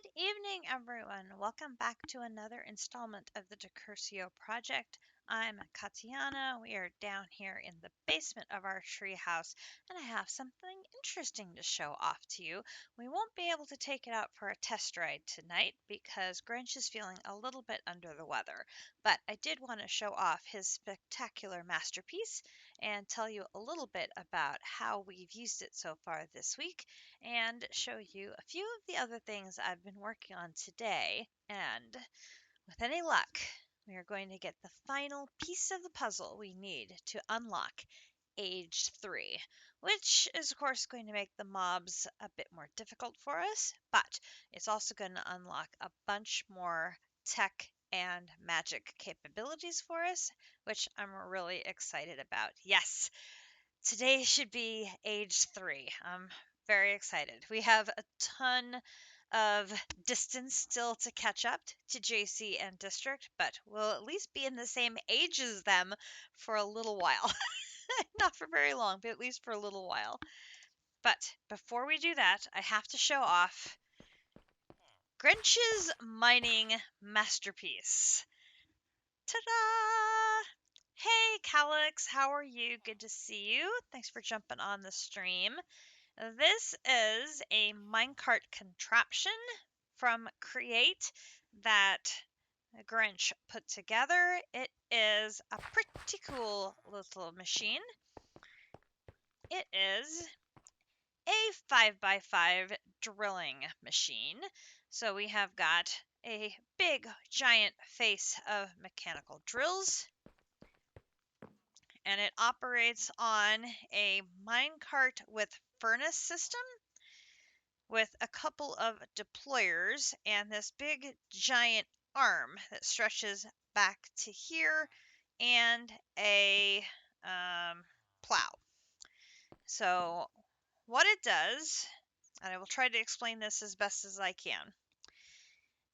Good evening, everyone. Welcome back to another installment of the Decursio project. I'm Katiana. We are down here in the basement of our treehouse, and I have something interesting to show off to you. We won't be able to take it out for a test ride tonight because Grinch is feeling a little bit under the weather, but I did want to show off his spectacular masterpiece and tell you a little bit about how we've used it so far this week and show you a few of the other things I've been working on today. And with any luck, we are going to get the final piece of the puzzle we need to unlock Age 3, which is, of course, going to make the mobs a bit more difficult for us, but it's also going to unlock a bunch more tech and magic capabilities for us, which I'm really excited about. Yes, today should be Age 3. I'm very excited. We have a ton of distance still to catch up to JC and District, but we'll at least be in the same age as them for a little while. Not for very long, but at least for a little while. But before we do that, I have to show off Grinch's mining masterpiece. Ta-da! Hey, Calix, how are you? Good to see you. Thanks for jumping on the stream. This is a minecart contraption from Create that Grinch put together. It is a pretty cool little machine. It is a 5x5 drilling machine. So we have got a big giant face of mechanical drills, and it operates on a minecart with furnace system with a couple of deployers and this big giant arm that stretches back to here and a plow. So what it does, and I will try to explain this as best as I can,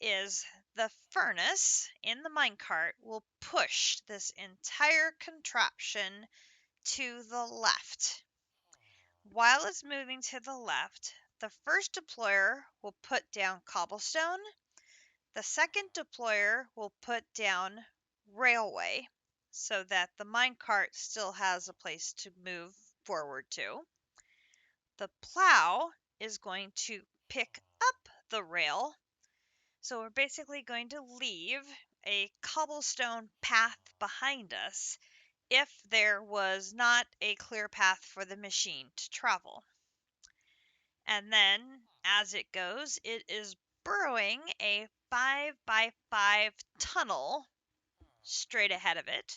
is the furnace in the minecart will push this entire contraption to the left. While it's moving to the left, the first deployer will put down cobblestone. The second deployer will put down railway so that the minecart still has a place to move forward to. The plow is going to pick up the rail. So we're basically going to leave a cobblestone path behind us if there was not a clear path for the machine to travel. And then, as it goes, it is burrowing a 5x5 tunnel straight ahead of it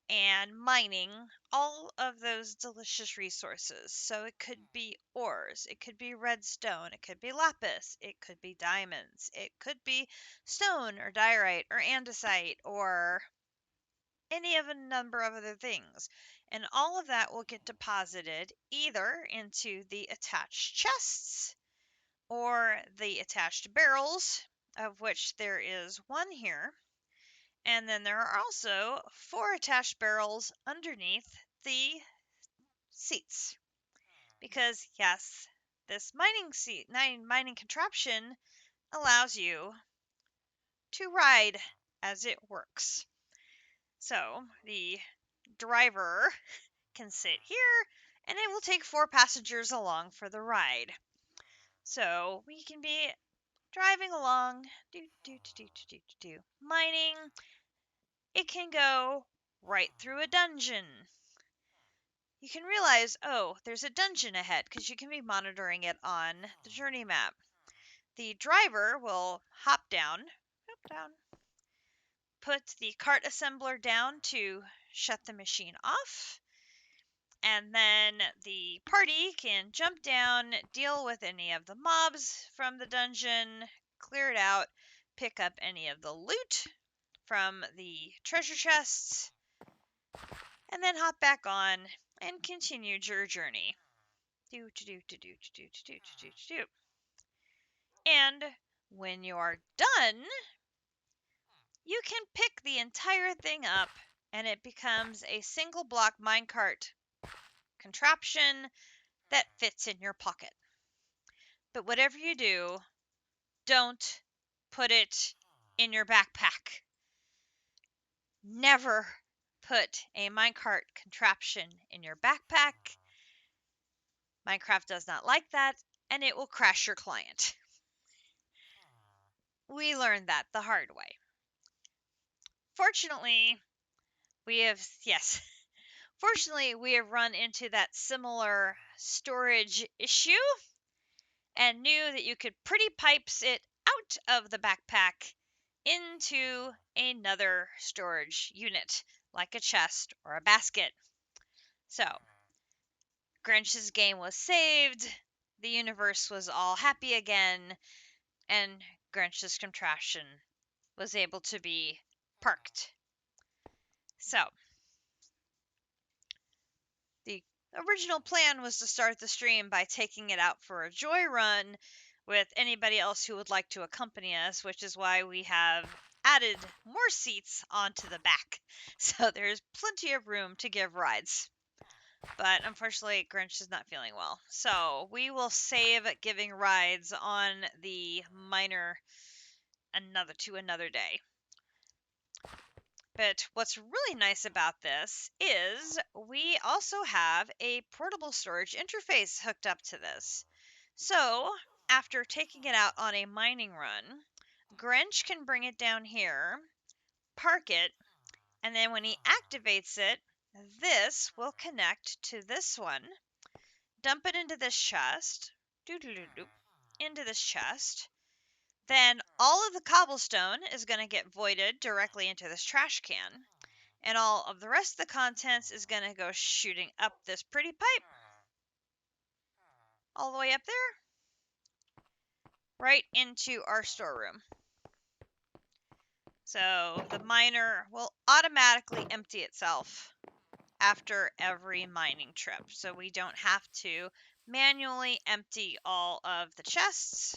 and mining all of those delicious resources. So it could be ores, it could be redstone, it could be lapis, it could be diamonds, it could be stone or diorite or andesite or any of a number of other things. And all of that will get deposited either into the attached chests or the attached barrels, of which there is one here. And then there are also 4 attached barrels underneath the seats. Because, yes, this mining contraption allows you to ride as it works. So the driver can sit here, and it will take 4 passengers along for the ride. So we can be driving along, mining. It can go right through a dungeon. You can realize, oh, there's a dungeon ahead because you can be monitoring it on the journey map. The driver will hop down, put the cart assembler down to shut the machine off, and then the party can jump down, deal with any of the mobs from the dungeon, clear it out, pick up any of the loot from the treasure chests, and then hop back on and continue your journey. And when you're done, you can pick the entire thing up and it becomes a single block minecart contraption that fits in your pocket. But whatever you do, don't put it in your backpack. Never put a minecart contraption in your backpack. Minecraft does not like that, and it will crash your client. We learned that the hard way. Fortunately, we have, yes, fortunately, we have run into that similar storage issue and knew that you could pretty pipes it out of the backpack into another storage unit, like a chest or a basket. So, Grinch's game was saved, the universe was all happy again, and Grinch's contraption was able to be parked. So, the original plan was to start the stream by taking it out for a joy run with anybody else who would like to accompany us, which is why we have added more seats onto the back. So there's plenty of room to give rides. But unfortunately, Grinch is not feeling well. So we will save giving rides on the minor another day. But what's really nice about this is we also have a portable storage interface hooked up to this. So after taking it out on a mining run, Grinch can bring it down here, park it, and then when he activates it, this will connect to this one, dump it into this chest, into this chest. Then all of the cobblestone is going to get voided directly into this trash can. And all of the rest of the contents is going to go shooting up this pretty pipe. All the way up there. Right into our storeroom. So the miner will automatically empty itself after every mining trip. So we don't have to manually empty all of the chests.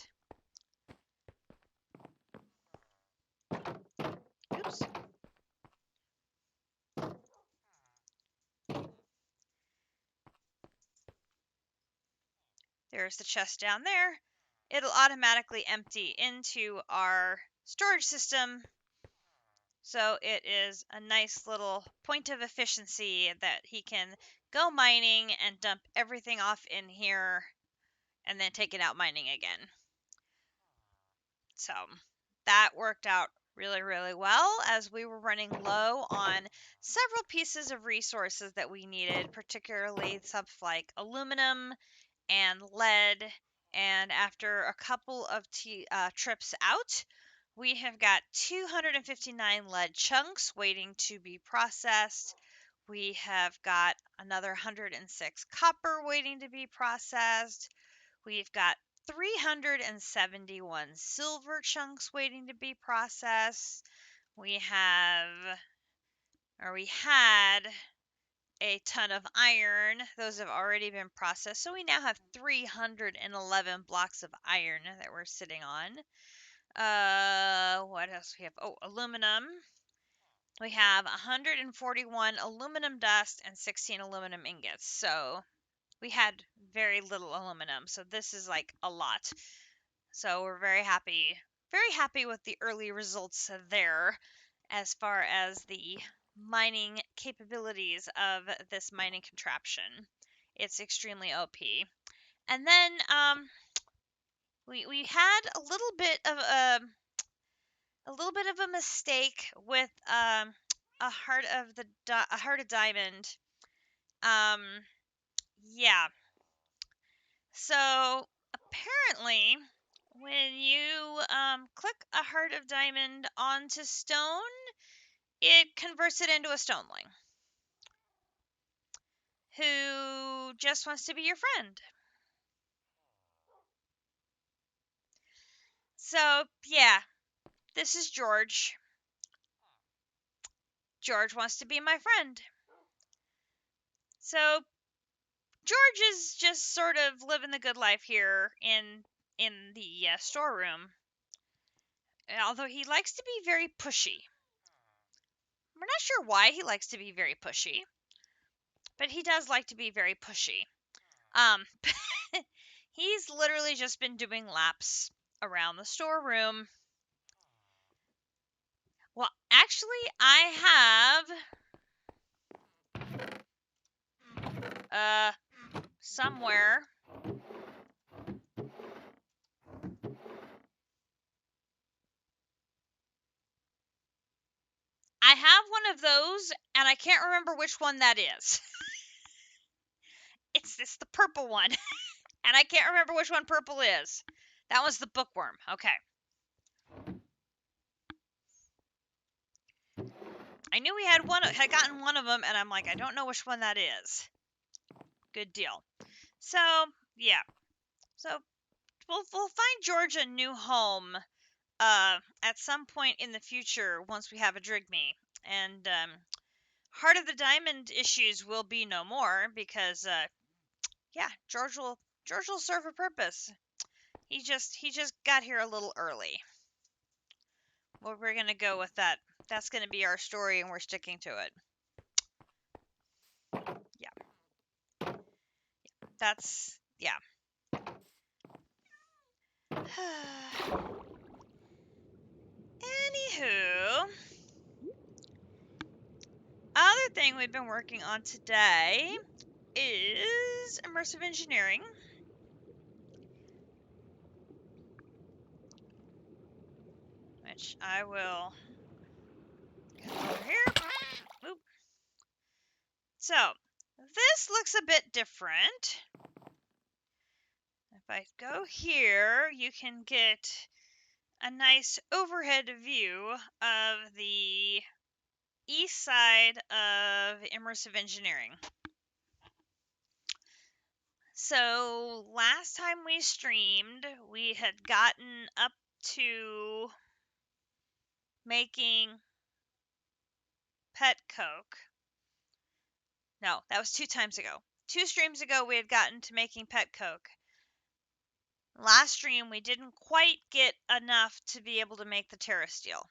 Oops. There's the chest down there. It'll automatically empty into our storage system. So it is a nice little point of efficiency that he can go mining and dump everything off in here and then take it out mining again. So that worked out really, really well as we were running low on several pieces of resources that we needed, particularly stuff like aluminum and lead. And after a couple of trips out, we have got 259 lead chunks waiting to be processed. We have got another 106 copper waiting to be processed. We've got 371 silver chunks waiting to be processed. We had a ton of iron. Those have already been processed. So we now have 311 blocks of iron that we're sitting on. What else we have? Oh, aluminum. We have 141 aluminum dust and 16 aluminum ingots. So we had very little aluminum. So this is like a lot. So we're very happy with the early results there as far as the mining capabilities of this mining contraption. It's extremely OP. And then we had a little bit of a mistake with a heart of diamond. Yeah. So apparently, when you click a heart of diamond onto stone, it converts it into a stoneling who just wants to be your friend. So, yeah, this is George. George wants to be my friend. So, George is just sort of living the good life here in the storeroom. Although he likes to be very pushy. We're not sure why he likes to be very pushy, but he does like to be very pushy. He's literally just been doing laps around the storeroom. Well, actually, I have somewhere. I have one of those, and I can't remember which one that is. It's the purple one, and I can't remember which one purple is. That was the bookworm. Okay. I knew we had gotten one of them, and I'm like, I don't know which one that is. Good deal. So yeah, so we'll find George a new home at some point in the future once we have a Drigme, and Heart of the Diamond issues will be no more because yeah, George will serve a purpose. He just got here a little early. Well, we're gonna go with that. That's gonna be our story, and we're sticking to it. Yeah, that's yeah. Anywho, other thing we've been working on today is immersive engineering. Which I will get over here. Oop. So, this looks a bit different. If I go here, you can get a nice overhead view of the east side of immersive engineering. So, last time we streamed, we had gotten up to making pet coke. No, that was 2 times ago. 2 streams ago, we had gotten to making pet coke. Last stream, we didn't quite get enough to be able to make the Terra Steel.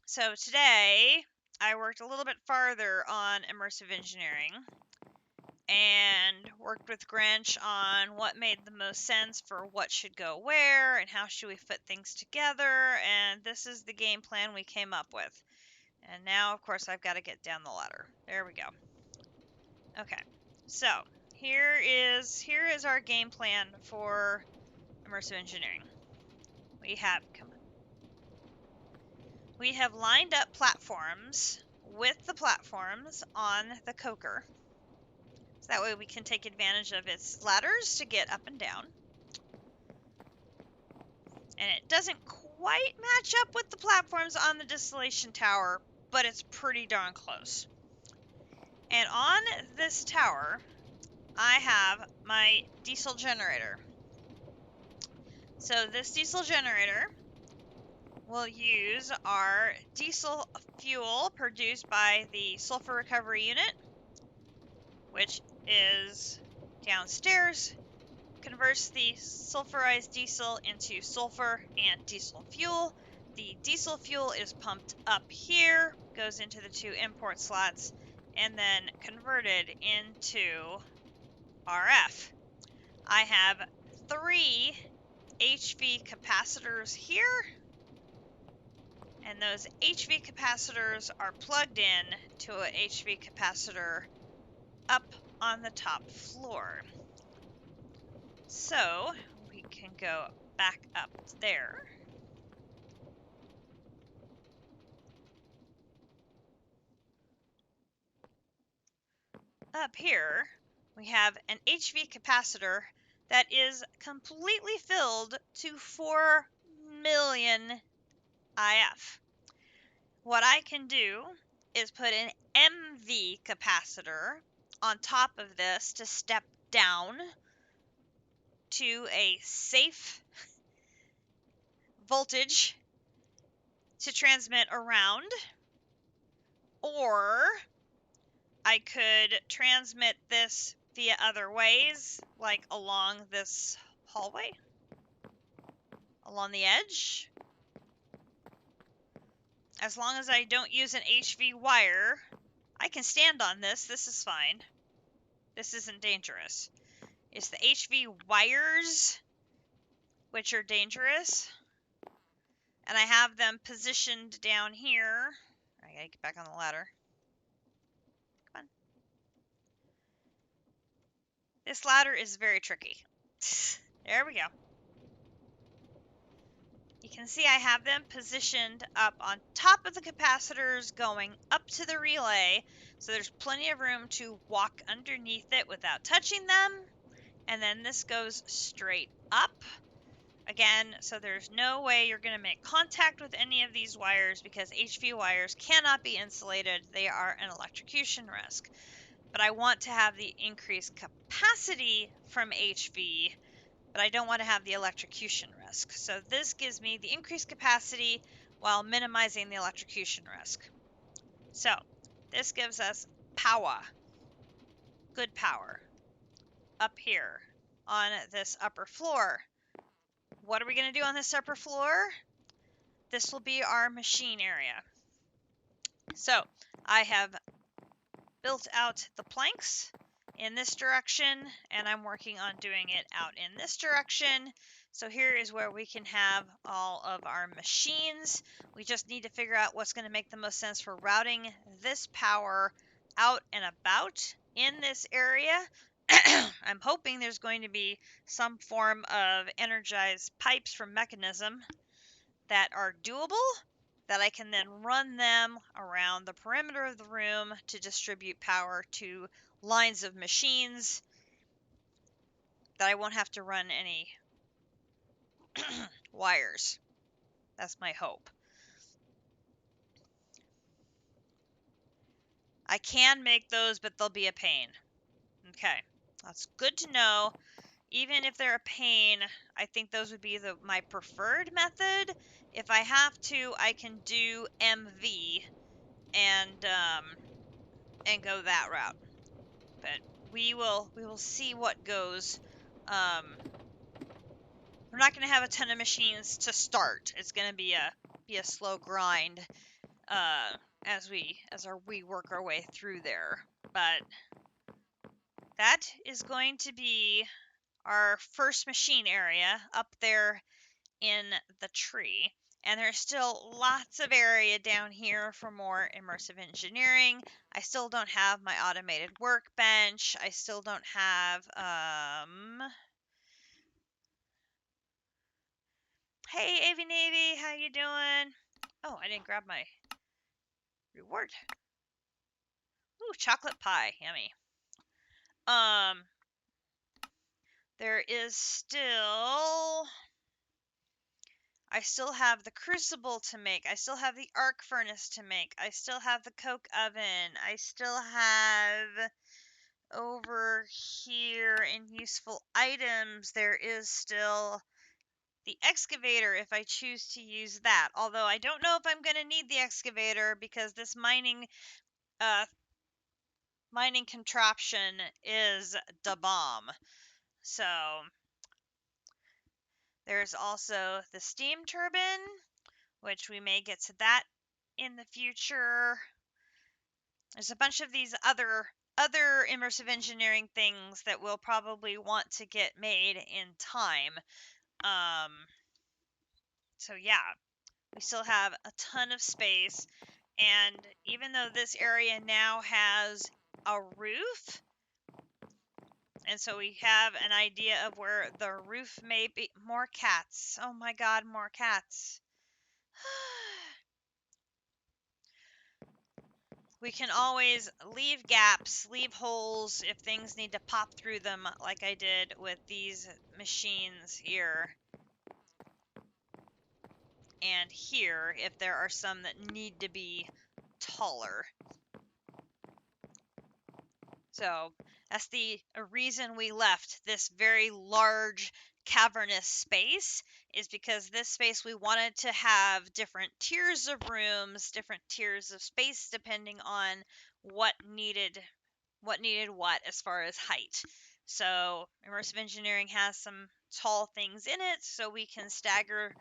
So today, I worked a little bit farther on immersive engineering and worked with Grinch on what made the most sense for what should go where and how should we fit things together, and this is the game plan we came up with. And now, of course, I've got to get down the ladder. There we go. Okay, so here is our game plan for immersive engineering. We have lined up platforms with the platforms on the coker. So that way we can take advantage of its ladders to get up and down. And it doesn't quite match up with the platforms on the distillation tower, but it's pretty darn close. And on this tower, I have my diesel generator. So this diesel generator will use our diesel fuel produced by the sulfur recovery unit, which is downstairs, converts the sulfurized diesel into sulfur and diesel fuel. The diesel fuel is pumped up here, goes into the 2 import slots, and then converted into RF. I have 3 HV capacitors here, and those HV capacitors are plugged in to an HV capacitor up on the top floor. So we can go back up there. Up here, we have an HV capacitor that is completely filled to 4 million IF. What I can do is put an MV capacitor on top of this to step down to a safe voltage to transmit around, or I could transmit this via other ways, like along this hallway, along the edge. As long as I don't use an HV wire, I can stand on this. This is fine. This isn't dangerous. It's the HV wires which are dangerous. And I have them positioned down here. I gotta get back on the ladder. Come on. This ladder is very tricky. There we go. You can see I have them positioned up on top of the capacitors going up to the relay, so there's plenty of room to walk underneath it without touching them. And then this goes straight up. Again, so there's no way you're going to make contact with any of these wires because HV wires cannot be insulated. They are an electrocution risk. But I want to have the increased capacity from HV, but I don't want to have the electrocution risk. So this gives me the increased capacity while minimizing the electrocution risk. So this gives us power, good power, up here on this upper floor. What are we going to do on this upper floor? This will be our machine area. So I have built out the planks in this direction, and I'm working on doing it out in this direction. So here is where we can have all of our machines. We just need to figure out what's going to make the most sense for routing this power out and about in this area. I'm hoping there's going to be some form of energized pipes from Mechanism that are doable, that I can then run them around the perimeter of the room to distribute power to lines of machines, that I won't have to run any wires. That's my hope. I can make those, but they'll be a pain. Okay, that's good to know. Even if they're a pain, I think those would be my preferred method. If I have to, I can do MV and go that route. But we will see what goes. We're not going to have a ton of machines to start. It's going to be a slow grind as we work our way through there. But that is going to be our first machine area up there in the tree. And there's still lots of area down here for more immersive engineering. I still don't have my automated workbench. I still don't have, hey, Avy Navy, how you doing? Oh, I didn't grab my reward. Ooh, chocolate pie, yummy. There is still... I still have the crucible to make. I still have the arc furnace to make. I still have the coke oven. I still have over here in useful items, there is still the excavator if I choose to use that. Although I don't know if I'm going to need the excavator because this mining contraption is da bomb. So there's also the steam turbine, which we may get to that in the future. There's a bunch of these other immersive engineering things that we'll probably want to get made in time. So yeah, we still have a ton of space, and even though this area now has a roof, and so we have an idea of where the roof may be. More cats. Oh my god, more cats. We can always leave gaps, leave holes if things need to pop through them, like I did with these machines here. And here, if there are some that need to be taller. So that's the reason we left this very large cavernous space, is because this space we wanted to have different tiers of rooms, different tiers of space depending on what needed what as far as height. So immersive engineering has some tall things in it, so we can stagger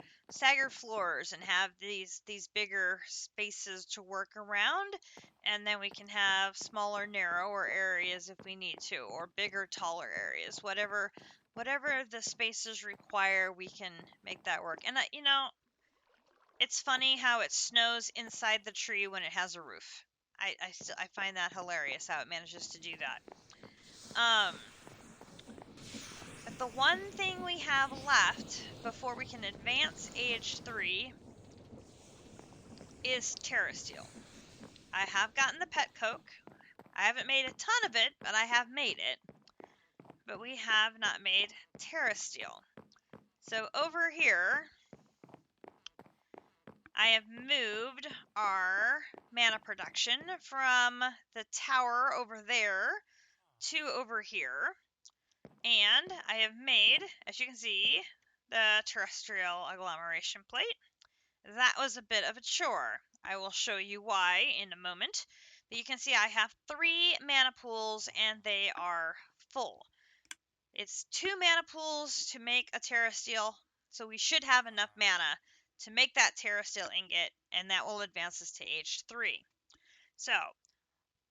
floors and have these bigger spaces to work around, and then we can have smaller, narrower areas if we need to, or bigger, taller areas, whatever whatever the spaces require, we can make that work. And you know, it's funny how it snows inside the tree when it has a roof. I find that hilarious how it manages to do that. But the one thing we have left before we can advance age 3 is Terrasteel. I have gotten the pet coke. I haven't made a ton of it, but I have made it. But we have not made Terrasteel. So over here, I have moved our mana production from the tower over there to over here. And I have made, as you can see, the terrestrial agglomeration plate. That was a bit of a chore. I will show you why in a moment. But you can see I have 3 mana pools and they are full. It's 2 mana pools to make a terrasteel, so we should have enough mana to make that terrasteel ingot, and that will advance us to age 3. So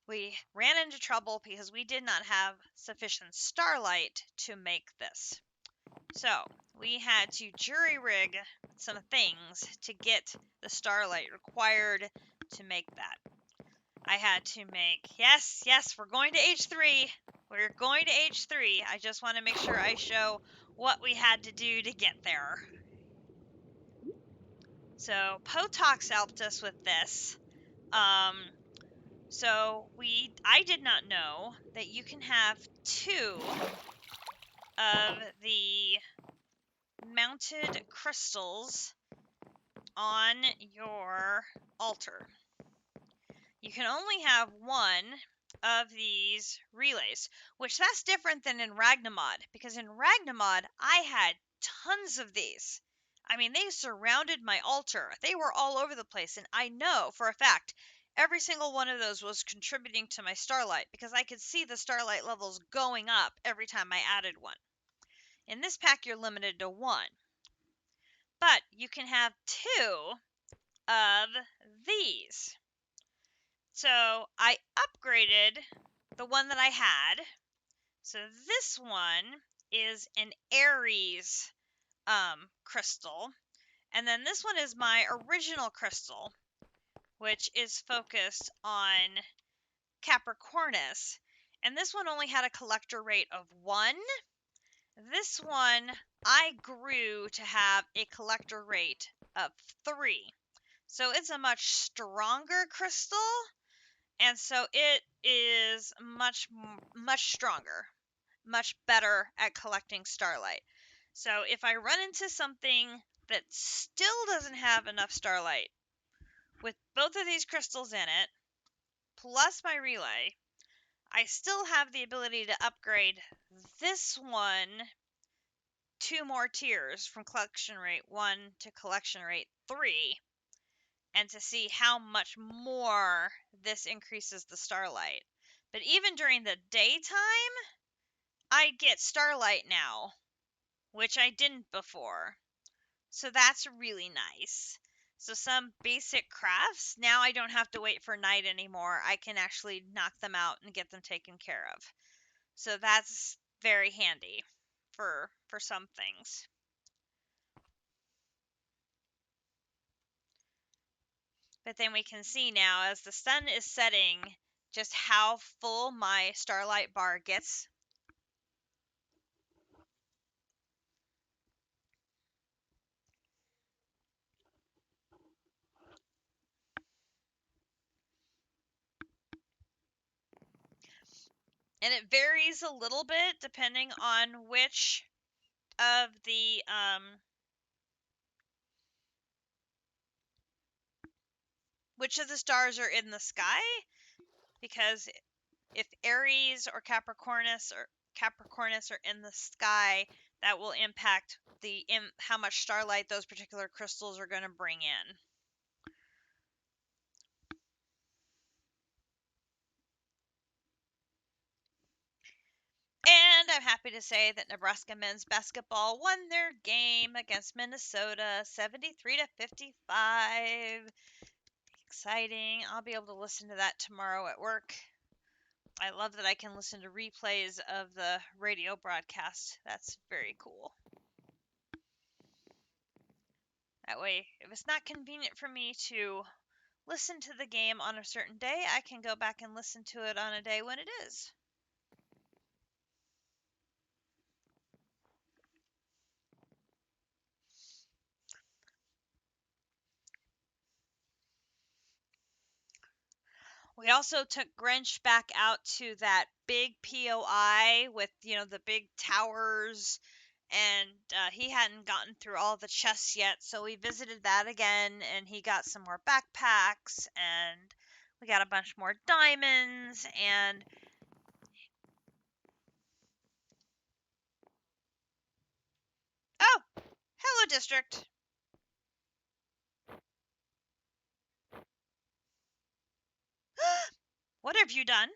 we ran into trouble because we did not have sufficient starlight to make this. So we had to jury rig some things to get the starlight required to make that. I had to make, yes, we're going to H3. We're going to H3. I just want to make sure I show what we had to do to get there. So Potox helped us with this. I did not know that you can have 2 of the mounted crystals on your altar. You can only have 1 of these relays, which that's different than in Ragnamod, because in Ragnamod I had tons of these. I mean, they surrounded my altar. They were all over the place, and I know for a fact every single one of those was contributing to my starlight because I could see the starlight levels going up every time I added one. In this pack, you're limited to 1, but you can have 2 of these. So I upgraded the one that I had. So this one is an Aries crystal. And then this one is my original crystal, which is focused on Capricornus. And this one only had a collector rate of 1. This one I grew to have a collector rate of 3. So it's a much stronger crystal. And so it is much stronger, much better at collecting starlight. So if I run into something that still doesn't have enough starlight, with both of these crystals in it, plus my relay, I still have the ability to upgrade this one 2 more tiers from collection rate 1 to collection rate 3. And to see how much more this increases the starlight. But even during the daytime, I get starlight now, which I didn't before. So that's really nice. So some basic crafts, now I don't have to wait for night anymore. I can actually knock them out and get them taken care of. So that's very handy for some things. But then we can see now as the sun is setting just how full my starlight bar gets. And it varies a little bit depending on which of the stars are in the sky, because if Aries or Capricornus are in the sky, that will impact how much starlight those particular crystals are going to bring in. And I'm happy to say that Nebraska men's basketball won their game against Minnesota 73-55. Exciting. I'll be able to listen to that tomorrow at work. I love that I can listen to replays of the radio broadcast. That's very cool. That way, if it's not convenient for me to listen to the game on a certain day, I can go back and listen to it on a day when it is. We also took Grinch back out to that big POI with, the big towers, and he hadn't gotten through all the chests yet, so we visited that again, and he got some more backpacks, and we got a bunch more diamonds, and oh, hello, district. What have you done?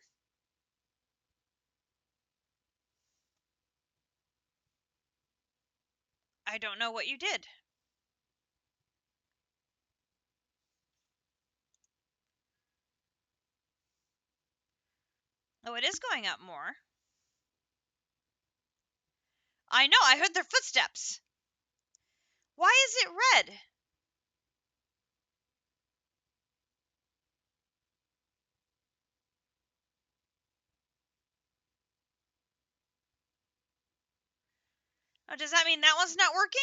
I don't know what you did. Oh, it is going up more. I know, I heard their footsteps. Why is it red? Oh, does that mean that one's not working?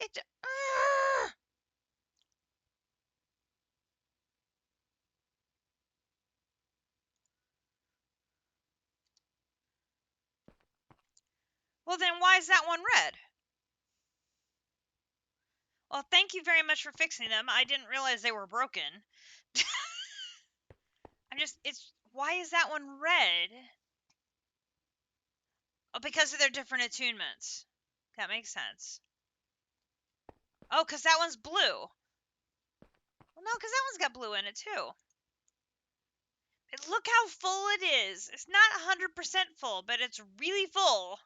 It. Well, then why is that one red? Well, thank you very much for fixing them. I didn't realize they were broken. Why is that one red? Oh, because of their different attunements. That makes sense. Oh, because that one's blue. Well, no, because that one's got blue in it, too. Look how full it is. It's not 100% full, but it's really full.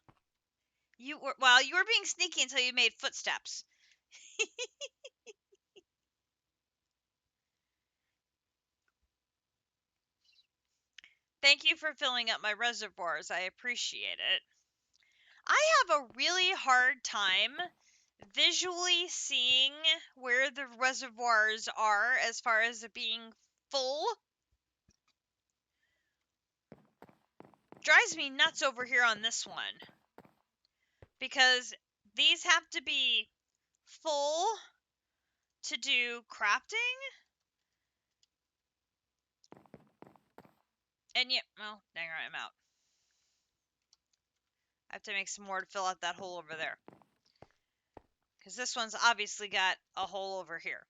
You were being sneaky until you made footsteps. Thank you for filling up my reservoirs. I appreciate it. I have a really hard time visually seeing where the reservoirs are as far as it being full. Drives me nuts over here on this one. Because these have to be full to do crafting. And yet, well, dang right, I'm out. I have to make some more to fill out that hole over there. Because this one's obviously got a hole over here.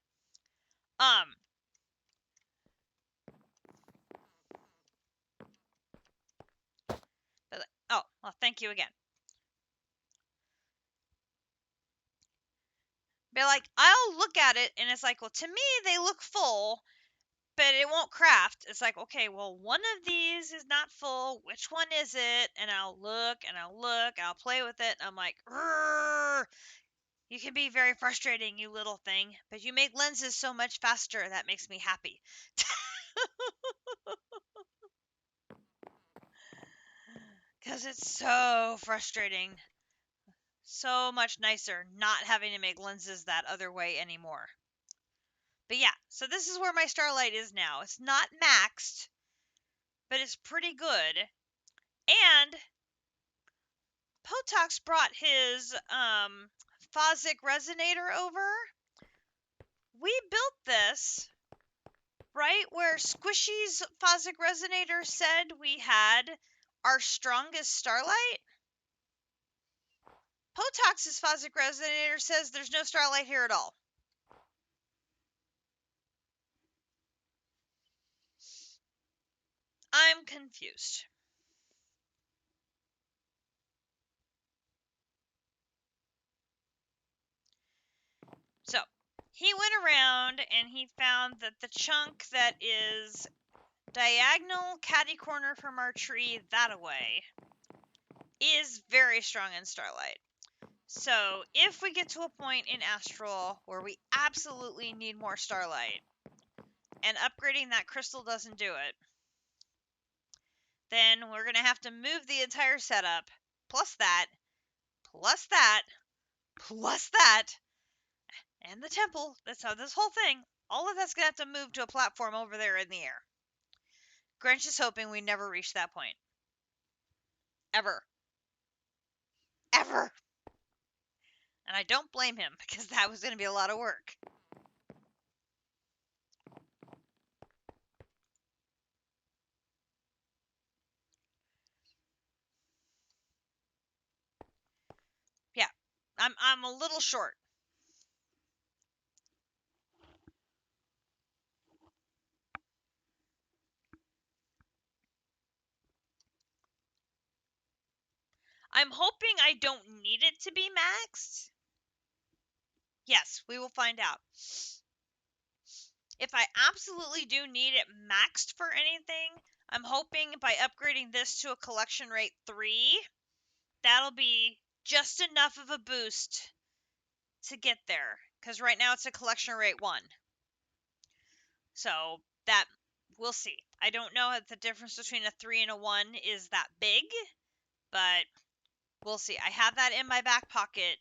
Oh, well, thank you again. But, I'll look at it, and it's like, well, to me, they look full, but it won't craft. It's like, okay, well, one of these is not full. Which one is it? And I'll look, and I'll look, and I'll play with it, and I'm like, you can be very frustrating, you little thing, but you make lenses so much faster. That makes me happy. Because it's so frustrating. So much nicer not having to make lenses that other way anymore. But yeah, so this is where my Starlight is now. It's not maxed, but it's pretty good. And Potox brought his Phosic Resonator over. We built this right where Squishy's Phosic Resonator said we had our strongest Starlight. Potox's Phosic Resonator says there's no Starlight here at all. I'm confused. So, he went around and he found that the chunk that is diagonal catty corner from our tree that-a-way is very strong in Starlight. So, if we get to a point in Astral where we absolutely need more starlight. And upgrading that crystal doesn't do it. Then we're going to have to move the entire setup, plus that, plus that, plus that, and the temple. That's how this whole thing, all of that's going to have to move to a platform over there in the air. Grinch is hoping we never reach that point. Ever. Ever. And I don't blame him, because that was going to be a lot of work. Yeah, I'm a little short. I'm hoping I don't need it to be maxed. Yes, we will find out. If I absolutely do need it maxed for anything, I'm hoping by upgrading this to a collection rate 3, that'll be just enough of a boost to get there. Because right now it's a collection rate 1. So that, we'll see. I don't know if the difference between a 3 and a 1 is that big, but we'll see. I have that in my back pocket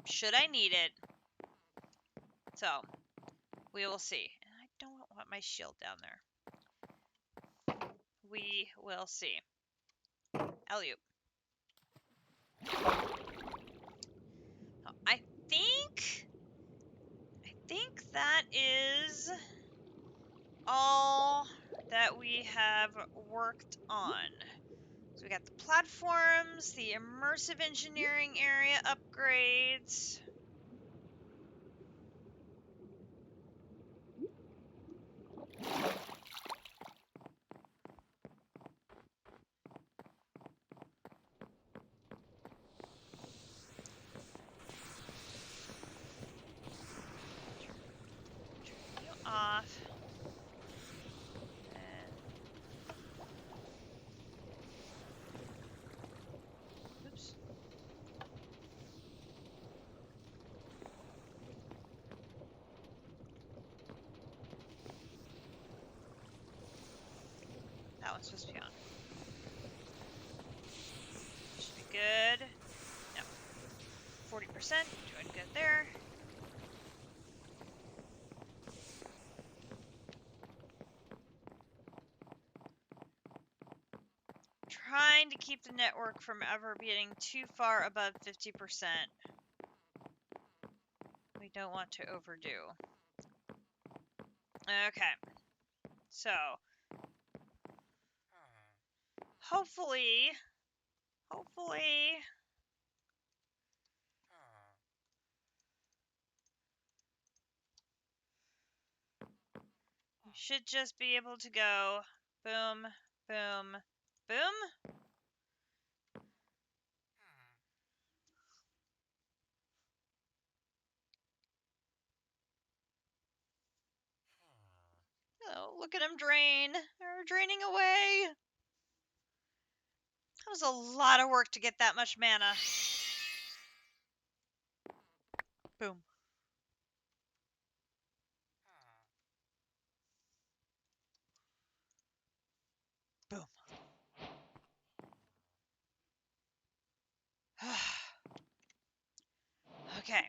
should I need it. So we will see. And I don't want my shield down there. We will see. Alley-oop. I think that is all that we have worked on. So we got the platforms, the immersive engineering area upgrades. Turn you off. And oops. That one's supposed to be on. Should be good. No. 40%. Doing good there. Trying to keep the network from ever getting too far above 50%. We don't want to overdo. Okay. So, hopefully, we should just be able to go boom, boom, boom. Oh, look at them drain. They're draining away. That was a lot of work to get that much mana. Boom. Boom. Okay.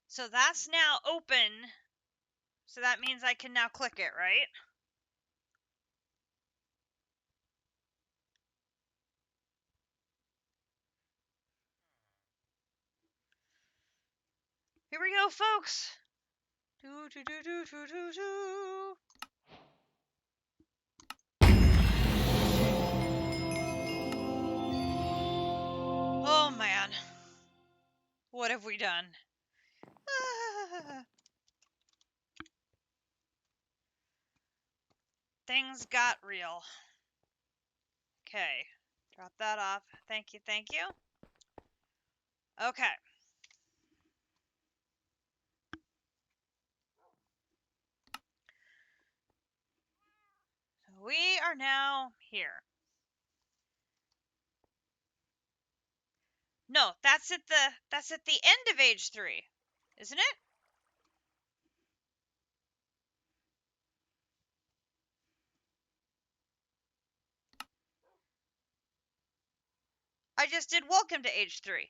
So that's now open. So that means I can now click it, right? Here we go, folks. Do, do, do, do, do, do, do. Oh, man. What have we done? Things got real. Okay. Drop that off. Thank you, thank you. Okay. We are now here. No, that's at the end of age 3, isn't it? I just did welcome to age 3.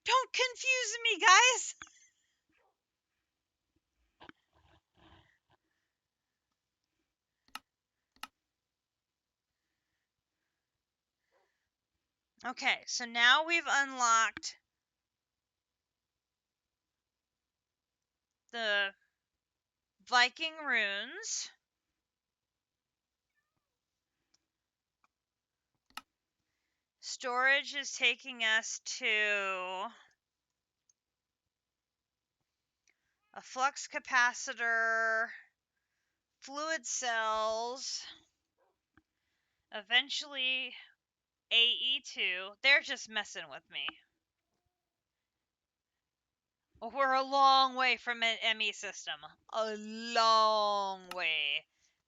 Don't confuse me, guys. Okay, so now we've unlocked the Viking runes. Storage is taking us to a flux capacitor, fluid cells, eventually AE2. They're just messing with me. We're a long way from an ME system. A long way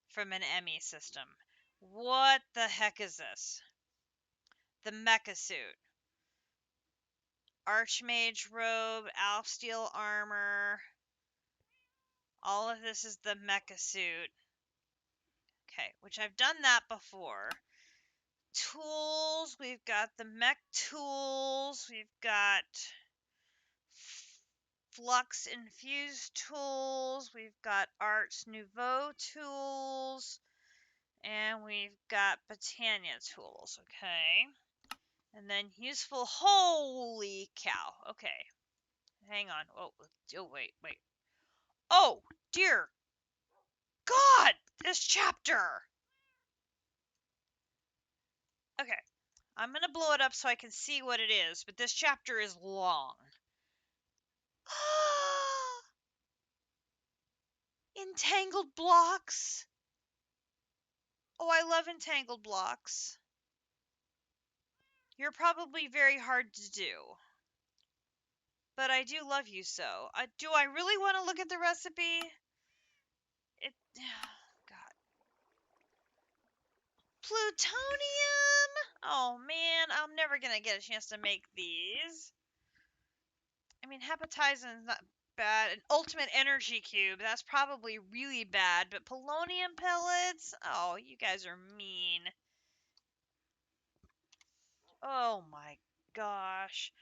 from an ME system. What the heck is this? The mecha suit. Archmage robe, Alf steel armor. All of this is the mecha suit. Okay, which I've done that before. Tools, we've got the mech tools, we've got flux infused tools, we've got arts nouveau tools, and we've got Botania tools, okay? And then useful, holy cow, okay. Hang on, oh wait. Oh, dear God, this chapter! Okay, I'm gonna blow it up so I can see what it is, but this chapter is long. Entangled blocks. Oh, I love entangled blocks. You're probably very hard to do. But I do love you so. Do I really want to look at the recipe? It, God. Plutonium? Oh man, I'm never gonna get a chance to make these. I mean, hepatizin's not bad. An ultimate energy cube, that's probably really bad. But polonium pellets? Oh, you guys are mean. Oh my gosh.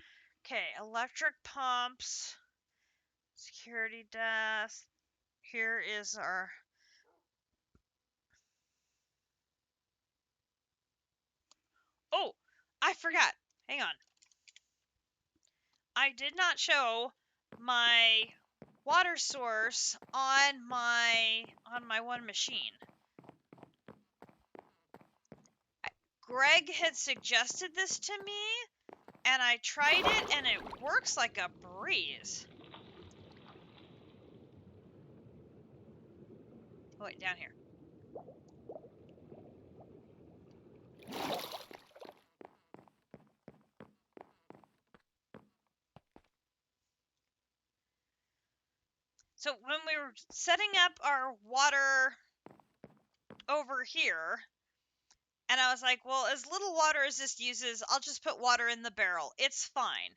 Okay, electric pumps, security desk. Here is our. Oh, I forgot. Hang on. I did not show my water source on my one machine. Greg had suggested this to me, and I tried it, and it works like a breeze. Oh, wait, down here. So when we were setting up our water over here, and I was like, well, as little water as this uses, I'll just put water in the barrel. It's fine.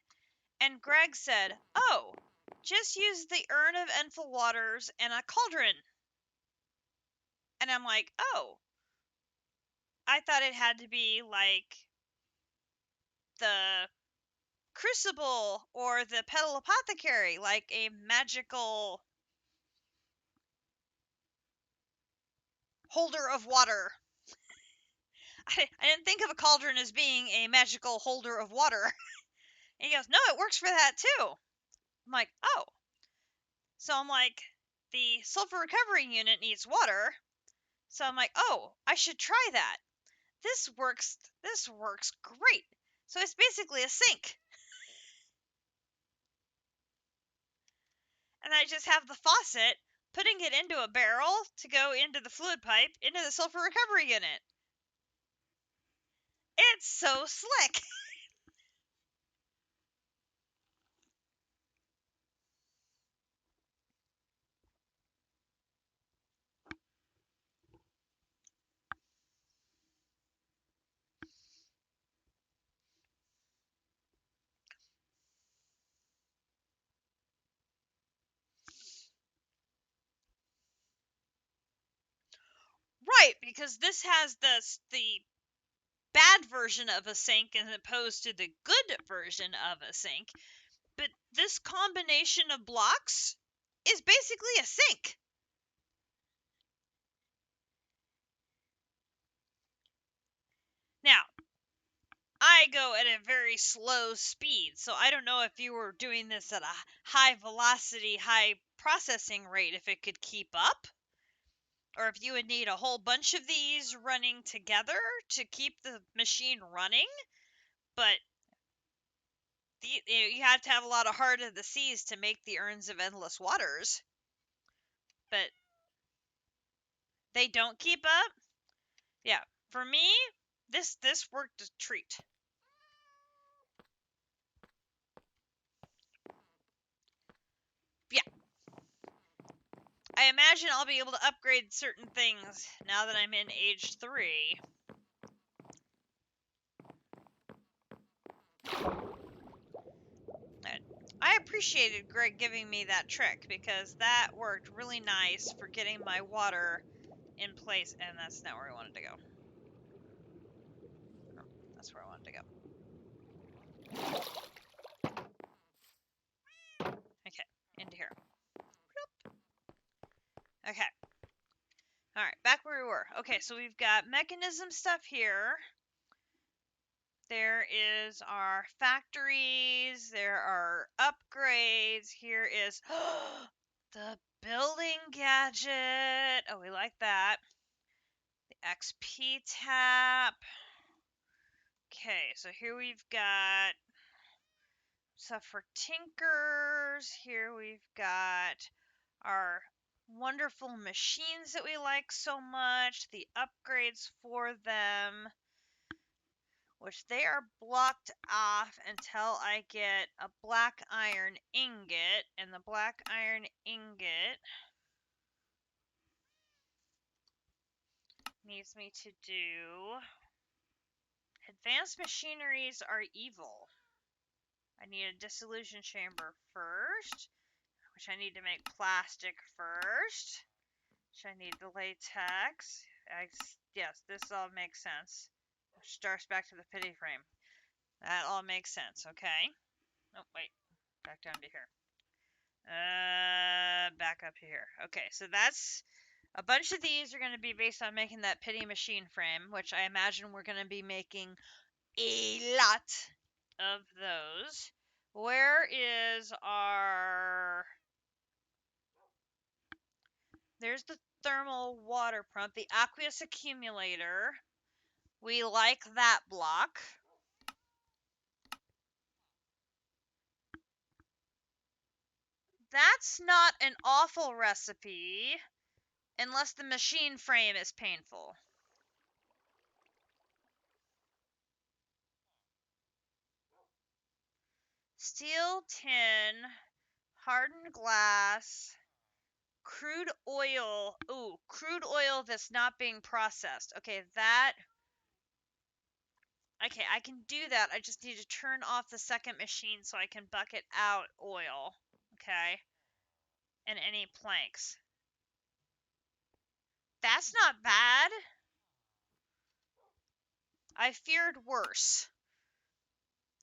And Greg said, oh, just use the urn of Enful waters and a cauldron. And I'm like, oh, I thought it had to be like the crucible or the petal apothecary, like a magical holder of water. I didn't think of a cauldron as being a magical holder of water. And he goes, no, it works for that too. I'm like, oh. So I'm like, the sulfur recovery unit needs water. So I'm like, oh, I should try that. This works great. So it's basically a sink. And I just have the faucet putting it into a barrel to go into the fluid pipe into the sulfur recovery unit. It's so slick. Right, because this has the bad version of a sink as opposed to the good version of a sink. But this combination of blocks is basically a sink. Now, I go at a very slow speed, so I don't know if you were doing this at a high velocity, high processing rate, if it could keep up, or if you would need a whole bunch of these running together to keep the machine running. But you have to have a lot of heart of the seas to make the urns of endless waters. But they don't keep up. Yeah, for me, this worked a treat. Yeah, I imagine I'll be able to upgrade certain things now that I'm in age 3. I appreciated Greg giving me that trick because that worked really nice for getting my water in place, and that's not where I wanted to go. No, that's where I wanted to go. Okay, into here. Okay. Alright, back where we were. Okay, so we've got mechanism stuff here. There is our factories. There are upgrades. Here is the building gadget. Oh, we like that. The XP tap. Okay, so here we've got stuff for tinkers. Here we've got our wonderful machines that we like so much, the upgrades for them, which they are blocked off until I get a black iron ingot, and the black iron ingot needs me to do advanced machineries are evil. I need a dissolution chamber first, which I need to make plastic first, which I need the latex. Yes, this all makes sense. Which starts back to the pity frame. That all makes sense, okay? Oh, wait. Back down to here. Back up to here. Okay, so that's a bunch of these are going to be based on making that pity machine frame, which I imagine we're going to be making a lot of those. Where is our... There's the thermal water pump, the aqueous accumulator. We like that block. That's not an awful recipe, unless the machine frame is painful. Steel, tin, hardened glass, crude oil. Ooh, crude oil that's not being processed. Okay, that... Okay, I can do that. I just need to turn off the second machine so I can bucket out oil. Okay? And any planks. That's not bad. I feared worse.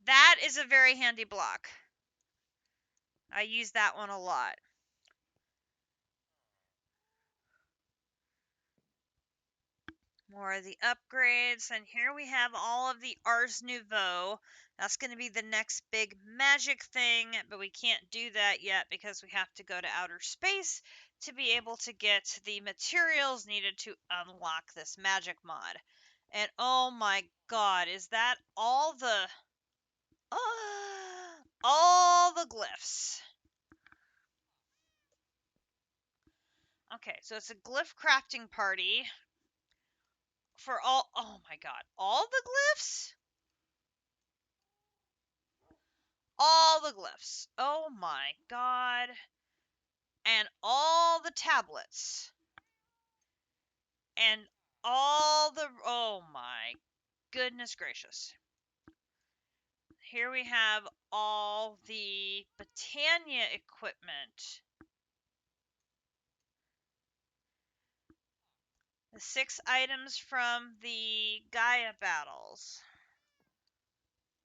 That is a very handy block. I use that one a lot. More of the upgrades, and here we have all of the Ars Nouveau. That's going to be the next big magic thing, but we can't do that yet because we have to go to outer space to be able to get the materials needed to unlock this magic mod. And oh my god, is that all the glyphs? Okay, so it's a glyph crafting party for all. Oh my god, all the glyphs? All the glyphs. Oh my god. And all the tablets. And all the. Oh my goodness gracious. Here we have all the Botania equipment. The 6 items from the Gaia battles.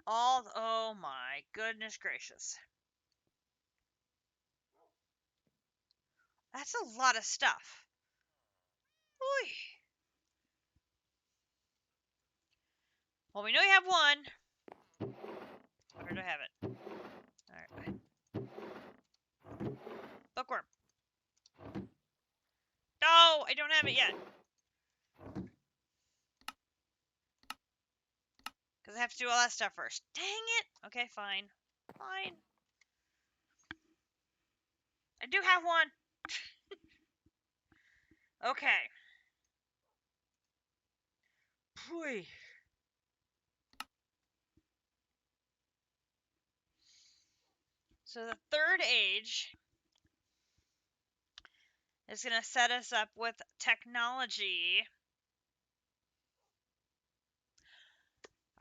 All. Oh my goodness gracious. That's a lot of stuff. Oy. Well, we know we have one. Where do I have it? Alright. Bookworm. No, I don't have it yet. Because I have to do all that stuff first. Dang it! Okay, fine. Fine. I do have one. Okay. Boy. So the third age is going to set us up with technology.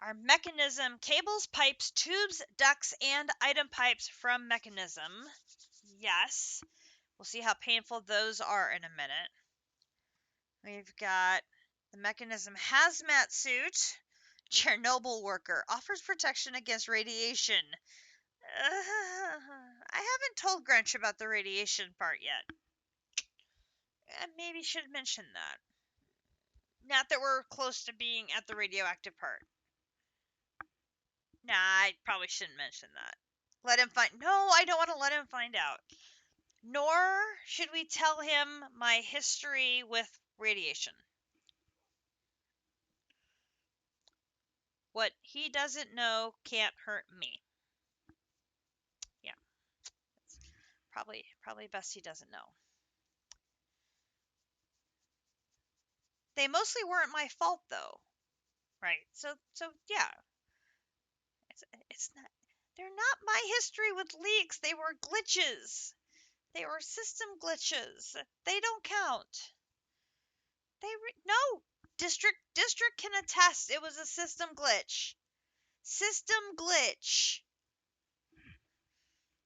Our mechanism, cables, pipes, tubes, ducts, and item pipes from mechanism. Yes. We'll see how painful those are in a minute. We've got the mechanism hazmat suit. Chernobyl worker offers protection against radiation. I haven't told Grinch about the radiation part yet. I maybe should mention that. Not that we're close to being at the radioactive part. Nah, I probably shouldn't mention that. Let him find. No, I don't want to let him find out. Nor should we tell him my history with radiation. What he doesn't know can't hurt me. Yeah. It's probably best he doesn't know. They mostly weren't my fault though. Right. So yeah. It's not they're not my history with leaks. They were glitches. They were system glitches. They don't count. No. District can attest it was a system glitch. System glitch.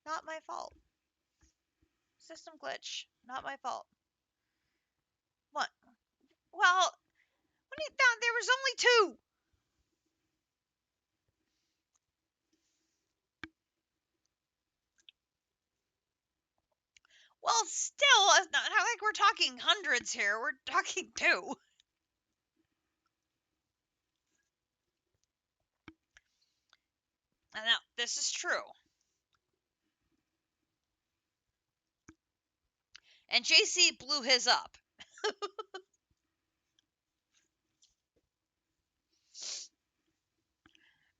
Not my fault. System glitch. Not my fault. What? Well, when you found there was only 2. Well, still, it's not like we're talking hundreds here. We're talking 2. And now, this is true. And JC blew his up.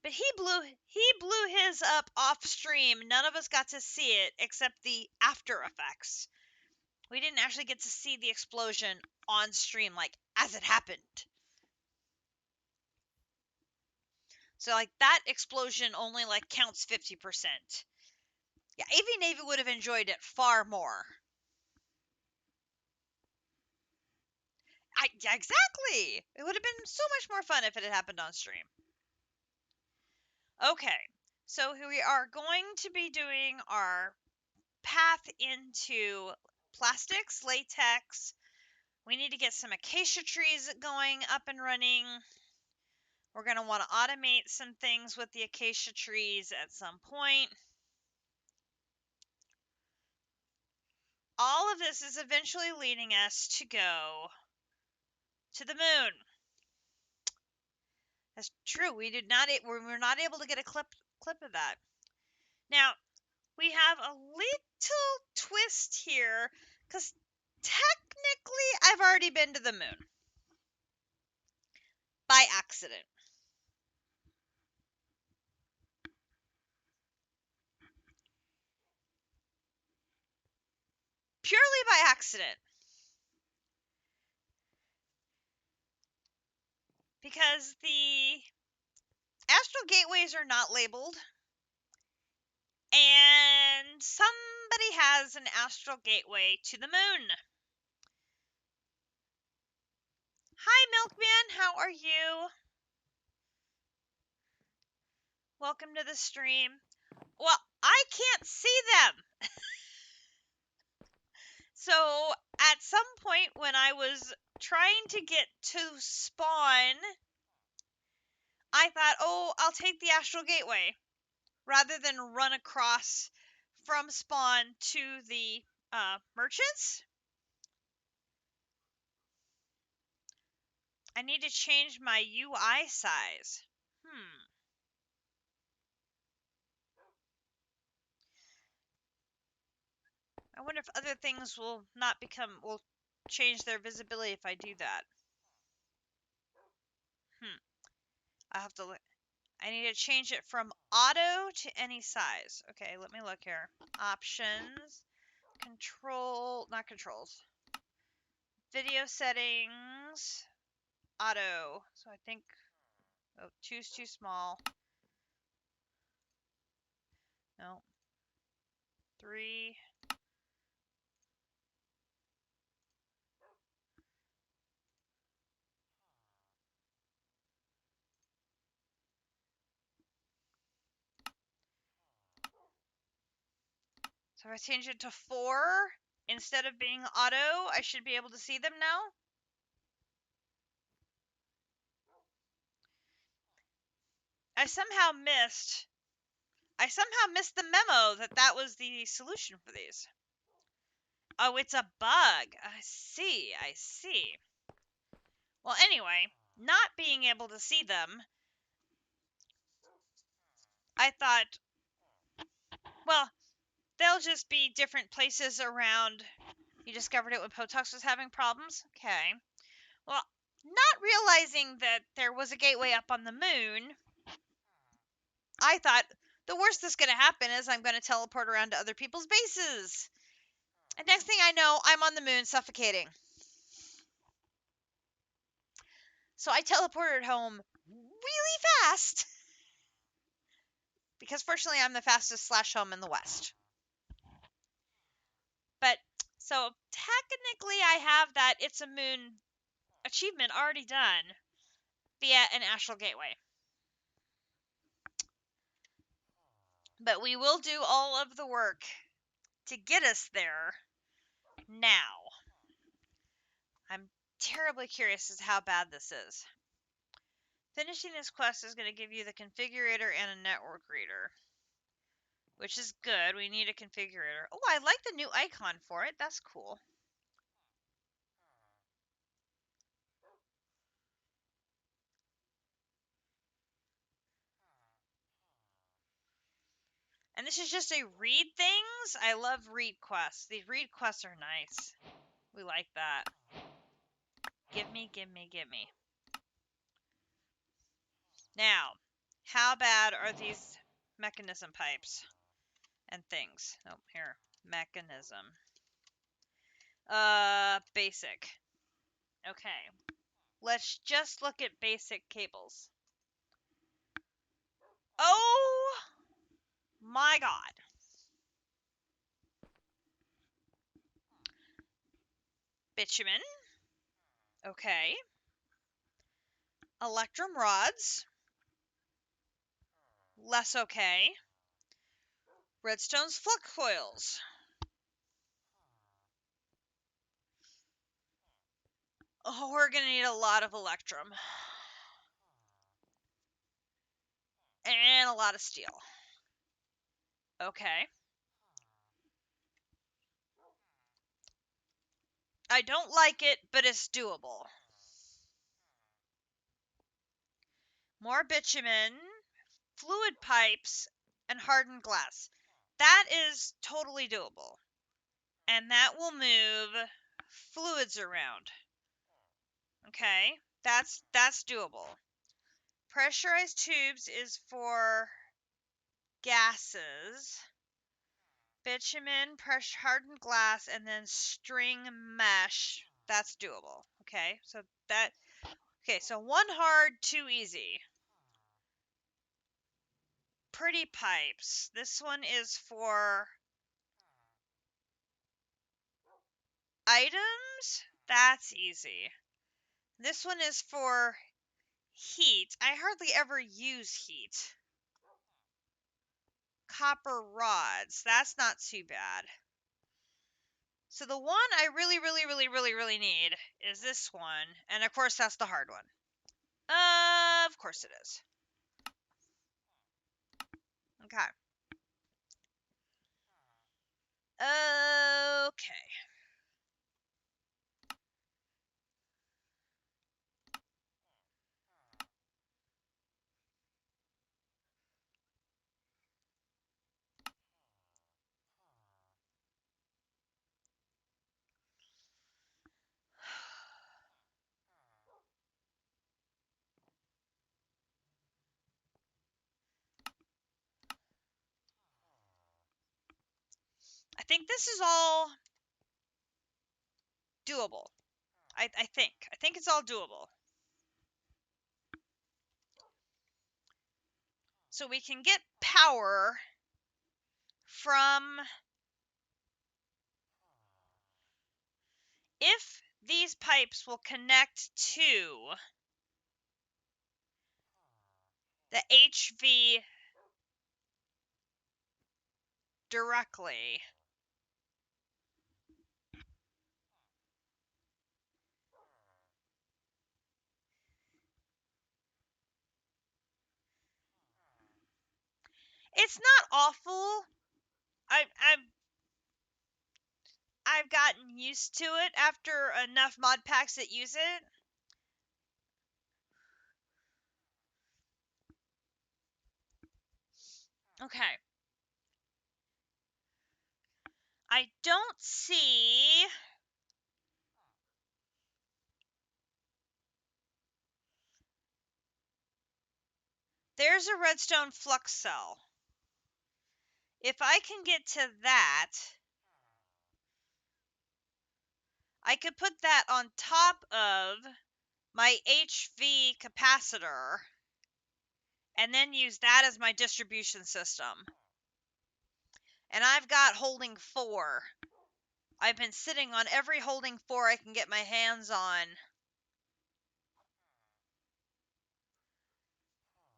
But he blew his up off stream. None of us got to see it except the after effects. We didn't actually get to see the explosion on stream, like as it happened. So like that explosion only like counts 50%. Yeah, AV Navy would have enjoyed it far more. Yeah, exactly. It would have been so much more fun if it had happened on stream. Okay, so we are going to be doing our path into plastics, latex. We need to get some acacia trees going up and running. We're going to want to automate some things with the acacia trees at some point. All of this is eventually leading us to go to the moon. That's true. We're not able to get a clip of that. Now, we have a little twist here, because technically I've already been to the moon. By accident. Purely by accident. Because the astral gateways are not labeled. And somebody has an astral gateway to the moon. Hi, Milkman. How are you? Welcome to the stream. Well, I can't see them. So, at some point when I was trying to get to spawn, I thought, oh, I'll take the astral gateway rather than run across from spawn to the merchants. I need to change my UI size. I wonder if other things will change their visibility if I do that. I have to look. I need to change it from auto to any size. Okay, let me look here. Options, not controls. Video settings, auto. So I think, oh, 2's too small. No. 3. So if I change it to 4 instead of being auto, I should be able to see them now. I somehow missed the memo that was the solution for these. Oh, it's a bug. I see. Well, anyway, not being able to see them, I thought, well, they'll just be different places around. You discovered it when Potox was having problems? Okay. Well, not realizing that there was a gateway up on the moon, I thought the worst that's going to happen is I'm going to teleport around to other people's bases. And next thing I know, I'm on the moon suffocating. So I teleported home really fast. Because fortunately, I'm the fastest slash home in the West. But, so technically I have that It's a Moon achievement already done via an astral gateway. But we will do all of the work to get us there now. I'm terribly curious as to how bad this is. Finishing this quest is going to give you the configurator and a network reader, which is good. We need a configurator. Oh, I like the new icon for it. That's cool. And this is just a read things. I love read quests. These read quests are nice. We like that. Give me. Now, how bad are these mechanism pipes and things? Oh, here. Mechanism. Basic. Okay. Let's just look at basic cables. Oh my god. Bitumen. Okay. Electrum rods. Less okay. Redstone's flux coils. Oh, we're gonna need a lot of electrum. And a lot of steel. Okay. I don't like it, but it's doable. more bitumen, fluid pipes, and hardened glass. That is totally doable. And that will move fluids around. Okay? That's doable. Pressurized tubes is for gases. Bitumen, pressure hardened glass, and then string mesh. That's doable. Okay? So one hard, two easy. Pretty pipes. This one is for items. That's easy. This one is for heat. I hardly ever use heat. Copper rods. That's not too bad. So the one I really, really, really, really, really need is this one. And of course, that's the hard one. Of course it is. Okay. Okay. I think this is all doable. I think. I think it's all doable. So we can get power from, if these pipes will connect to the HV directly. It's not awful. I've gotten used to it after enough mod packs that use it. Okay. I don't see. There's a redstone flux cell. If I can get to that, I could put that on top of my HV capacitor and then use that as my distribution system. And I've got holding 4. I've been sitting on every holding 4 I can get my hands on.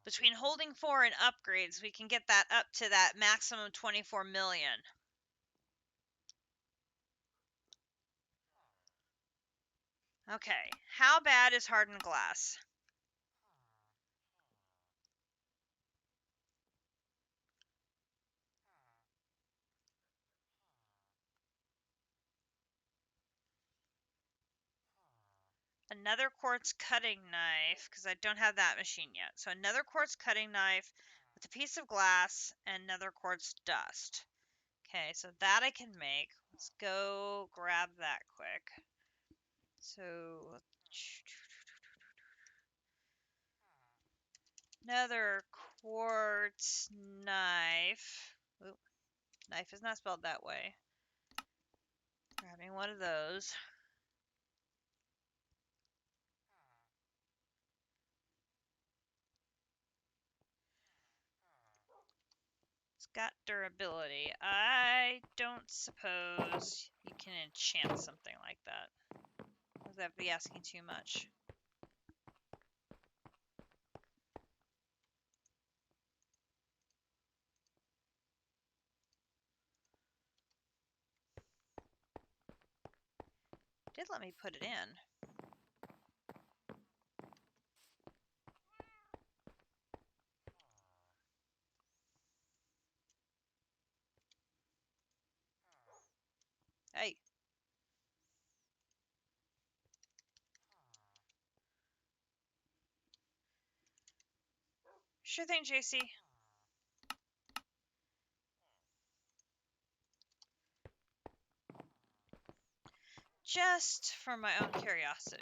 Between holding 4 and upgrades, we can get that up to that maximum 24 million. Okay, how bad is hardened glass? Another quartz cutting knife, because I don't have that machine yet. So another quartz cutting knife with a piece of glass and another quartz dust. Okay, so that I can make. Let's go grab that quick. So another quartz knife. Oop, knife is not spelled that way. Grabbing one of those. It's got durability. I don't suppose you can enchant something like that. Would that be asking too much? Did let me put it in. Hey. Sure thing, JC. Just for my own curiosity.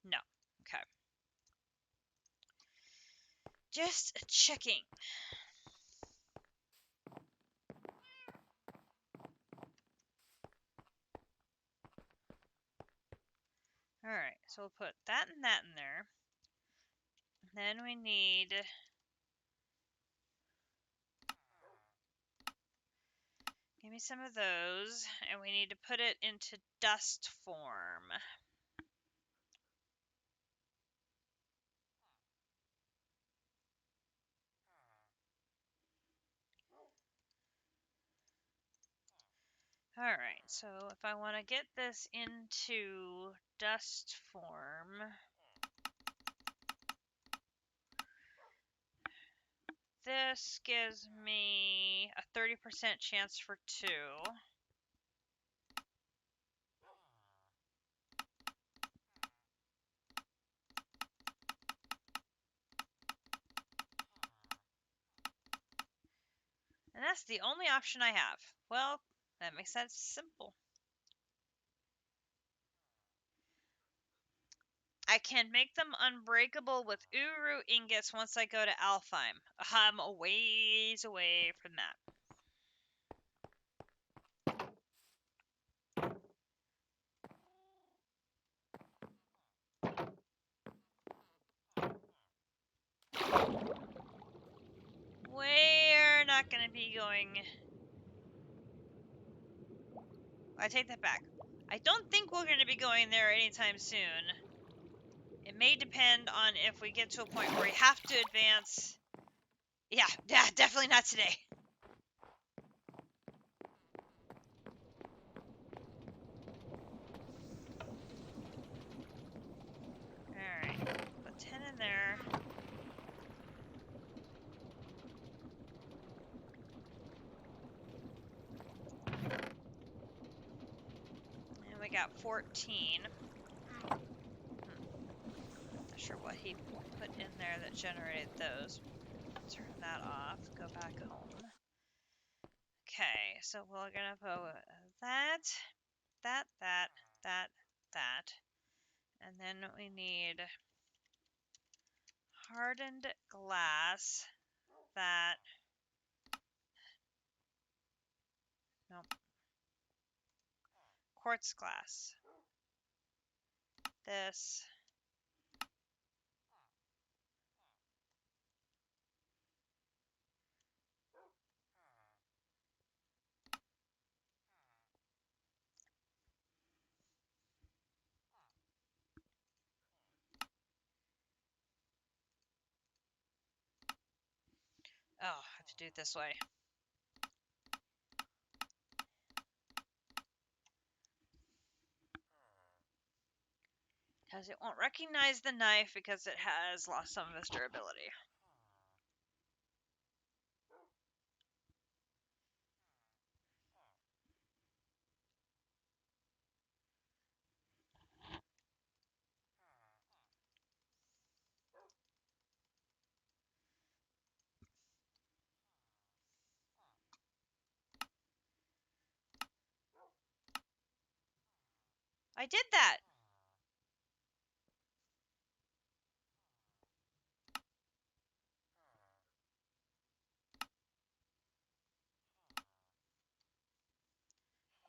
No. Okay. Just checking. Alright, so we'll put that and that in there. Then we need... Give me some of those, and we need to put it into dust form. Alright, so if I want to get this into dust form, this gives me a 30% chance for 2. And that's the only option I have. Well, that makes that simple. I can make them unbreakable with Uru ingots once I go to Alfheim. I'm a ways away from that. We're not going to be going... I take that back. I don't think we're going to be going there anytime soon. It may depend on if we get to a point where we have to advance. Yeah, definitely not today. Alright, put 10 in there. And we got 14. Not sure what he put in there that generated those. Turn that off, go back home. Okay, so we're gonna put that, that. And then we need hardened glass, that. Nope. Quartz glass. This. Oh, I have to do it this way. Because it won't recognize the knife because it has lost some of its durability. I did that!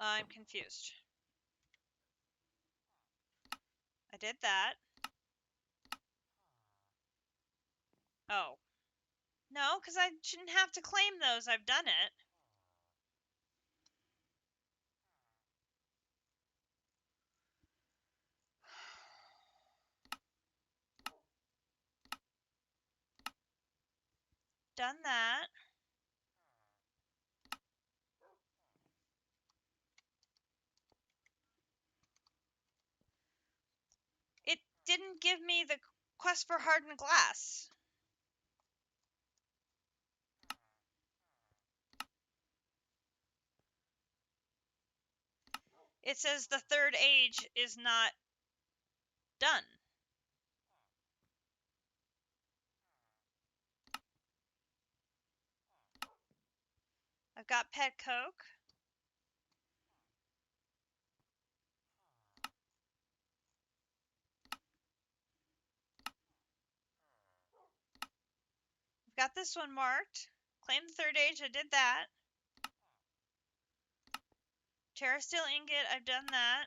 I'm confused. I did that. Oh. No, because I shouldn't have to claim those. I've done it. Done that. It didn't give me the quest for hardened glass. It says the third age is not done. I've got Pet Coke. I've got this one marked. Claim the third age, I did that. Terrasteel ingot, I've done that.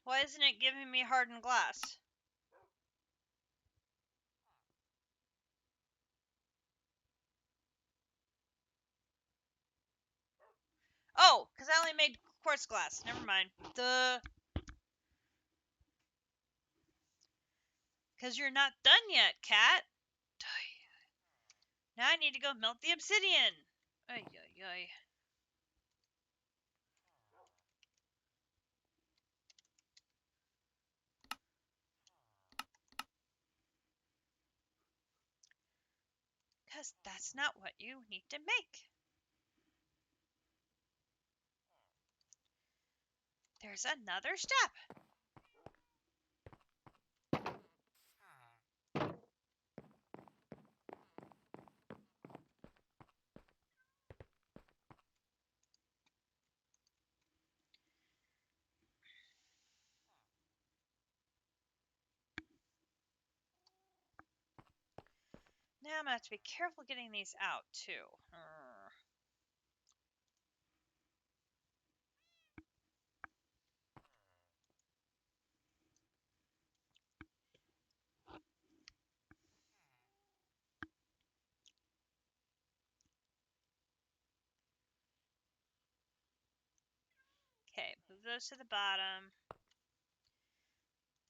Why isn't it giving me hardened glass? Oh, because I only made quartz glass. Never mind. Because you're not done yet, cat. Now I need to go melt the obsidian. Ay, ay, ay. Because that's not what you need to make. There's another step. Now I'm going to have to be careful getting these out, too. Okay, move those to the bottom.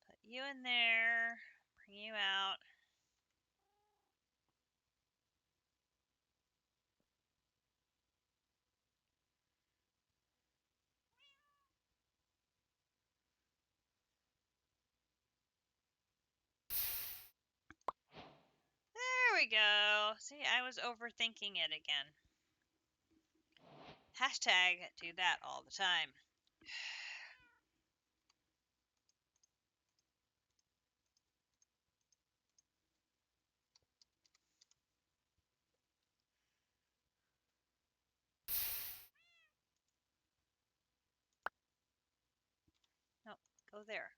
Put you in there. Bring you out. There we go. See, I was overthinking it again. Hashtag do that all the time. No, go there.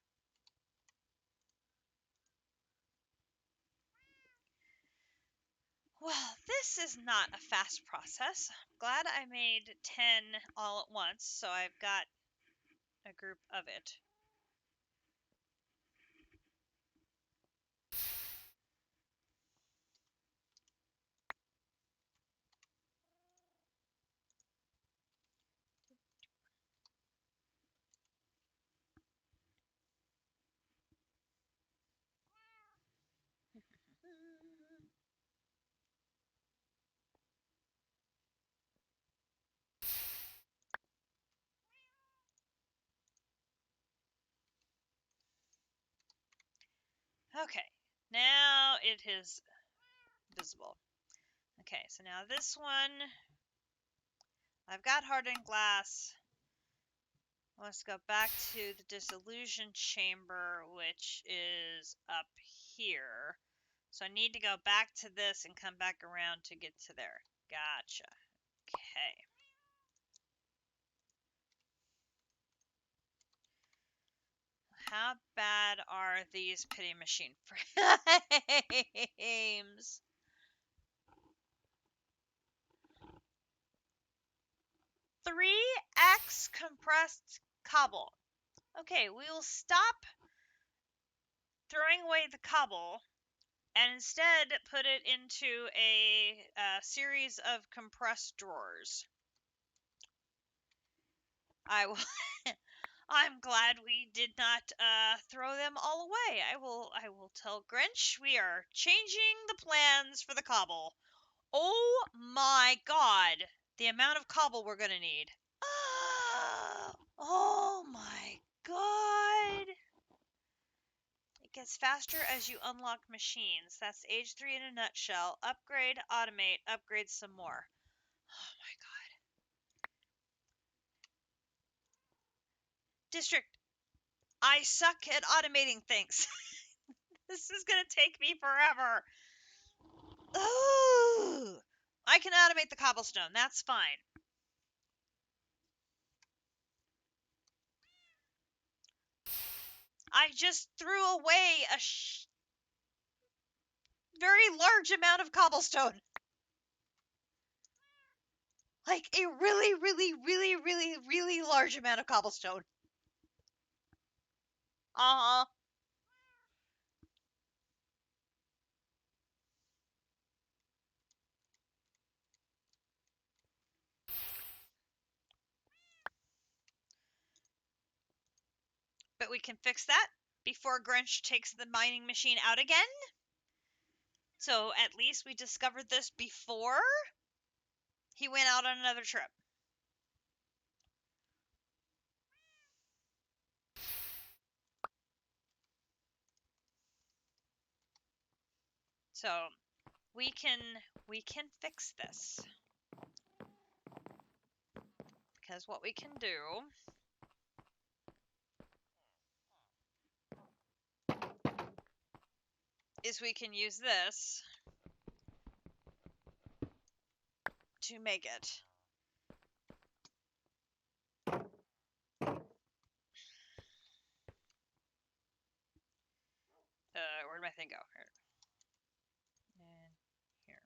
Well, this is not a fast process. I'm glad I made 10 all at once, so I've got a group of it. Okay, now it is visible. Okay, so now this one, I've got hardened glass. Let's go back to the dissolution chamber, which is up here. So I need to go back to this and come back around to get to there. Gotcha. Okay. How bad are these pity machine frames? 3x compressed cobble. Okay, we will stop throwing away the cobble and instead put it into a series of compressed drawers. I will. I'm glad we did not throw them all away. I will tell Grinch we are changing the plans for the cobble. Oh my god, the amount of cobble we're gonna need. Oh my god. It gets faster as you unlock machines. That's age 3 in a nutshell. Upgrade, automate, upgrade some more. Oh my god. District, I suck at automating things. This is gonna take me forever. Ooh. I can automate the cobblestone. That's fine. I just threw away a very large amount of cobblestone. Like a really, really, really, really, really large amount of cobblestone. Uh-huh. But we can fix that before Grinch takes the mining machine out again. So at least we discovered this before he went out on another trip. So we can fix this. Because what we can do is we can use this to make it. Where'd my thing go? Here. And here.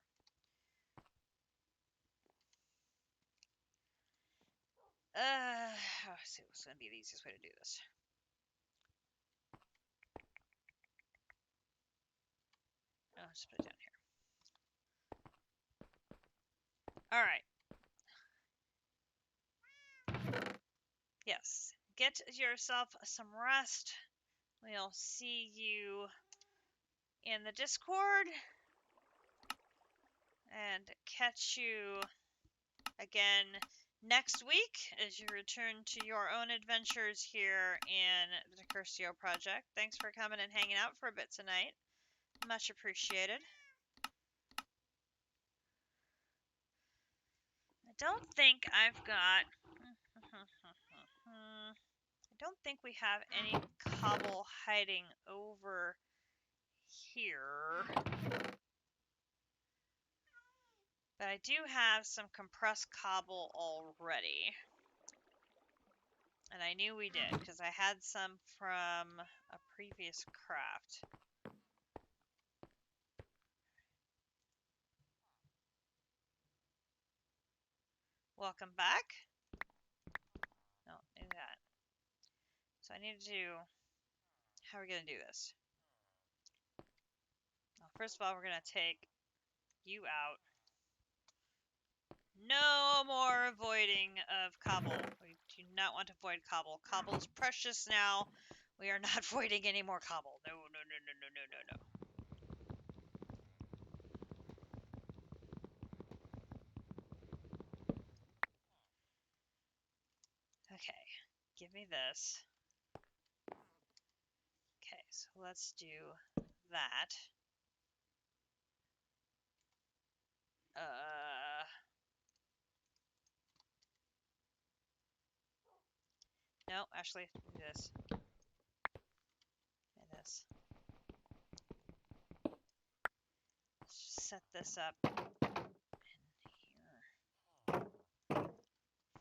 Let's see what's going to be the easiest way to do this. I'll just put it down here. All right. Yes. Get yourself some rest. We'll see you in the Discord and catch you again next week as you return to your own adventures here in the Decursio project. Thanks for coming and hanging out for a bit tonight. Much appreciated. I don't think I've got... I don't think we have any cobble hiding over here. But I do have some compressed cobble already. And I knew we did, because I had some from a previous craft. Welcome back. No, do that. So I need to do... How are we going to do this? Well, first of all, we're going to take you out. No more avoiding of cobble. We do not want to void cobble. Cobble is precious now. We are not voiding any more cobble. No, no, no, no, no, no, no, no. Okay, give me this. Okay, so let's do that. No, actually, do this. And this. Let's just set this up in here for now.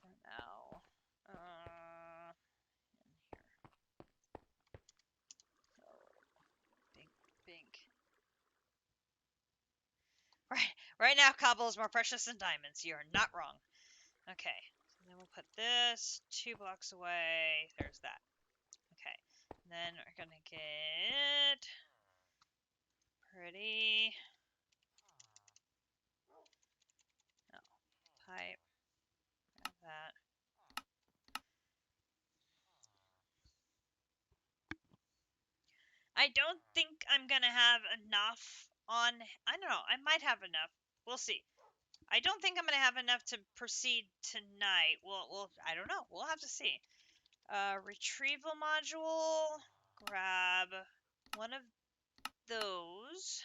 In here. So, bink. Right now, cobble is more precious than diamonds. You're not wrong. Okay, so then we'll put this 2 blocks away. There's that. Okay, and then we're gonna get pretty. Oh, pipe. Grab that. I don't think I'm gonna have enough on. I don't know. I might have enough. We'll see. I don't think I'm gonna have enough to proceed tonight. Well, I don't know. We'll have to see. Retrieval module. Grab one of those.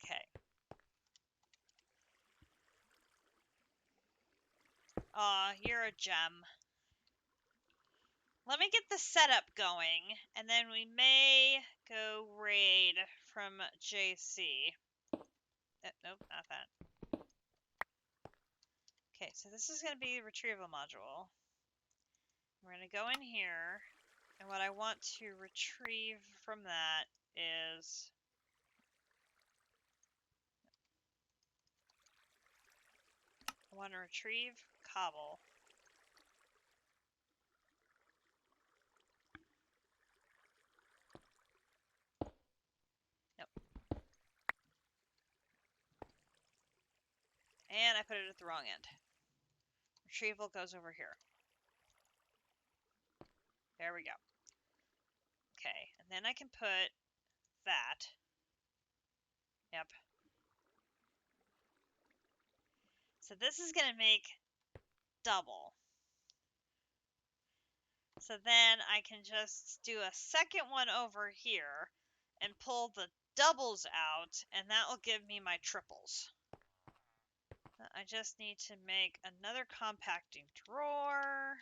Okay. Aw, you're a gem. Let me get the setup going, and then we may go raid from JC. Nope, not that. Okay, so this is going to be the retrieval module. We're going to go in here, and what I want to retrieve from that is... I want to retrieve cobble. Nope. And I put it at the wrong end. Retrieval goes over here. There we go. Okay, and then I can put that. Yep. So this is going to make double. So then I can just do a second one over here and pull the doubles out, and that will give me my triples. I just need to make another compacting drawer.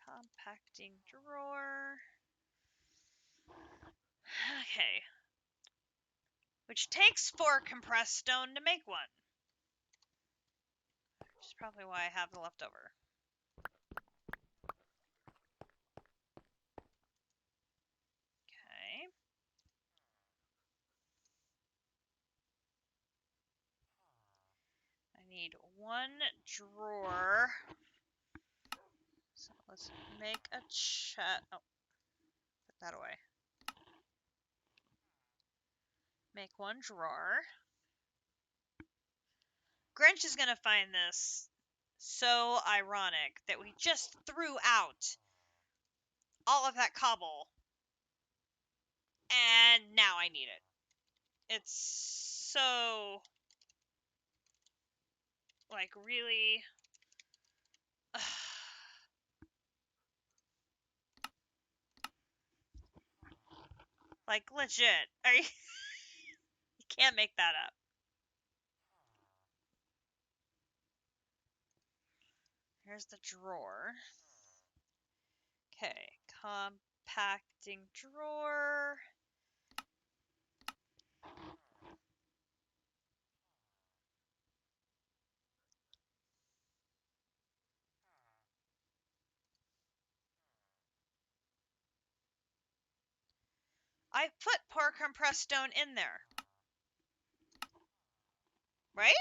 Compacting drawer. Okay. Which takes 4 compressed stone to make one. Which is probably why I have the leftover. Okay. I need 1 drawer. So let's make a chest. Oh, put that away. Make 1 drawer. Grinch is going to find this so ironic that we just threw out all of that cobble, and now I need it. It's so, like, really... like, legit. Are you... you can't make that up. Here's the drawer. Okay, compacting drawer. I put pour compressed stone in there. Right?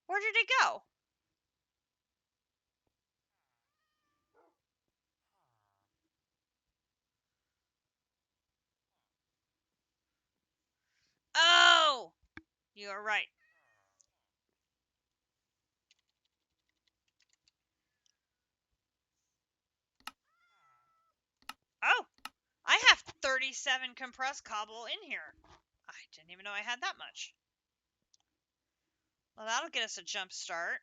Where did it go? Oh! You are right. Oh! I have 37 compressed cobble in here. I didn't even know I had that much. Well, that'll get us a jump start.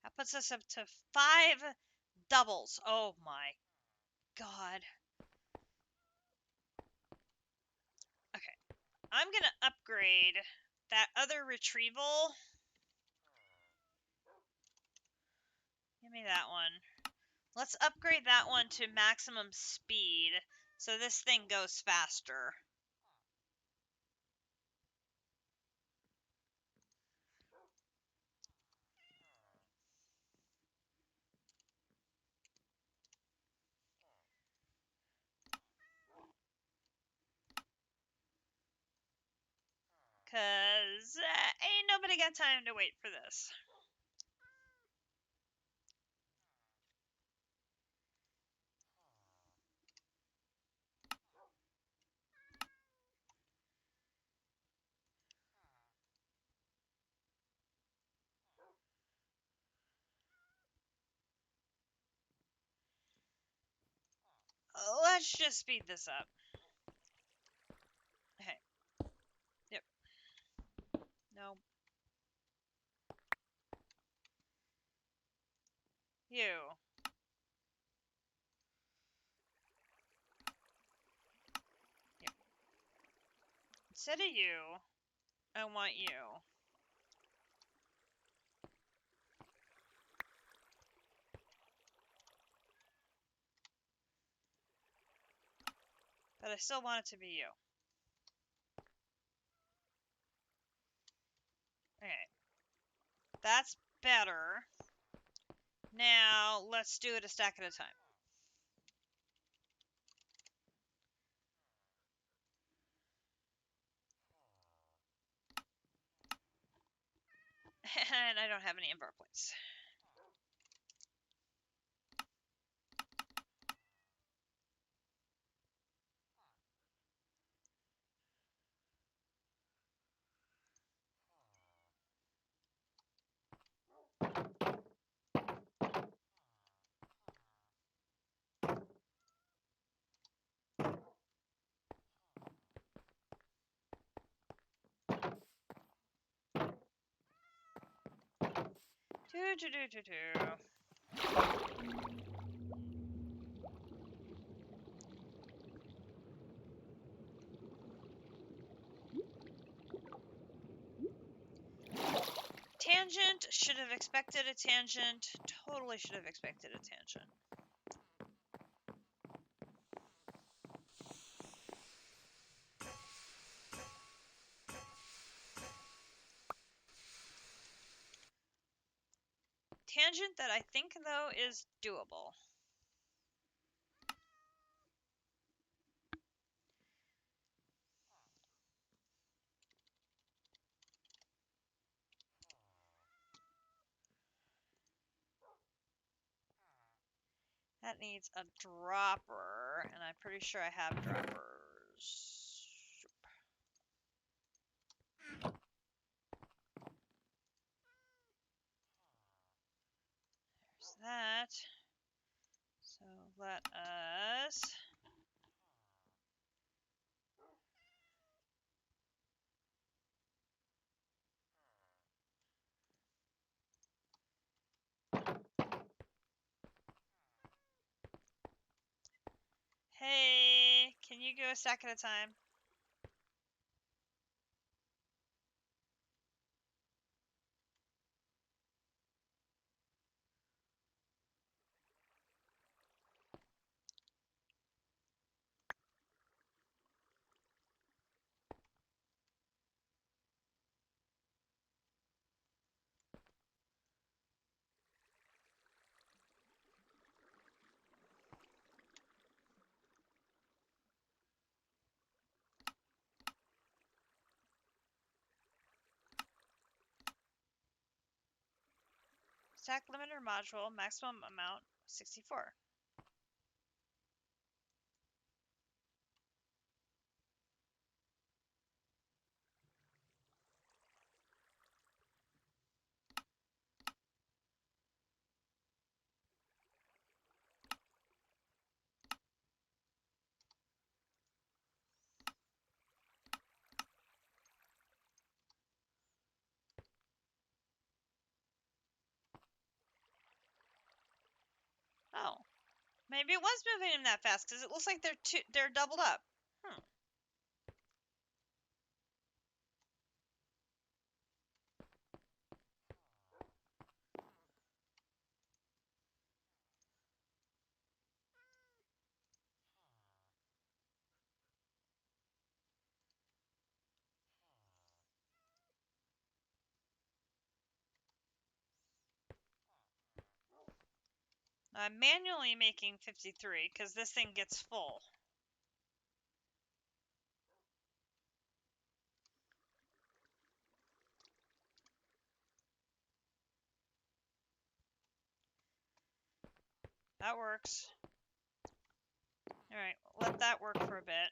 That puts us up to 5 doubles. Oh my god. Okay. I'm going to upgrade that other retrieval. Give me that one. Let's upgrade that one to maximum speed so this thing goes faster. Because ain't nobody got time to wait for this. Let's just speed this up. Okay. Yep. No. You. Yep. Instead of you, I want you. But I still want it to be you. Okay. That's better. Now, let's do it a stack at a time. And I don't have any embark points. Do. Tangent, should have expected a tangent. Totally should have expected a tangent. Tangent that I think, though, is doable. That needs a dropper, and I'm pretty sure I have droppers. There's that. So let us... Hey, can you go a stack at a time? Stack limiter module, maximum amount 64. Oh, maybe it was moving him that fast because it looks like they're doubled up. I'm manually making 53 because this thing gets full. that works. Alright, let that work for a bit.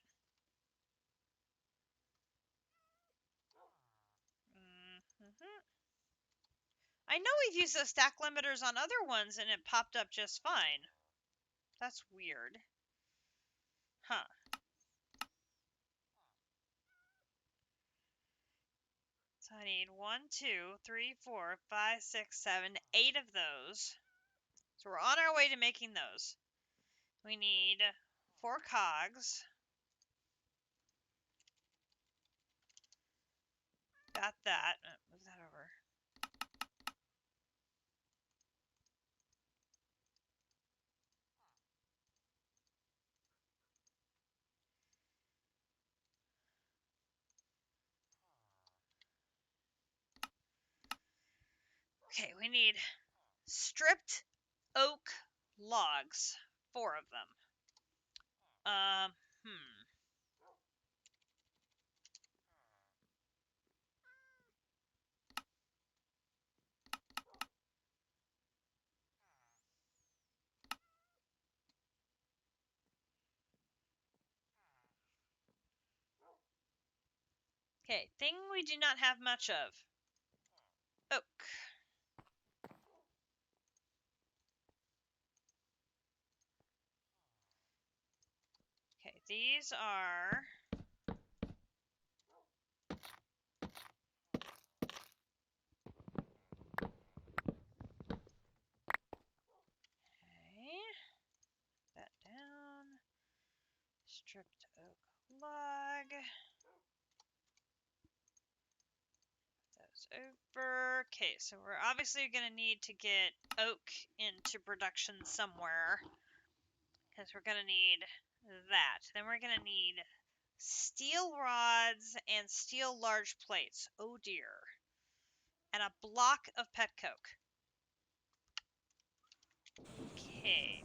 I know we've used those stack limiters on other ones and it popped up just fine. That's weird. Huh. So I need 1, 2, 3, 4, 5, 6, 7, 8 of those. So we're on our way to making those. We need 4 cogs. Got that. Move that over. Okay, we need stripped oak logs. 4 of them. Okay, thing we do not have much of. Oak. Okay, these are... Okay, that down. Stripped oak log. Those over. Okay, so we're obviously going to need to get oak into production somewhere. Because we're going to need that. Then we're going to need steel rods and steel large plates. Oh dear. And a block of pet coke. Okay.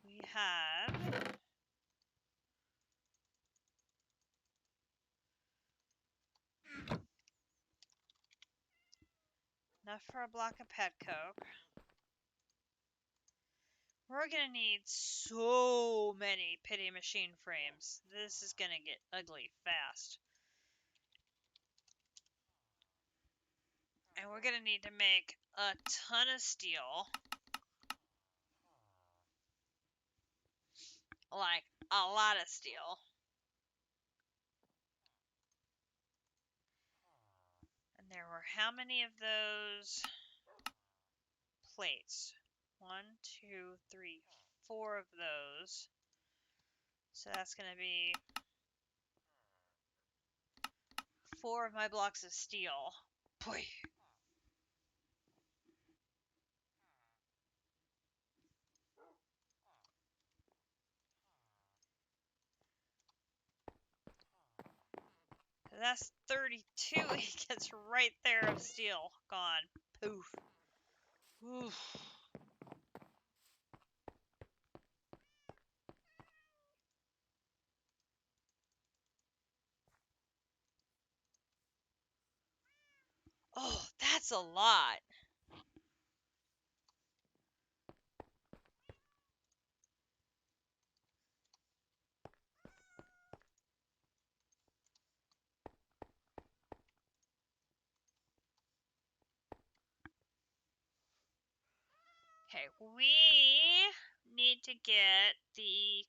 We have enough for a block of pet coke. We're gonna need so many pity machine frames. This is gonna get ugly fast. And we're gonna need to make a ton of steel. Like, a lot of steel. And there were how many of those plates? 1, 2, 3, 4 of those. So that's gonna be 4 of my blocks of steel. Boy. That's 32. He gets right there of steel. Gone. Poof. Oof. Oh, that's a lot. Okay, we need to get the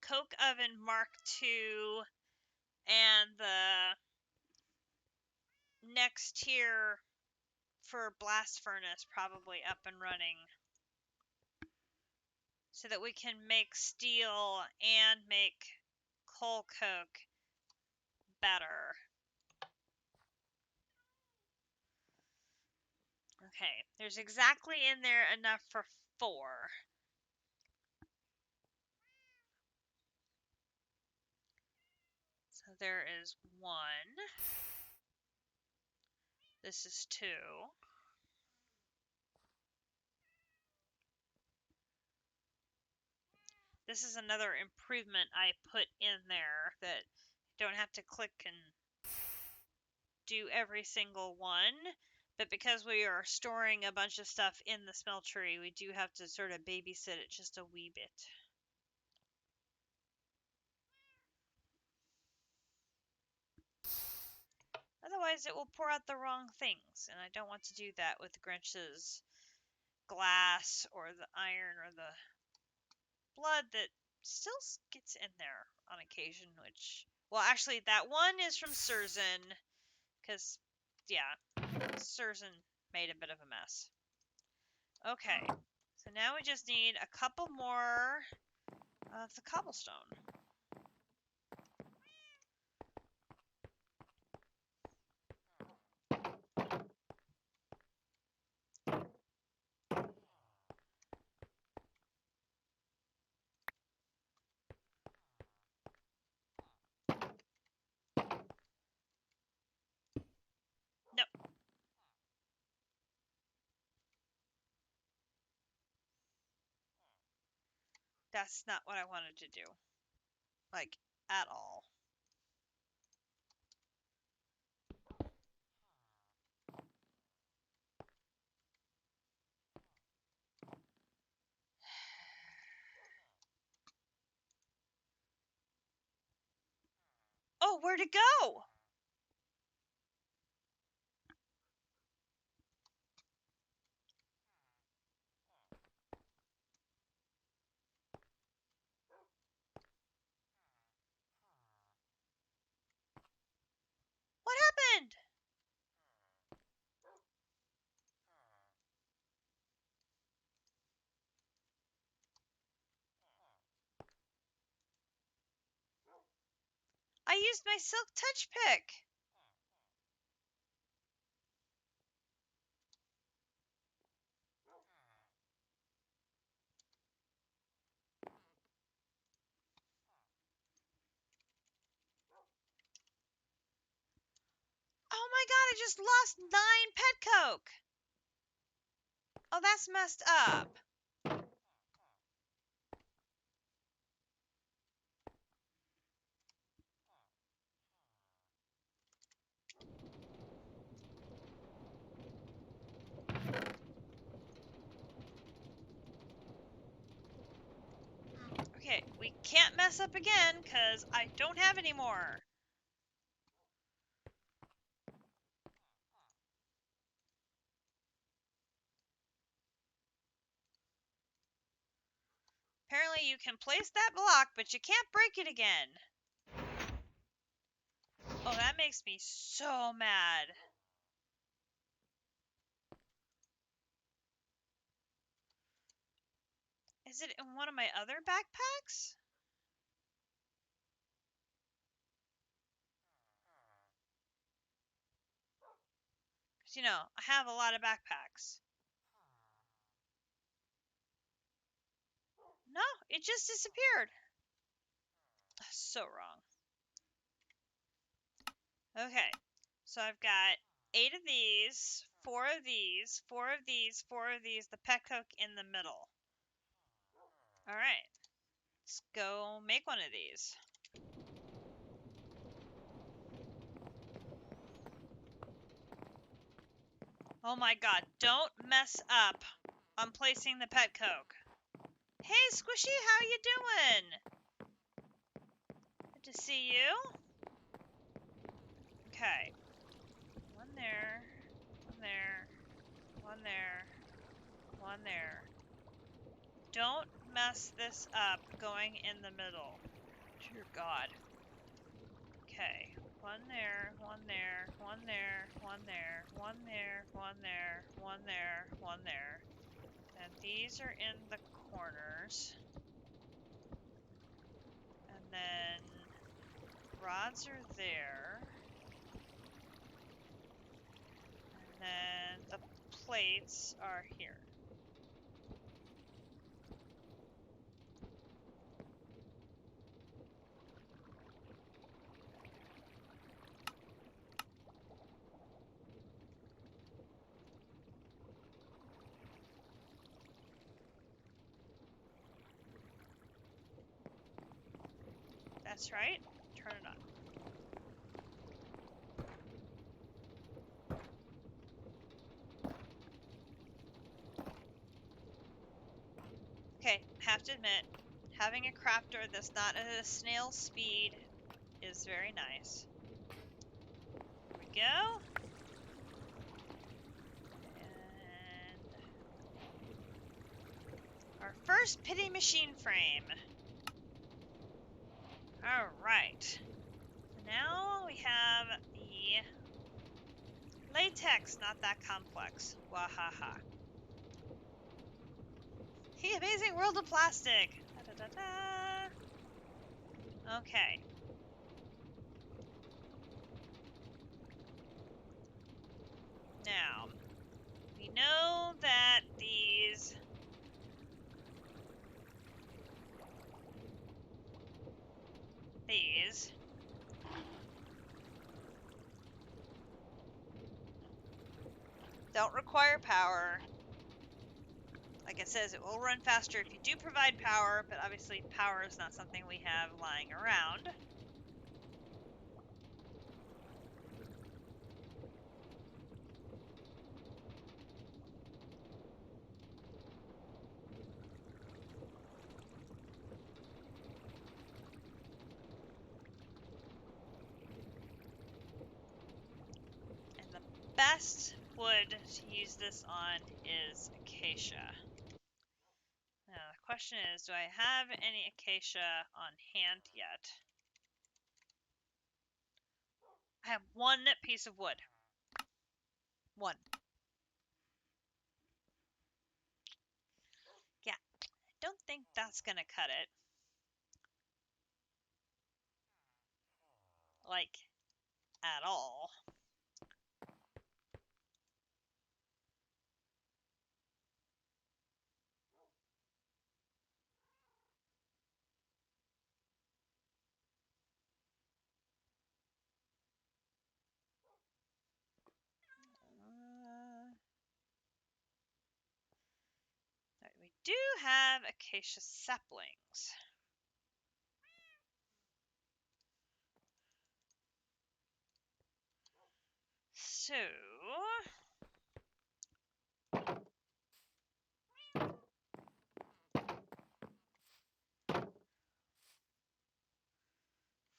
Coke Oven Mark II and the next tier for Blast Furnace probably up and running so that we can make steel and make coal coke better. Okay, there's exactly in there enough for 4. So there is 1. This is 2. This is another improvement I put in there that you don't have to click and do every single one. But because we are storing a bunch of stuff in the smeltery, we do have to sort of babysit it just a wee bit. Otherwise, it will pour out the wrong things, and I don't want to do that with Grinch's glass or the iron or the blood that still gets in there on occasion, which... Well, actually, that one is from Surzan, because, yeah, Surzan made a bit of a mess. Okay, so now we just need a couple more of the cobblestone. Nope. That's not what I wanted to do. Like, at all. Oh, where'd it go? What happened? I used my silk touch pick. Oh my god, I just lost 9 pet coke. Oh, that's messed up. Okay, we can't mess up again, because I don't have any more. Apparently you can place that block, but you can't break it again. Oh, that makes me so mad. Is it in one of my other backpacks? Because, you know, I have a lot of backpacks. No, it just disappeared. So wrong. Okay, so I've got 8 of these, 4 of these, 4 of these, 4 of these, the pet coke in the middle. Alright, let's go make one of these. Oh my god, don't mess up on placing the pet coke. Hey Squishy, how you doing? Good to see you. Okay. One there, one there, one there, one there. Don't mess this up going in the middle. Dear God. Okay. One there, one there, one there, one there, one there, one there, one there, one there. And these are in the corners. And then rods are there. And then the plates are here. That's right. Turn it on. Okay, have to admit, having a crafter that's not at a snail's speed is very nice. Here we go. And our first pity machine frame. Alright. So now we have the latex, not that complex. Wahaha. The amazing world of plastic. Da, da, da, da. Okay. Now, we know that these don't require power. Like it says, it will run faster if you do provide power, but obviously power is not something we have lying around. And the best wood to use this on is acacia. Now the question is, do I have any acacia on hand yet? I have one piece of wood. One. Yeah, I don't think that's gonna cut it. Like, at all. We do have acacia saplings. So,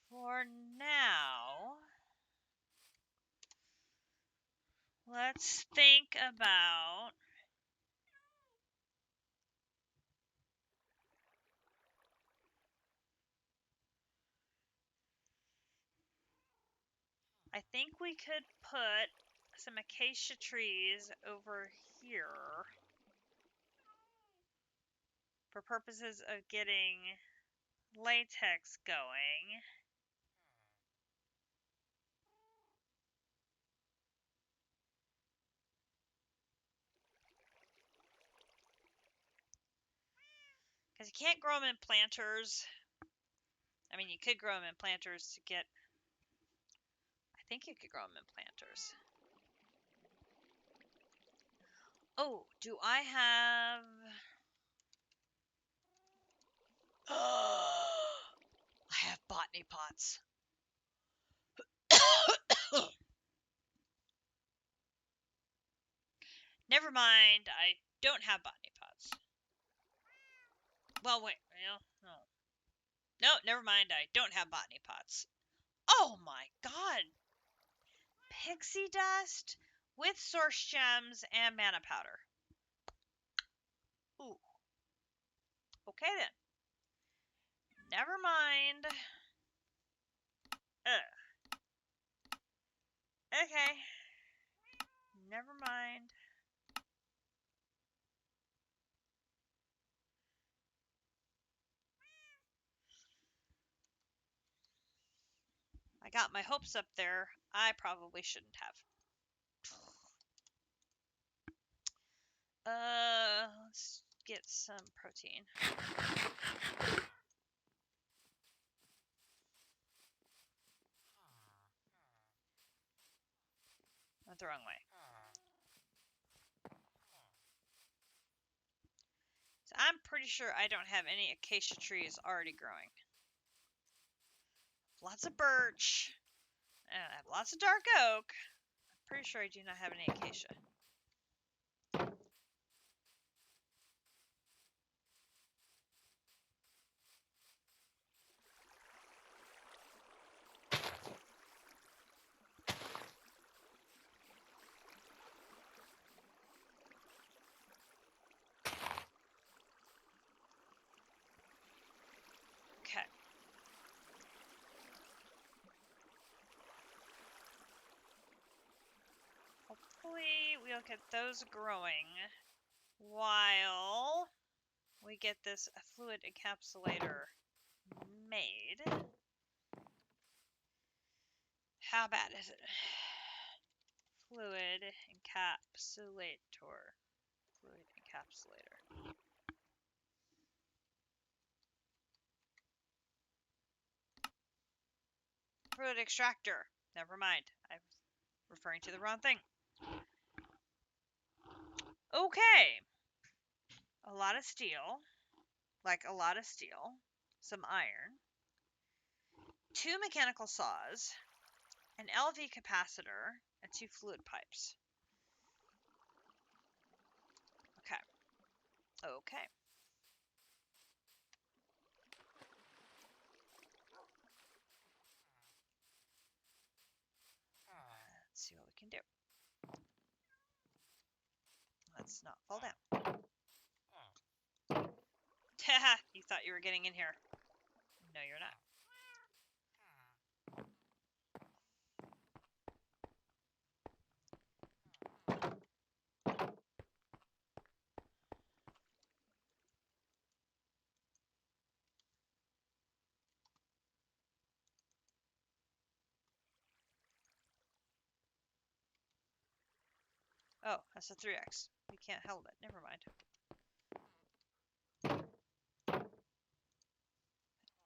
for now, let's think about I think we could put some acacia trees over here for purposes of getting latex going. Because you can't grow them in planters. I mean, you could grow them in planters to get... I think you could grow them in planters. Oh, do I have... I have botany pots. Never mind, I don't have botany pots. Well, wait, no. No, never mind, I don't have botany pots. Oh my god! Pixie dust with source gems and mana powder. Ooh. Okay then. Never mind. Ugh. Okay. Never mind. I got my hopes up there. I probably shouldn't have. Let's get some protein. Went the wrong way. So I'm pretty sure I don't have any acacia trees already growing. lots of birch. And I have lots of dark oak. I'm pretty sure I do not have any acacia. Okay. Hopefully we'll get those growing while we get this fluid encapsulator made. How bad is it? Fluid encapsulator. Fluid encapsulator. Fluid extractor. Never mind. I'm referring to the wrong thing. Okay. A lot of steel. Like a lot of steel. Some iron. 2 mechanical saws. An LV capacitor. And 2 fluid pipes. Okay. Okay. Let's see what we can do. Let's not fall down. Haha, you thought you were getting in here. No, you're not. Oh, that's a 3x. We can't hold it. Never mind.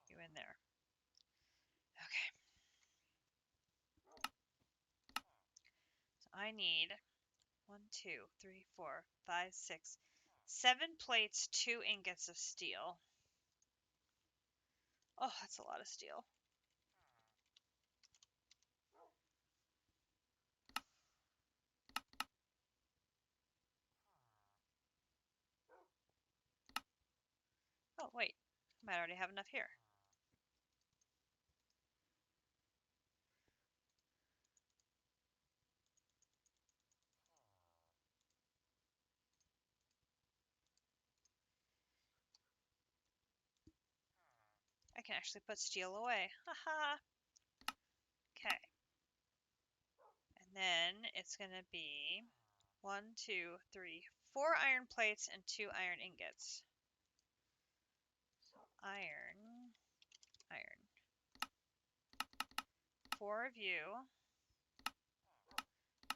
You in there. Okay. So I need 1, 2, 3, 4, 5, 6, 7 plates, 2 ingots of steel. Oh, that's a lot of steel. Oh, wait. I might already have enough here. I can actually put steel away. Haha. Okay. And then it's going to be 1, 2, 3, 4 iron plates and 2 iron ingots. So iron, iron. 4 of you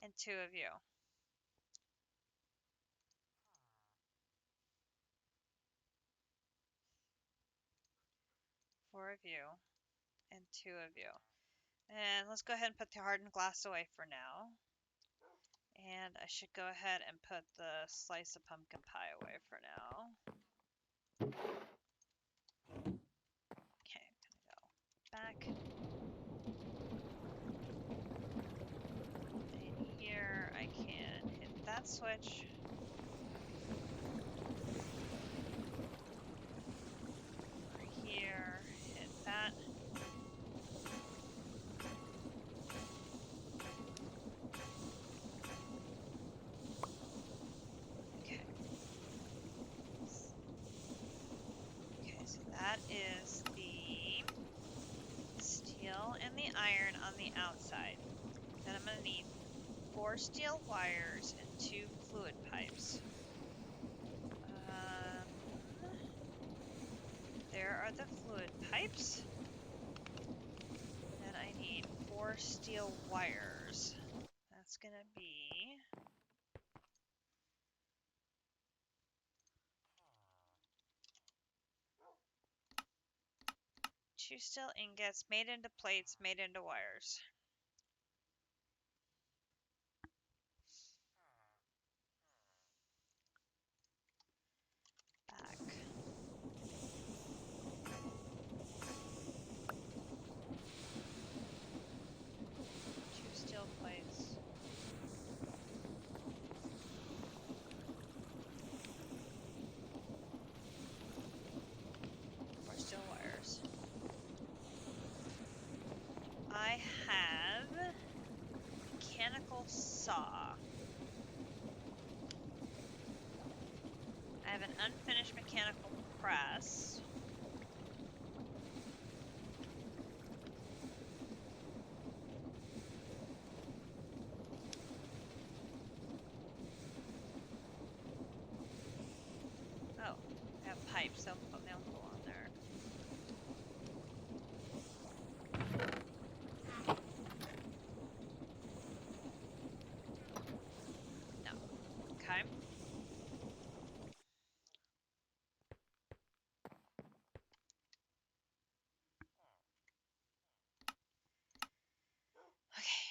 and 2 of you. 4 of you and 2 of you. And let's go ahead and put the hardened glass away for now. And I should go ahead and put the slice of pumpkin pie away for now. Okay, I'm gonna go back. And here I can hit that switch. Over here, hit that. Okay. Okay, so that is the steel and the iron on the outside. Then I'm going to need 4 steel wires and 2 fluid pipes. There are the fluid pipes. Then I need 4 steel wires. That's going to be... two steel ingots made into plates, made into wires. Back. mechanical saw. I have an unfinished mechanical press. Oh, I have pipes. They'll go on there. No. Okay. Okay.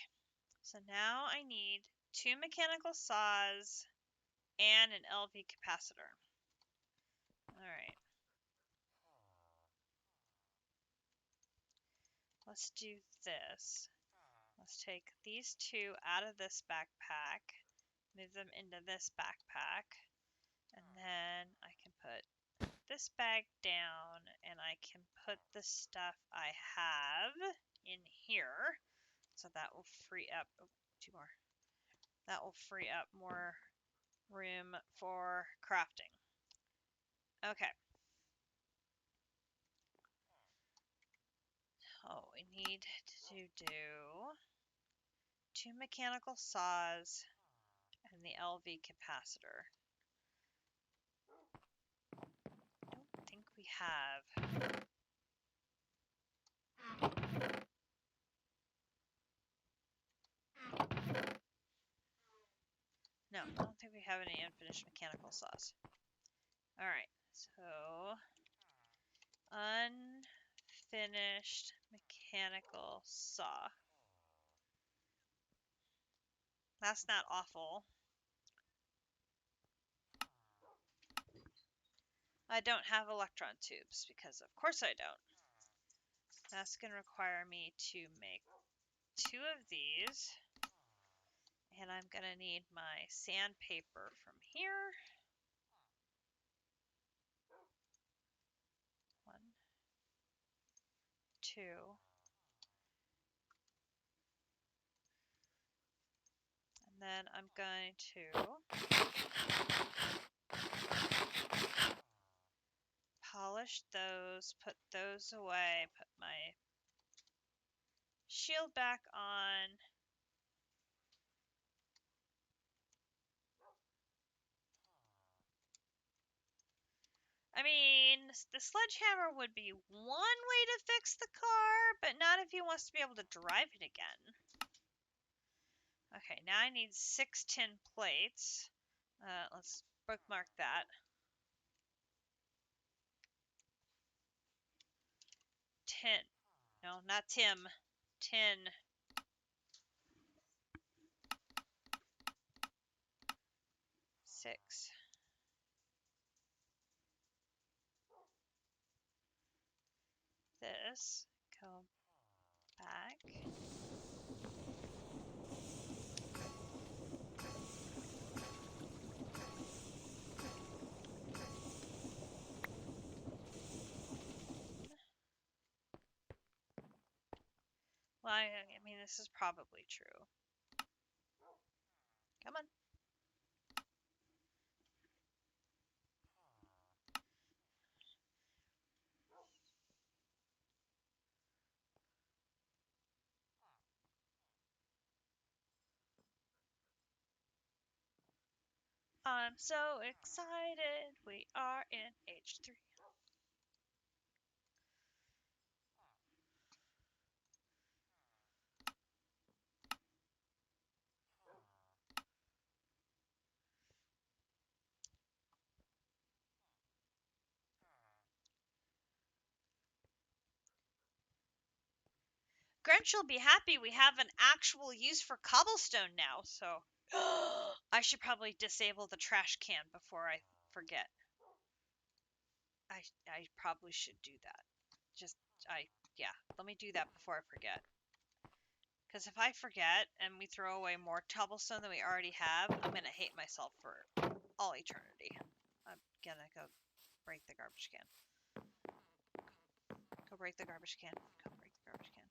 So now I need 2 mechanical saws and an LV capacitor. Alright. Let's do this. Let's take these 2 out of this backpack, move them into this backpack, and then I can put this bag down and I can put the stuff I have in here. So that will free up, oh, 2 more. That will free up more room for crafting. Okay. Oh, we need to do 2 mechanical saws and the LV capacitor. I don't think we have. No, I don't think we have any unfinished mechanical saws. Alright, so unfinished mechanical saw. That's not awful. I don't have electron tubes because of course I don't. That's going to require me to make 2 of these. And I'm going to need my sandpaper from here. 1, 2. And then I'm going to polish those, put those away, put my shield back on. I mean, the sledgehammer would be one way to fix the car, but not if he wants to be able to drive it again. Okay, now I need 6 tin plates. Let's bookmark that. Tin. No, not Tim. Tin. Six. This. Go back. Well, I mean, this is probably true. Come on. I'm so excited. We are in H3. Grinch will be happy we have an actual use for cobblestone now, so I should probably disable the trash can before I forget. I probably should do that. Yeah, let me do that before I forget. Because if I forget and we throw away more cobblestone than we already have, I'm going to hate myself for all eternity. I'm going to go break the garbage can. Go break the garbage can. Go break the garbage can.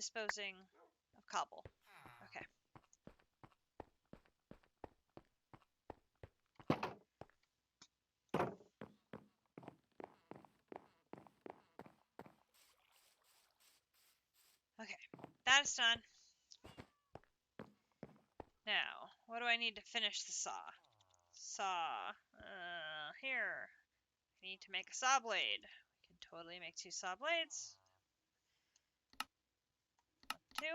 disposing of cobble. Okay. Okay, that's done. Now, what do I need to finish the saw? Saw. Here. I need to make a saw blade. We can totally make 2 saw blades. 2.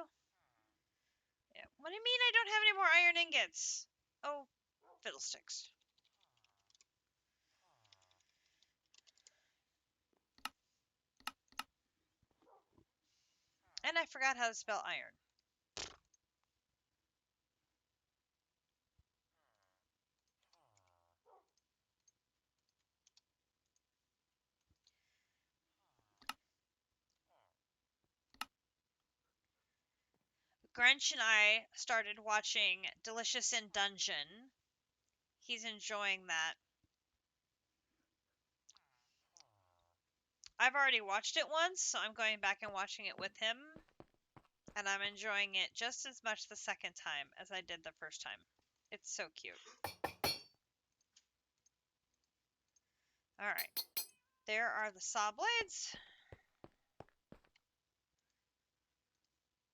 Yeah. What do you mean I don't have any more iron ingots? Oh, fiddlesticks. And I forgot how to spell iron. Grinch and I started watching Delicious in Dungeon. He's enjoying that. I've already watched it once, so I'm going back and watching it with him. And I'm enjoying it just as much the second time as I did the first time. It's so cute. Alright. There are the saw blades.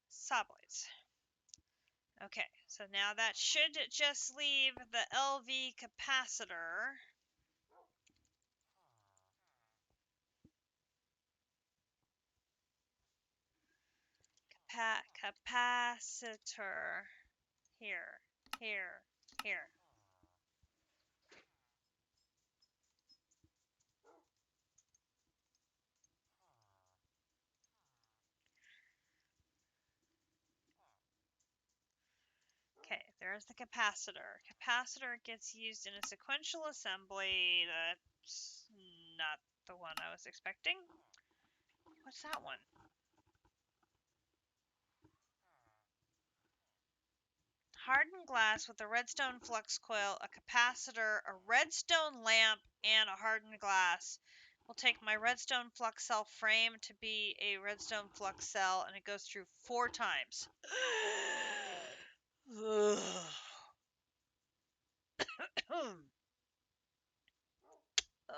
Saw blades. Okay, so now that should just leave the LV capacitor. Capacitor. Here, here, here. Okay, there's the capacitor. Capacitor gets used in a sequential assembly. That's not the one I was expecting. What's that one? Hardened glass with a redstone flux coil, a capacitor, a redstone lamp, and a hardened glass. We'll take my redstone flux cell frame to be a redstone flux cell, and it goes through 4 times.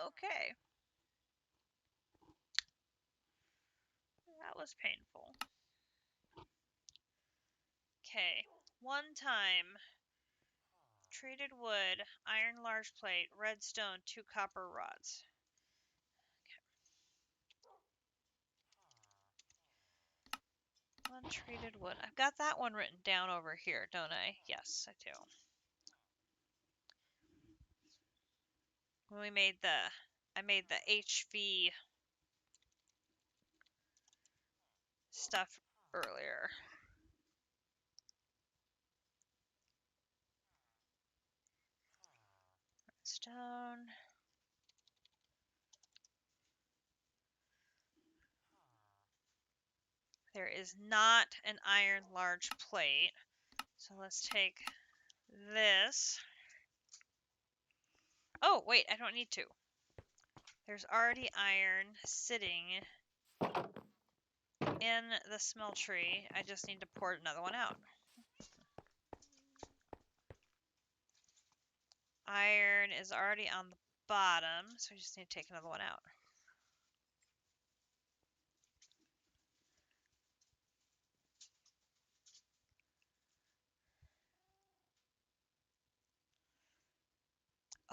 Okay. That was painful. Okay. 1 time. Treated wood, iron large plate, redstone, 2 copper rods. Okay. 1 treated wood. I've got that one written down over here, don't I? Yes, I do. When I made the HV stuff earlier. Stone. There is not an iron large plate. So let's take this. Oh, wait, I don't need to. There's already iron sitting in the smeltery. I just need to pour another one out. Iron is already on the bottom, so I just need to take another one out.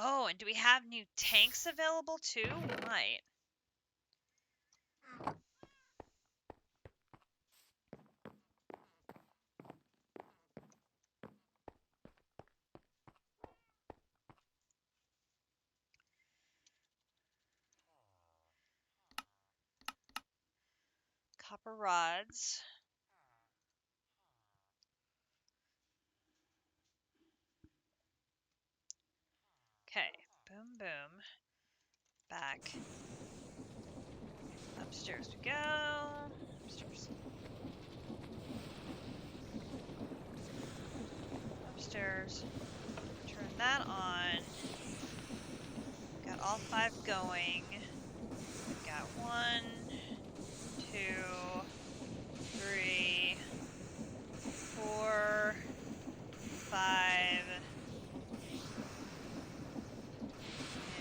Oh, and do we have new tanks available too? We might. Copper rods. Okay, boom, boom. Back. Upstairs we go. Upstairs. Upstairs. Turn that on. Got all 5 going. Got 1, 2, 3, 5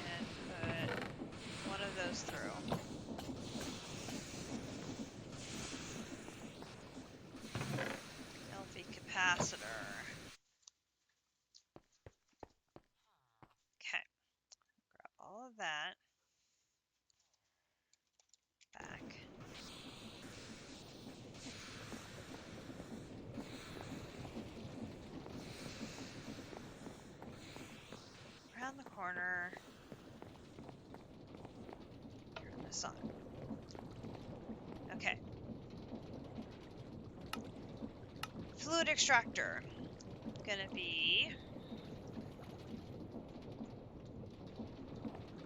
and put one of those through. Healthy capacitor. Okay, grab all of that back. Around the corner. Turn this on. Okay. Fluid extractor. Gonna be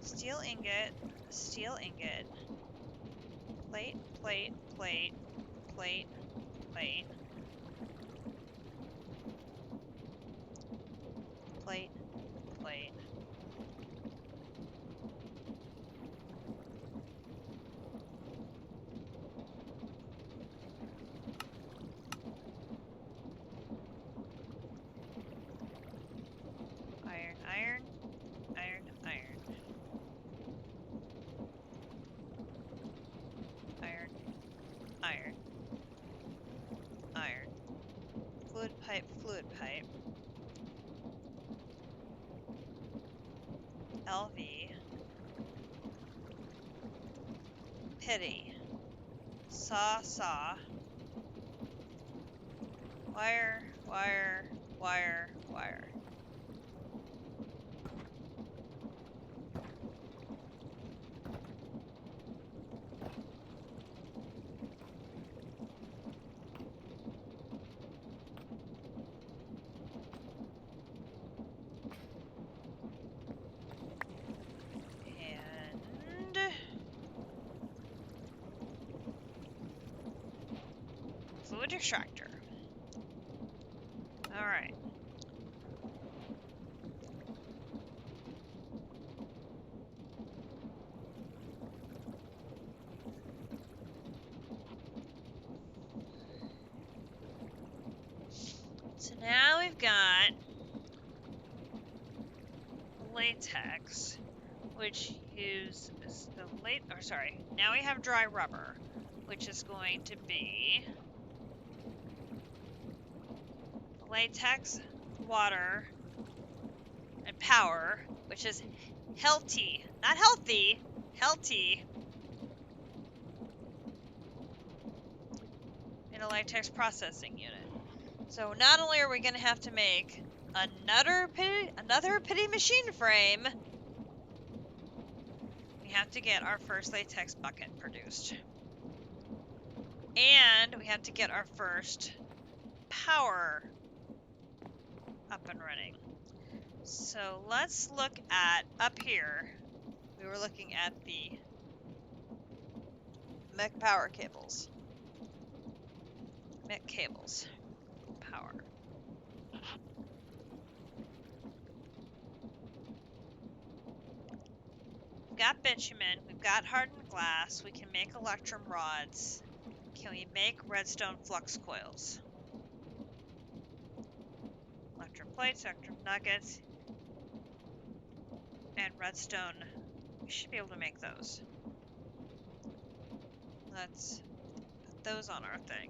steel ingot, plate, plate, plate, plate, plate, plate, plate. Iron, iron, iron, iron. Iron, iron, iron. Fluid pipe, fluid pipe. LV. Pity. Saw, saw. Wire, wire, wire, wire. And fluid extractor. Alright. So now we've got latex, which uses the now we have dry rubber, which is going to be latex, water, and power, which is healthy, not healthy, healthy, in a latex processing unit. So not only are we going to have to make another pity machine frame, we have to get our first latex bucket produced. And we have to get our first power up and running. So let's look at up here. We were looking at the mech power cables. Mech cables. Power. We've got bitumen. We've got hardened glass. We can make electrum rods. Can we make redstone flux coils? Electrum plates, electrum nuggets, and redstone. We should be able to make those. Let's put those on our thing.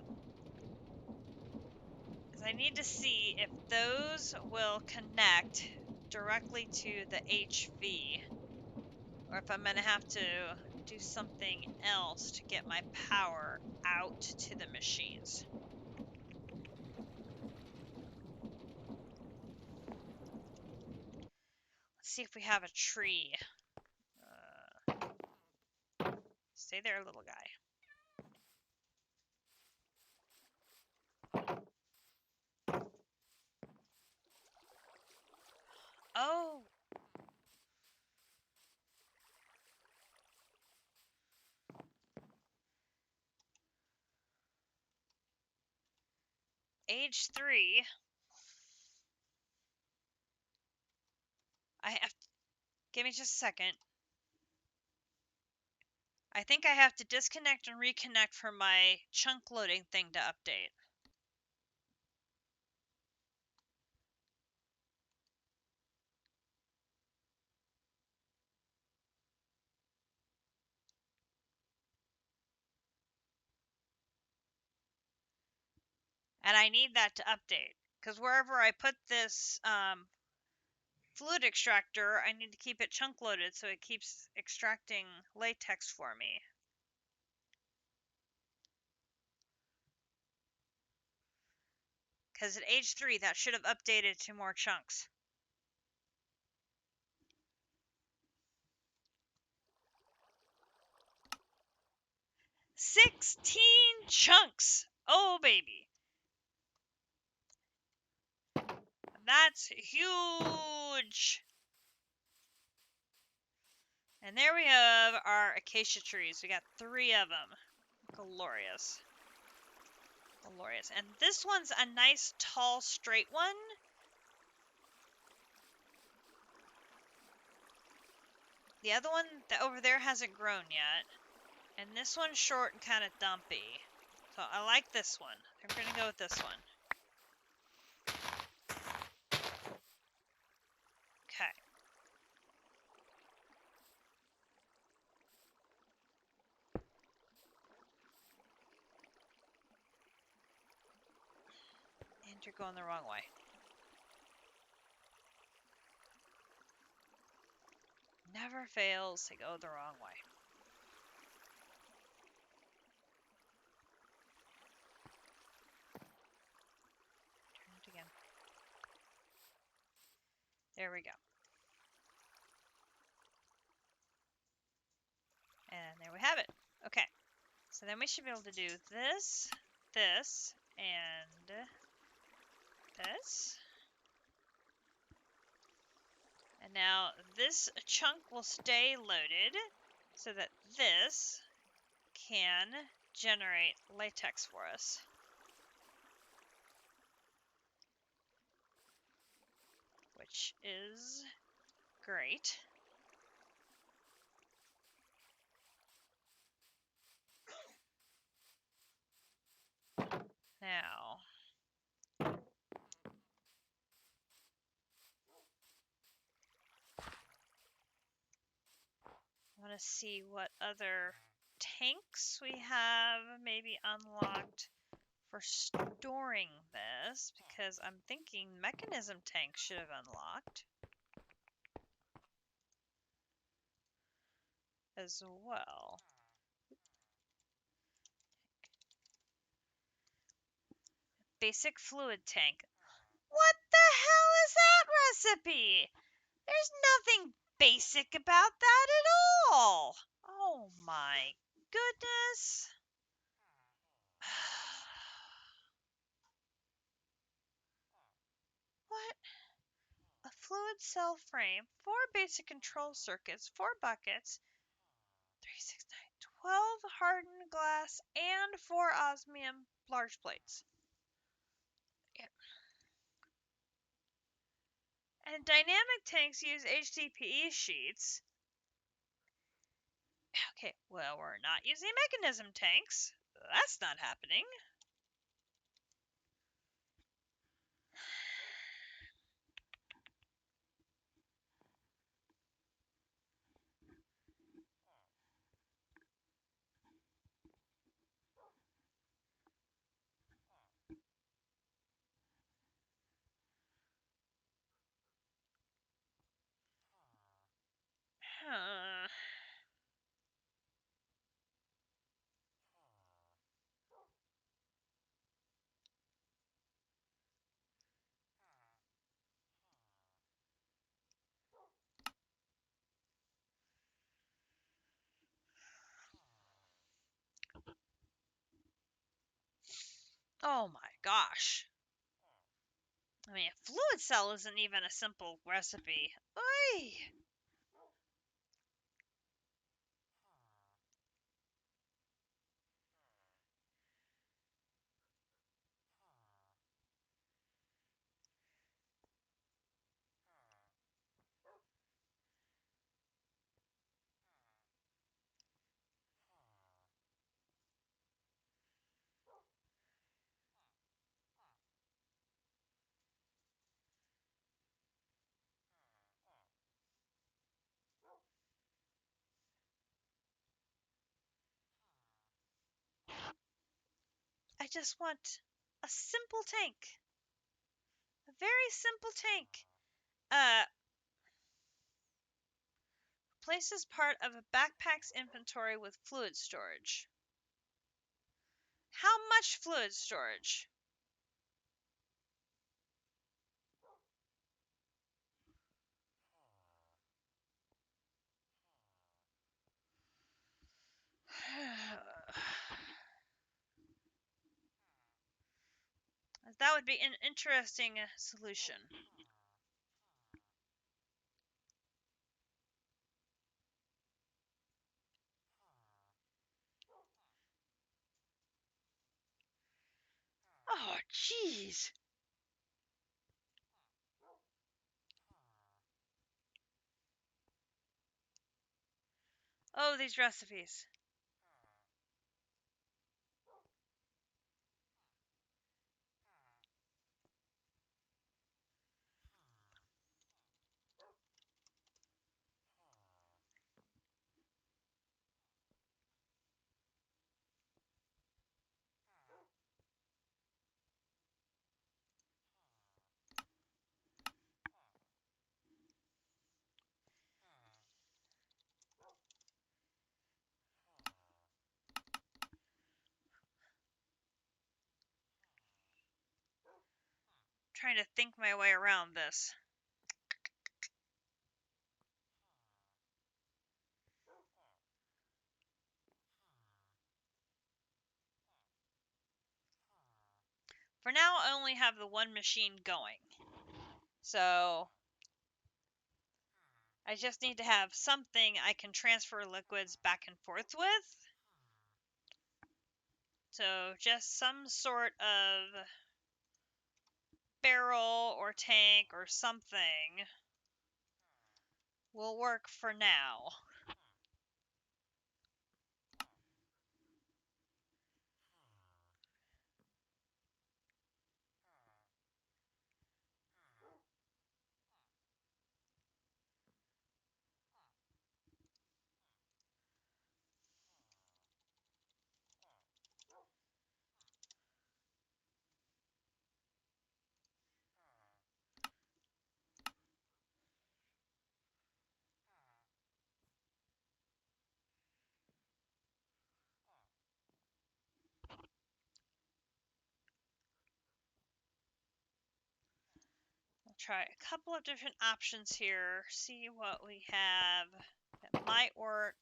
Because I need to see if those will connect directly to the HV, or if I'm going to have to do something else to get my power out to the machines. Let's see if we have a tree. Stay there, little guy. Oh! Age 3. I have to, give me just a second. I think I have to disconnect and reconnect for my chunk loading thing to update. And I need that to update. Because wherever I put this fluid extractor, I need to keep it chunk loaded so it keeps extracting latex for me. Because at age 3, that should have updated to more chunks. 16 chunks! Oh, baby. That's huge! And there we have our acacia trees. We got 3 of them. Glorious. Glorious. And this one's a nice, tall, straight one. The other one that over there hasn't grown yet. And this one's short and kind of dumpy. So I like this one. I'm going to go with this one. Okay. And you're going the wrong way. Never fails to go the wrong way. Turn it again. There we go. And there we have it. Okay. So then we should be able to do this, this, and this. And now this chunk will stay loaded so that this can generate latex for us. Which is great. Now, I want to see what other tanks we have maybe unlocked for storing this, because I'm thinking mechanism tanks should have unlocked as well. Basic fluid tank. What the hell is that recipe? There's nothing basic about that at all. Oh my goodness. What? A fluid cell frame, 4 basic control circuits, 4 buckets, 3, 6, 9, 12 hardened glass, and 4 osmium large plates. Yeah. And dynamic tanks use HDPE sheets. Okay, well, we're not using mechanism tanks. That's not happening. Huh. Oh my gosh. I mean, a fluid cell isn't even a simple recipe. Oy! I just want A simple tank. A very simple tank. Uh, places part of a backpack's inventory with fluid storage. How much fluid storage? That would be an interesting solution. Oh, jeez. Oh, these recipes. Trying to think my way around this. For now, I only have the one machine going. So I just need to have something I can transfer liquids back and forth with. So just some sort of barrel or tank or something will work for now. I'll try a couple of different options here, see what we have that might work.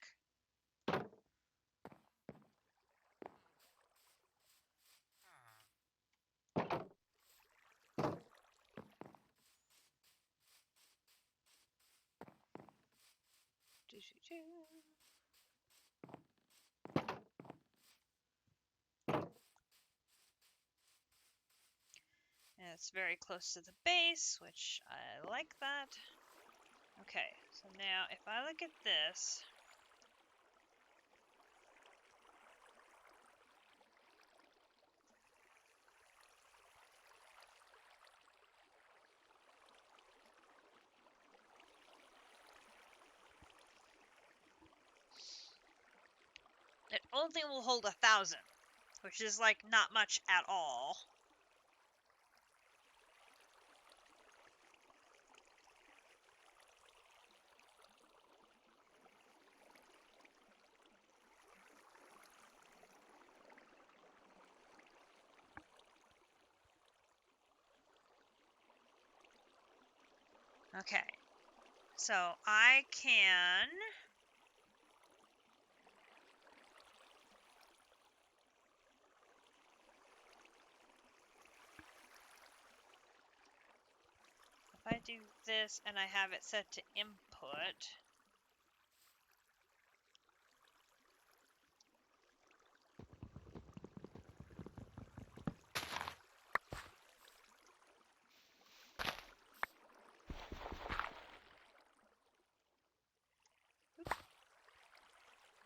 And it's very close to the base, which I like that. Okay, so now if I look at this, it only will hold 1,000, which is like not much at all. Okay, so I can if I do this and I have it set to input,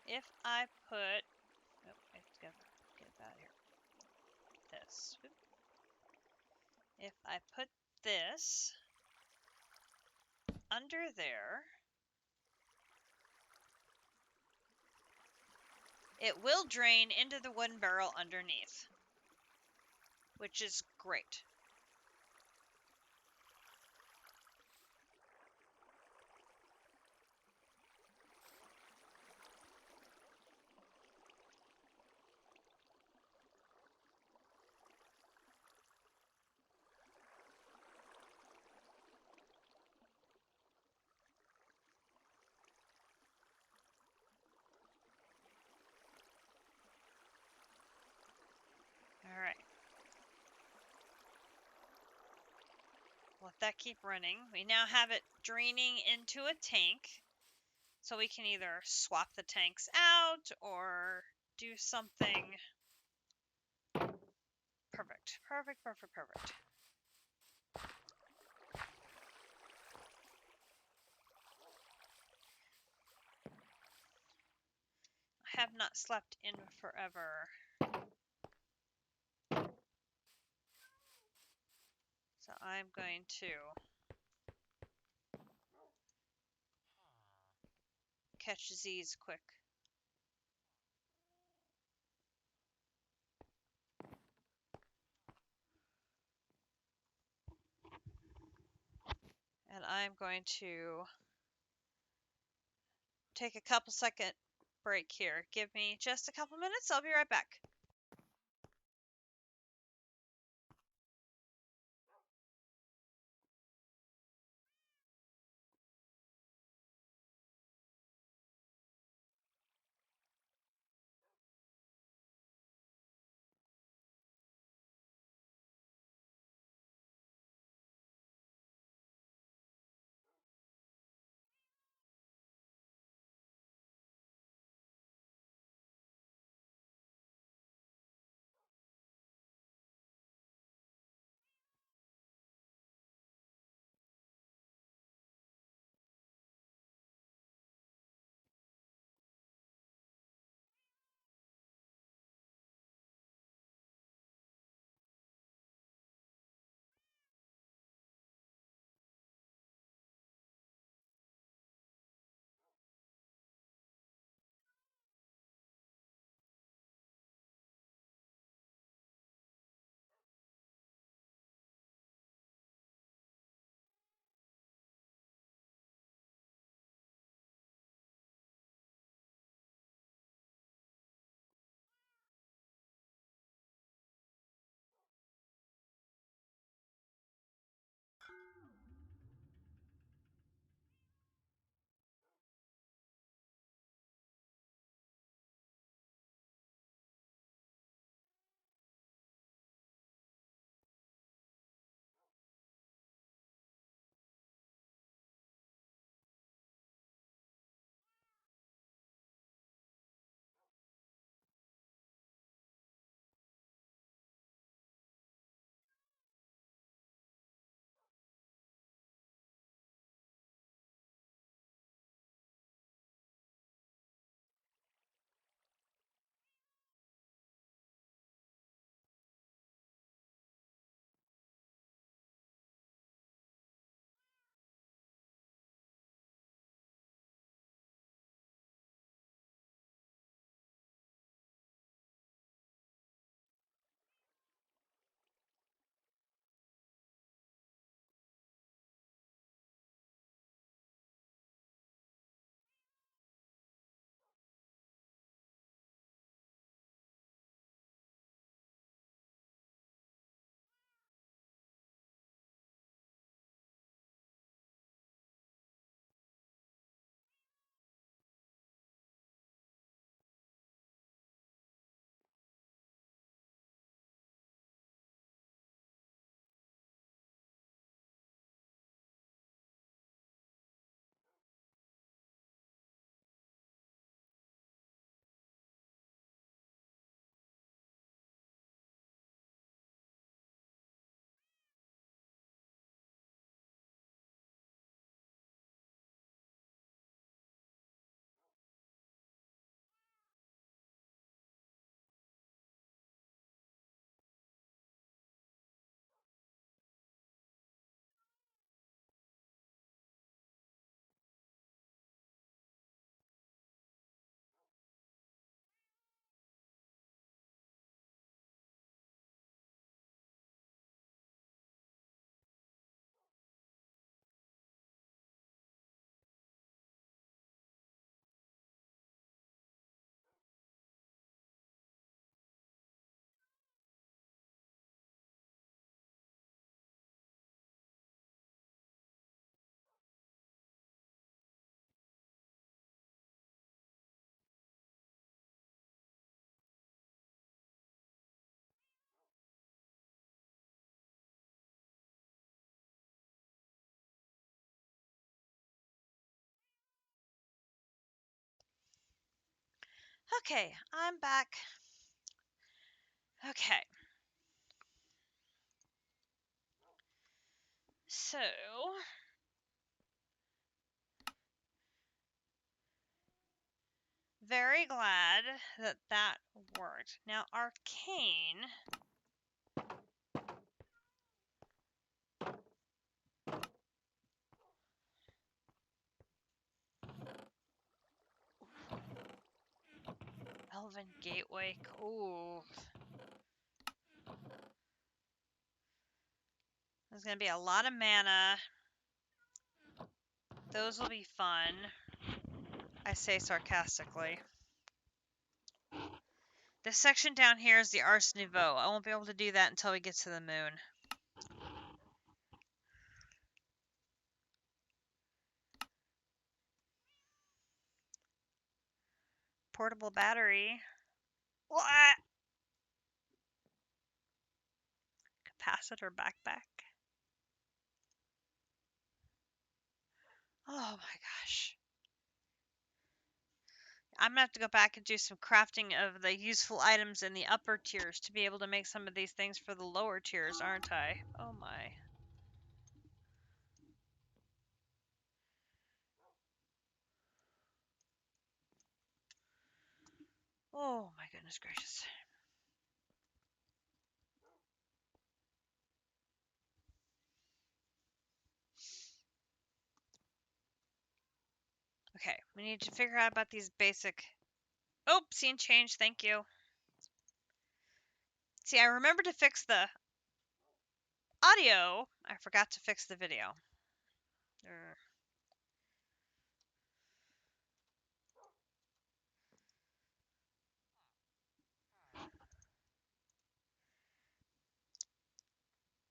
if I put, oh, I gotta get that here, this, if I put this under there, it will drain into the wooden barrel underneath. which is great. All right. Let that keep running. We now have it draining into a tank. So we can either swap the tanks out or do something. Perfect. Perfect, perfect, perfect. I have not slept in forever. So I'm going to catch Z's quick. And I'm going to take a couple second break here. Give me just a couple minutes. I'll be right back. Okay, I'm back. Okay. So, very glad that that worked. Now, Arcane. Elven Gateway. Ooh. There's going to be a lot of mana. Those will be fun. I say sarcastically. This section down here is the Ars Nouveau. I won't be able to do that until we get to the moon. Portable battery. What? Capacitor backpack. Oh my gosh. I'm gonna have to go back and do some crafting of the useful items in the upper tiers to be able to make some of these things for the lower tiers, aren't I? Oh my. Oh my goodness gracious. Okay, we need to figure out about these basic... Oh, scene change, thank you. See, I remember to fix the audio. I forgot to fix the video.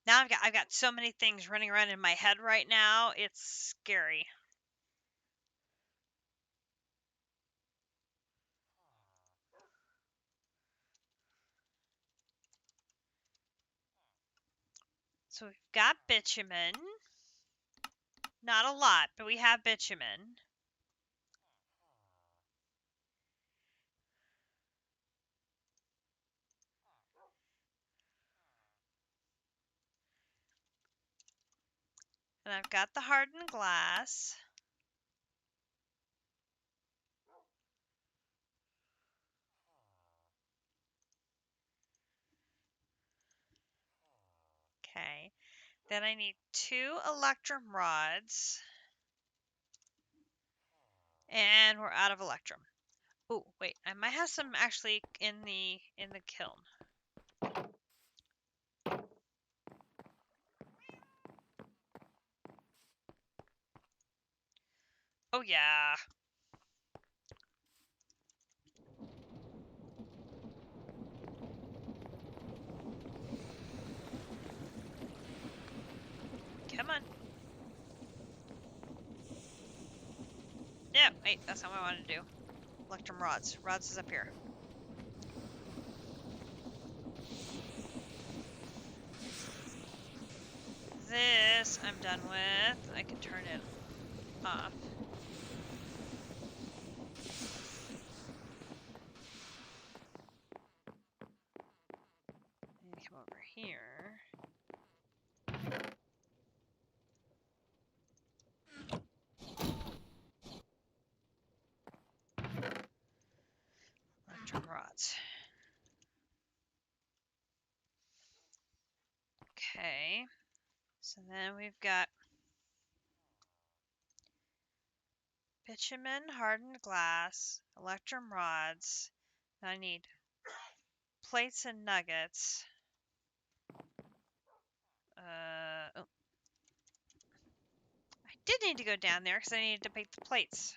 Now I've got so many things running around in my head right now. It's scary. So we've got bitumen. Not a lot, but we have bitumen. And I've got the hardened glass. Okay. Then I need 2 electrum rods. And we're out of electrum. Oh, wait. I might have some actually in the kiln. Oh yeah. Come on. Yeah, wait, that's not what I wanted to do. Electrum rods. Rods is up here. This I'm done with. I can turn it off. And come over here. Electrum rods. Okay. So then we've got bitumen, hardened glass, electrum rods. I need plates and nuggets. Oh. I did need to go down there because I needed to make the plates.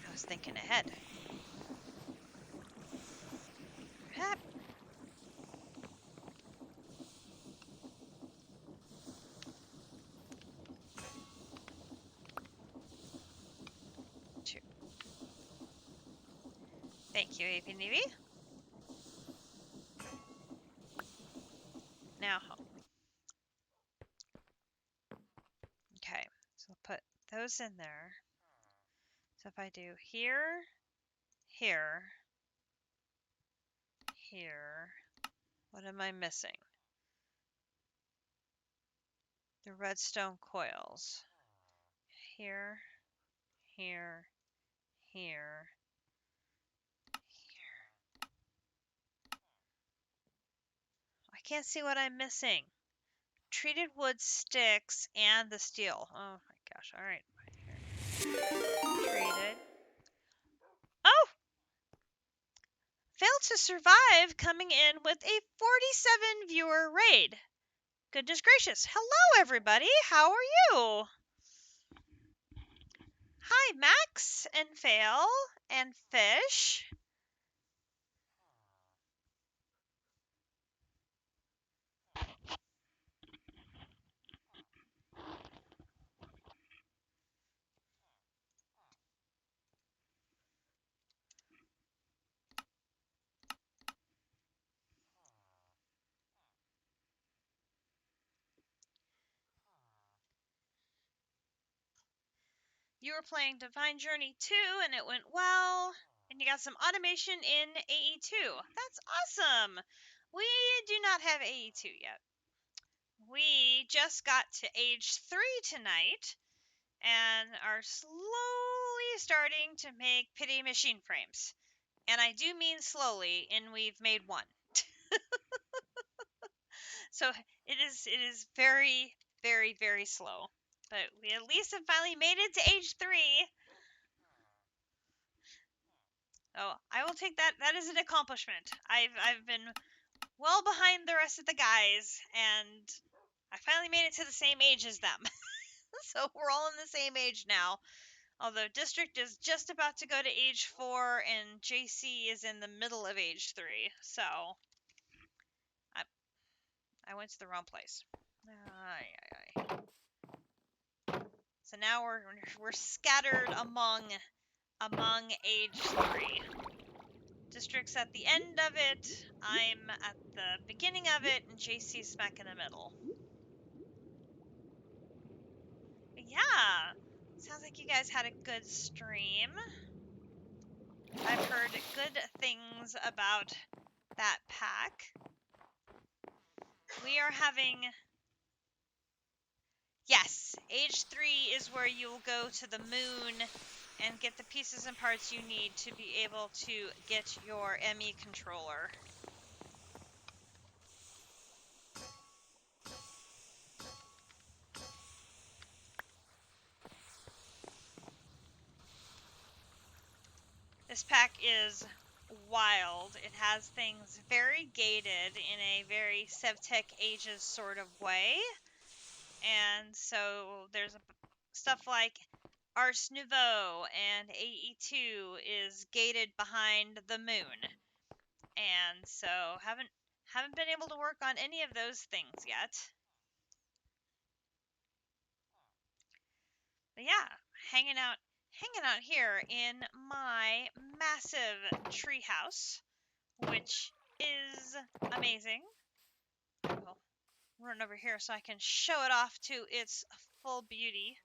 I was thinking ahead. Hap. Two. Thank you, APNV. Now home. Okay, so I'll put those in there. So if I do here, here, here, what am I missing? The redstone coils. Here, here, here, here. I can't see what I'm missing. Treated wood sticks and the steel. Oh my gosh. All right. Treated. Oh! Failed to survive, coming in with a 47 viewer raid. Goodness gracious. Hello, everybody. How are you? Hi, Max and Fail and Fish. You were playing Divine Journey 2 and it went well, and you got some automation in AE2. That's awesome! We do not have AE2 yet. We just got to age 3 tonight and are slowly starting to make pity machine frames. And I do mean slowly, and we've made one. So it is very, very, very slow. But we at least have finally made it to age 3. Oh, I will take that. That is an accomplishment. I've been well behind the rest of the guys, and I finally made it to the same age as them. So we're all in the same age now. Although District is just about to go to age 4, and JC is in the middle of age 3. So I went to the wrong place. So now we're scattered among age 3. District's at the end of it, I'm at the beginning of it, and JC's smack in the middle. But yeah, sounds like you guys had a good stream. I've heard good things about that pack. We are having... Yes, age 3 is where you'll go to the moon and get the pieces and parts you need to be able to get your ME controller. This pack is wild. It has things very gated in a very Sevtech Ages sort of way. And so there's stuff like Ars Nouveau and AE2 is gated behind the moon. And so haven't been able to work on any of those things yet. But yeah, hanging out here in my massive treehouse, which is amazing. I'll run over here so I can show it off to its full beauty,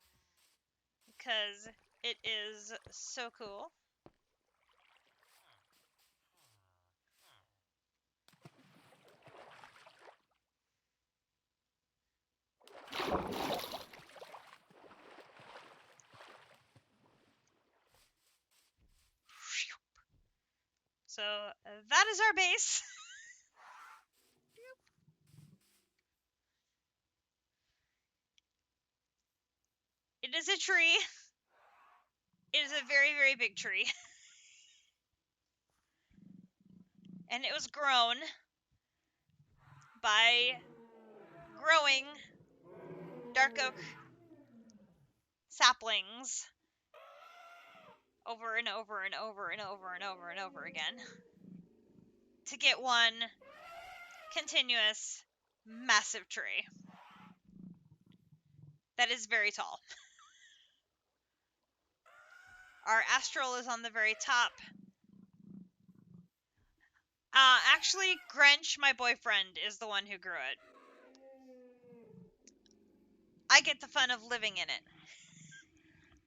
because it is so cool. So that is our base. It is a tree. It is a very, very big tree. And it was grown by growing dark oak saplings over and over and over and over and over and over again to get one continuous massive tree that is very tall. Our Astral is on the very top. Actually, Grinch, my boyfriend, is the one who grew it. I get the fun of living in it.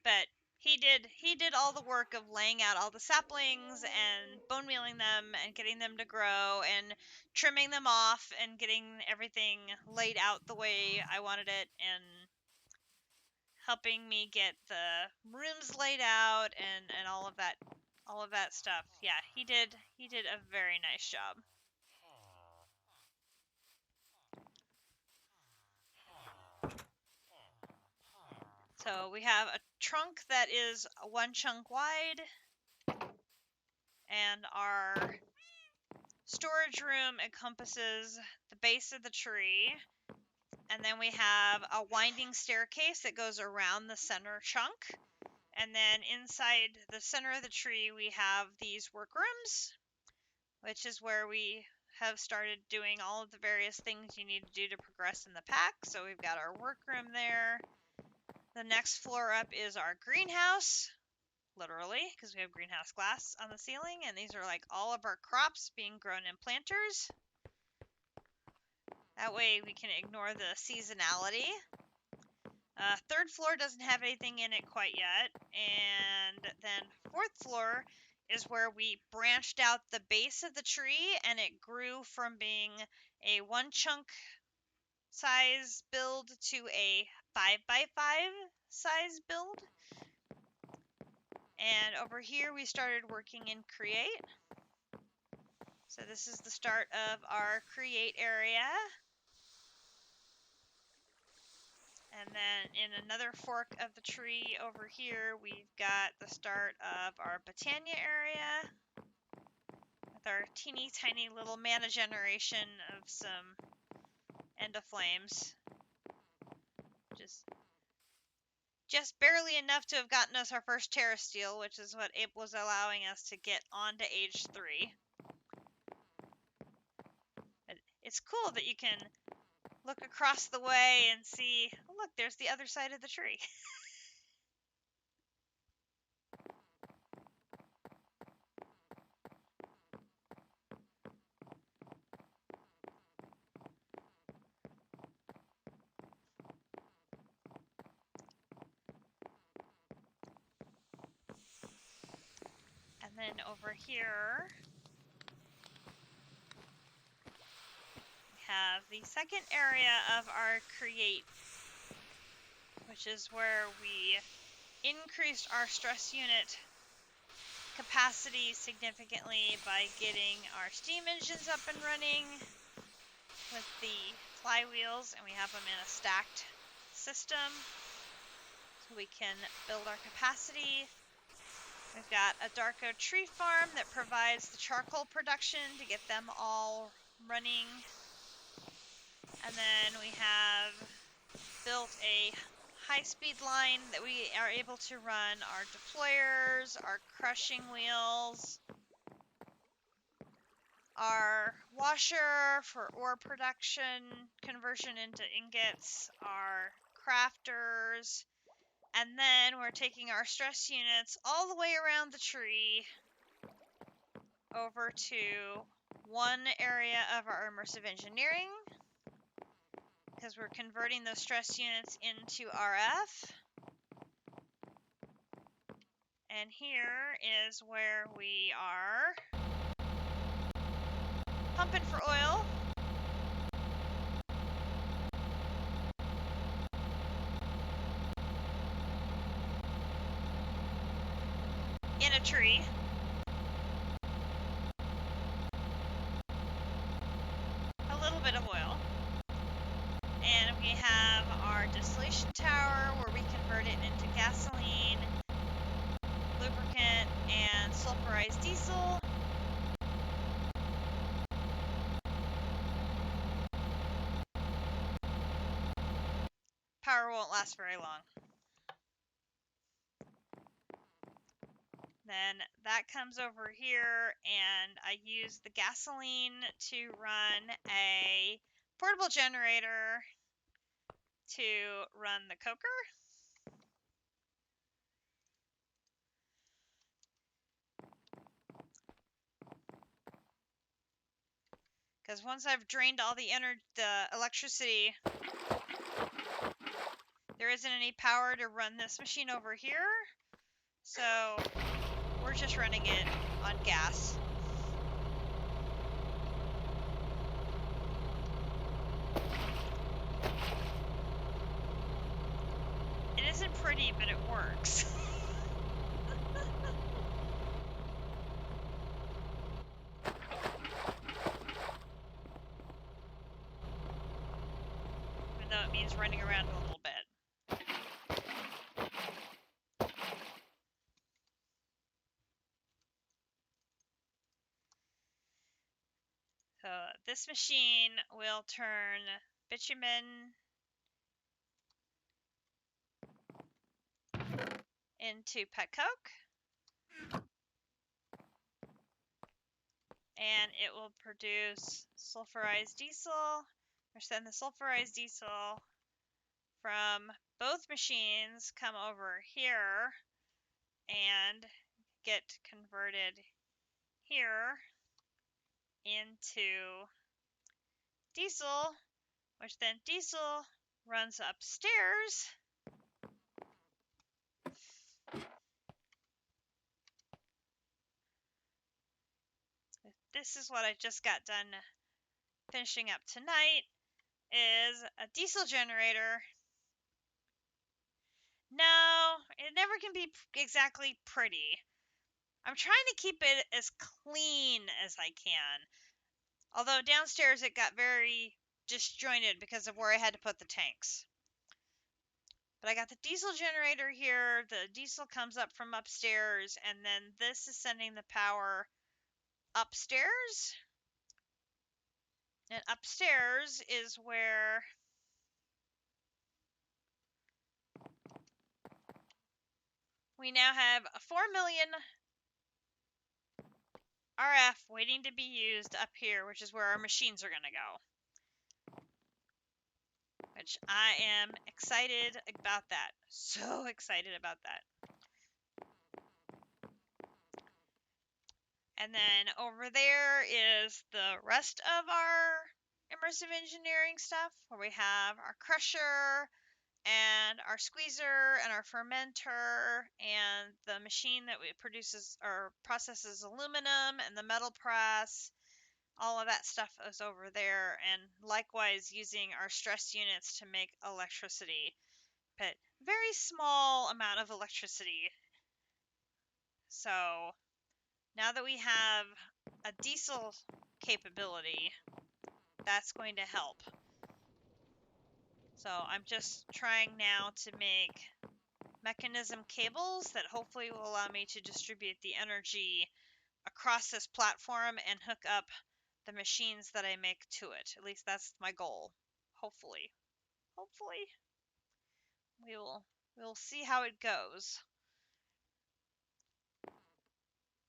But he did all the work of laying out all the saplings and bone mealing them and getting them to grow and trimming them off and getting everything laid out the way I wanted it and helping me get the rooms laid out and all of that stuff. Yeah, he did a very nice job. So we have a trunk that is 1 chunk wide, and our storage room encompasses the base of the tree, and then we have a winding staircase that goes around the center chunk, and then inside the center of the tree we have these workrooms, which is where we have started doing all of the various things you need to do to progress in the pack. So we've got our workroom there. The next floor up is our greenhouse, literally, because we have greenhouse glass on the ceiling, and these are like all of our crops being grown in planters. That way we can ignore the seasonality. Third floor doesn't have anything in it quite yet, and then fourth floor is where we branched out the base of the tree, and it grew from being a 1 chunk size build to a 5x5 size build. And over here we started working in create. So this is the start of our create area. And then in another fork of the tree over here, we've got the start of our Botania area with our teeny tiny little mana generation of some End of Flames. Just barely enough to have gotten us our first Terra Steel, which is what it was allowing us to get onto age 3. It's cool that you can look across the way and see, oh, look, there's the other side of the tree. And then over here, we have the second area of our create, which is where we increased our stress unit capacity significantly by getting our steam engines up and running with the flywheels, and we have them in a stacked system so we can build our capacity. We've got a Darko tree farm that provides the charcoal production to get them all running. And then we have built a high-speed line that we are able to run our deployers, our crushing wheels, our washer for ore production, conversion into ingots, our crafters, and then we're taking our stress units all the way around the tree over to one area of our immersive engineering, because we're converting those stress units into RF. And here is where we are pumping for oil. In a tree. A little bit of oil. And we have our distillation tower where we convert it into gasoline, lubricant, and sulfurized diesel. Power won't last very long. Then that comes over here, and I use the gasoline to run a portable generator to run the coker. Because once I've drained all the electricity there isn't any power to run this machine over here, so we're just running it on gas. It isn't pretty, but it works. Even though it means running around a little bit. So this machine will turn bitumen into petcoke, and it will produce sulfurized diesel, or send the sulfurized diesel from both machines come over here and get converted here into diesel, which then diesel runs upstairs. This is what I just got done finishing up tonight, is a diesel generator. No, it never can be exactly pretty. I'm trying to keep it as clean as I can. Although downstairs it got very disjointed because of where I had to put the tanks. But I got the diesel generator here. The diesel comes up from upstairs, and then this is sending the power upstairs. And upstairs is where we now have a 4 million RF waiting to be used up here, which is where our machines are going to go. Which I am excited about that. So excited about that. And then over there is the rest of our immersive engineering stuff, where we have our crusher and our squeezer and our fermenter and the machine that produces or processes aluminum and the metal press. All of that stuff is over there, and likewise using our stress units to make electricity, but very small amount of electricity. So now that we have a diesel capability, that's going to help. So I'm just trying now to make mechanism cables that hopefully will allow me to distribute the energy across this platform and hook up the machines that I make to it. At least that's my goal. Hopefully. Hopefully. We'll see how it goes.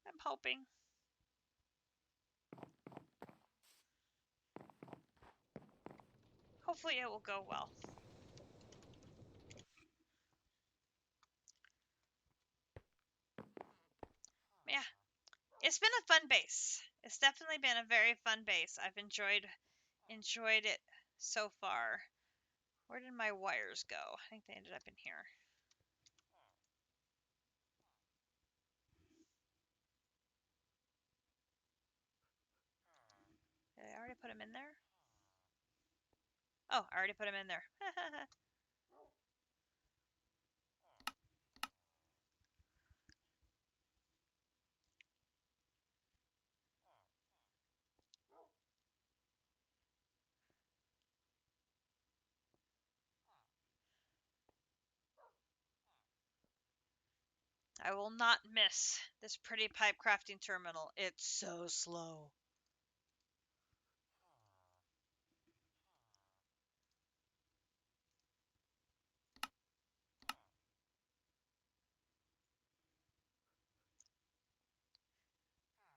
I'm hoping. Hopefully it will go well. Yeah. It's been a fun base. It's definitely been a very fun base. I've enjoyed it so far. Where did my wires go? I think they ended up in here. Did I already put them in there? Oh, I already put them in there. I will not miss this pretty pipe crafting terminal. It's so slow.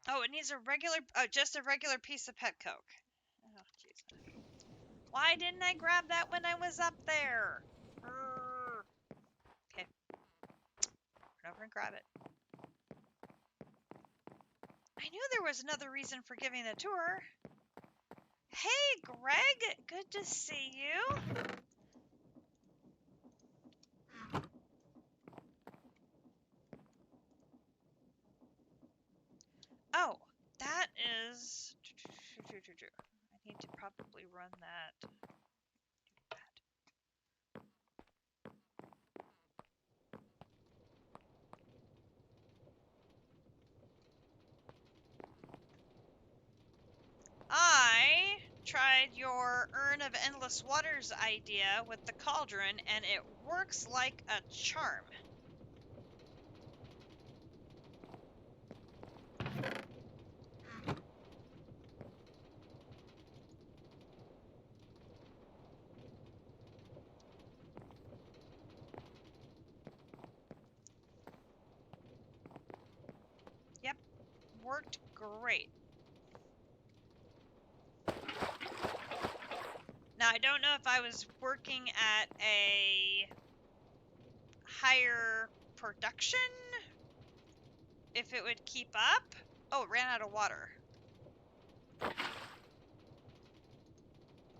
Oh, it needs a regular, just a regular piece of pet coke. Oh, jeez. Why didn't I grab that when I was up there? Okay. Run over and grab it. I knew there was another reason for giving the tour. Hey, Greg. Good to see you. I need to probably run that. I tried your Urn of Endless Waters idea with the cauldron, and it works like a charm. Yep, worked great. Now, I don't know if I was working at a higher production, if it would keep up. Oh, it ran out of water.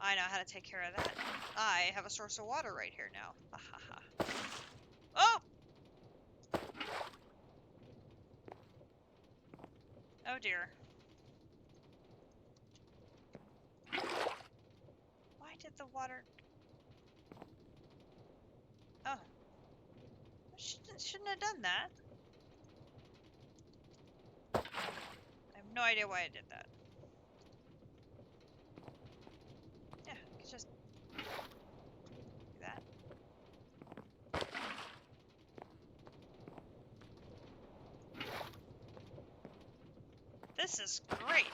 I know how to take care of that. I have a source of water right here now. Ha ha ha. Oh! Oh dear. Why did the water... Oh. I shouldn't have done that. I have no idea why I did that. Yeah, I could just do that. This is great.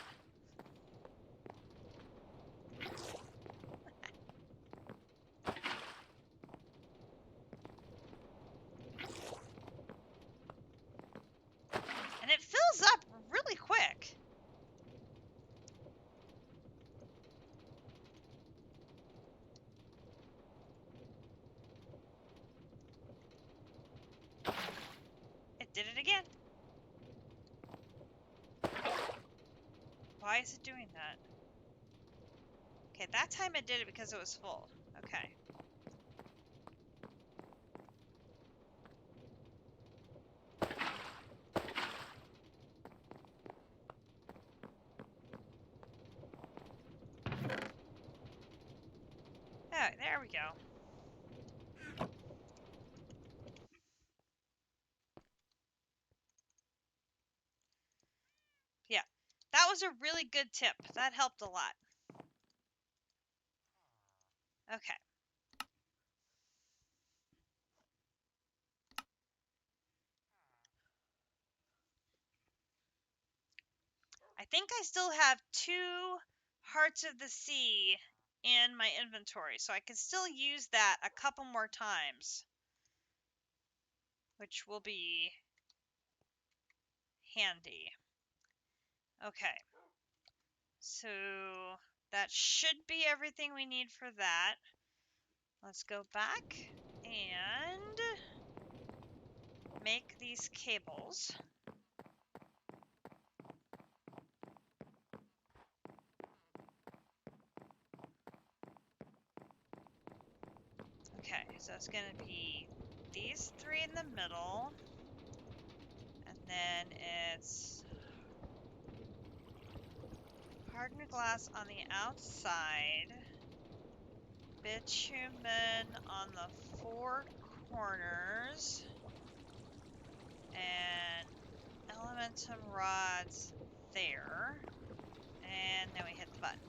And it fills up really quick. It did it again. Why is it doing that? Okay, that time it did it because it was full. Okay. Oh, there we go. Yeah, that was a really good tip. That helped a lot. Okay. I think I still have 2 Hearts of the Sea in my inventory, so I can still use that a couple more times, which will be handy. Okay. So that should be everything we need for that. Let's go back and make these cables. Okay, so it's going to be these 3 in the middle, and then it's hardened glass on the outside, bitumen on the 4 corners, and elementum rods there, and then we hit the button.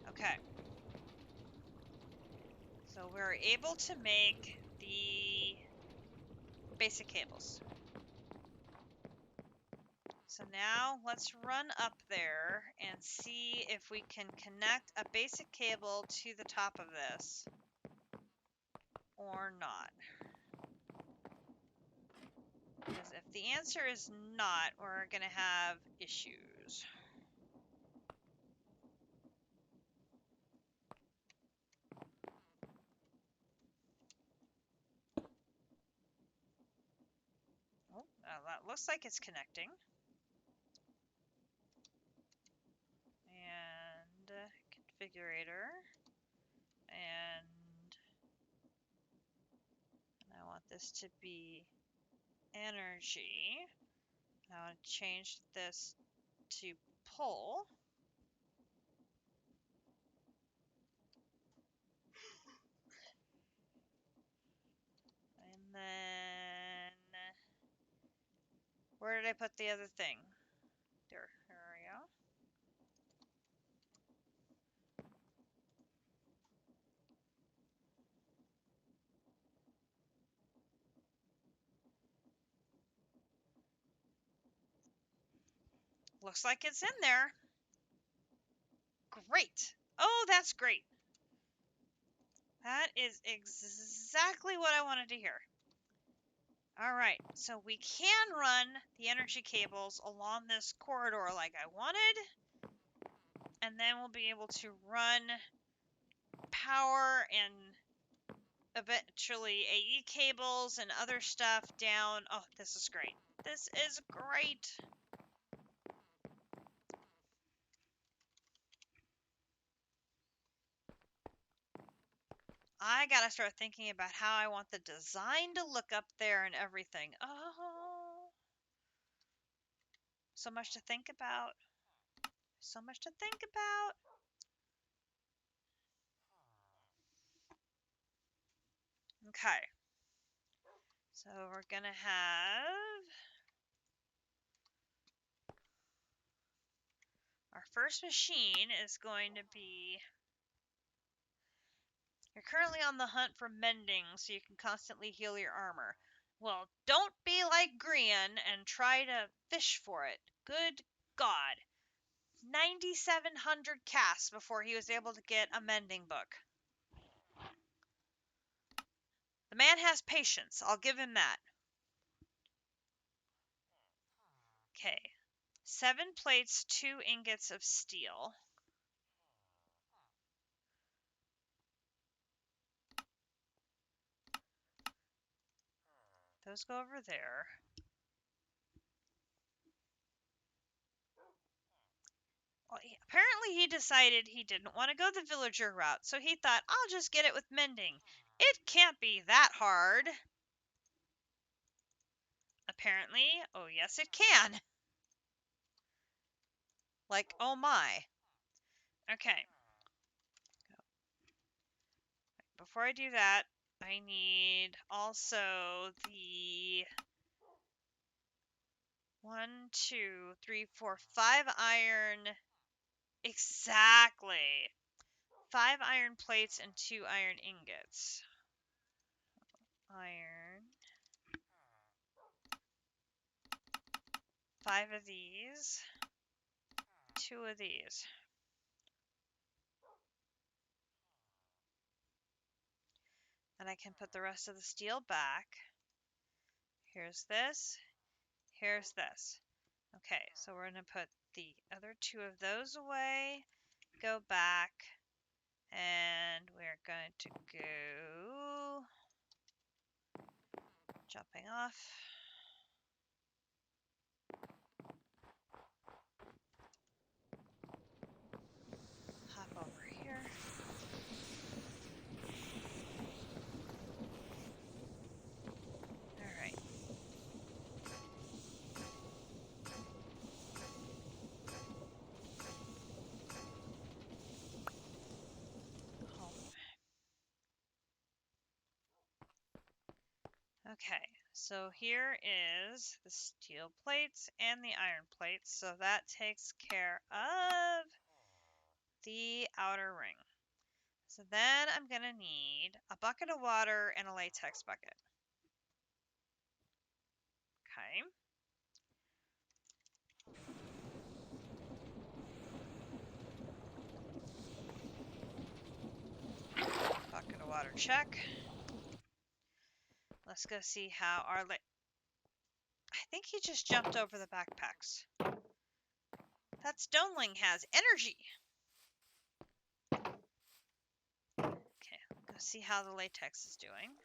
Okay. So we're able to make the basic cables. So now let's run up there and see if we can connect a basic cable to the top of this or not. Because if the answer is not, we're going to have issues. Oh, that looks like it's connecting. configurator. And I want this to be energy. I want to change this to pull. And then, where did I put the other thing? There we go. Looks like it's in there. Great. Oh, that's great. That is exactly what I wanted to hear. All right, so we can run the energy cables along this corridor like I wanted, and then we'll be able to run power and eventually AE cables and other stuff down. Oh, this is great. This is great. I gotta start thinking about how I want the design to look up there and everything. Oh, so much to think about. So much to think about. Okay. So we're gonna have our first machine is going to be, you're currently on the hunt for mending so you can constantly heal your armor. Well, don't be like Grian and try to fish for it. Good God. 9,700 casts before he was able to get a mending book. The man has patience. I'll give him that. Okay. 7 plates, 2 ingots of steel. Those go over there. Well, apparently he decided he didn't want to go the villager route, so he thought, I'll just get it with mending. It can't be that hard. Apparently, oh yes it can. Like, oh my. Okay. Before I do that, I need also the 1, 2, 3, 4, 5 iron. Exactly. 5 iron plates and 2 iron ingots. Iron. 5 of these. 2 of these. And I can put the rest of the steel back. Here's this. Here's this. Okay, so we're going to put the other 2 of those away. Go back. And we're going to go jumping off. Hop over here. All right. Okay, so here is the steel plates and the iron plates. So that takes care of the outer ring. So then I'm going to need a bucket of water and a latex bucket. Okay. Bucket of water, check. Let's go see how our I think he just jumped over the backpacks. That stoneling has energy. Okay, go see how the latex is doing.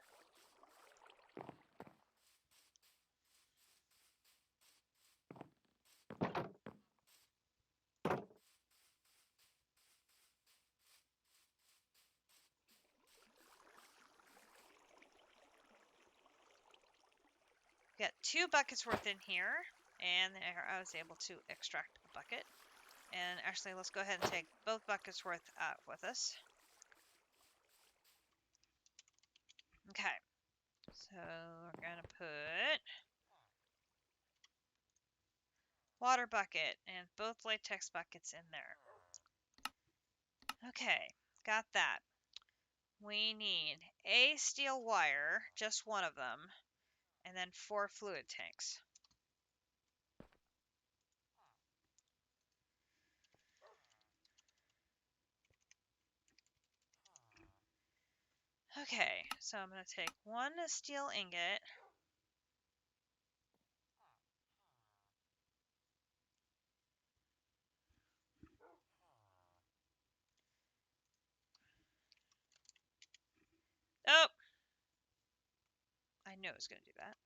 Got 2 buckets worth in here, and there I was able to extract a bucket. And actually, let's go ahead and take both buckets worth out with us. Okay, so we're gonna put water bucket and both latex buckets in there. Okay, got that. We need a steel wire, just one of them, and then 4 fluid tanks. Okay, so I'm going to take 1 steel ingot. Oh! I knew it was going to do that.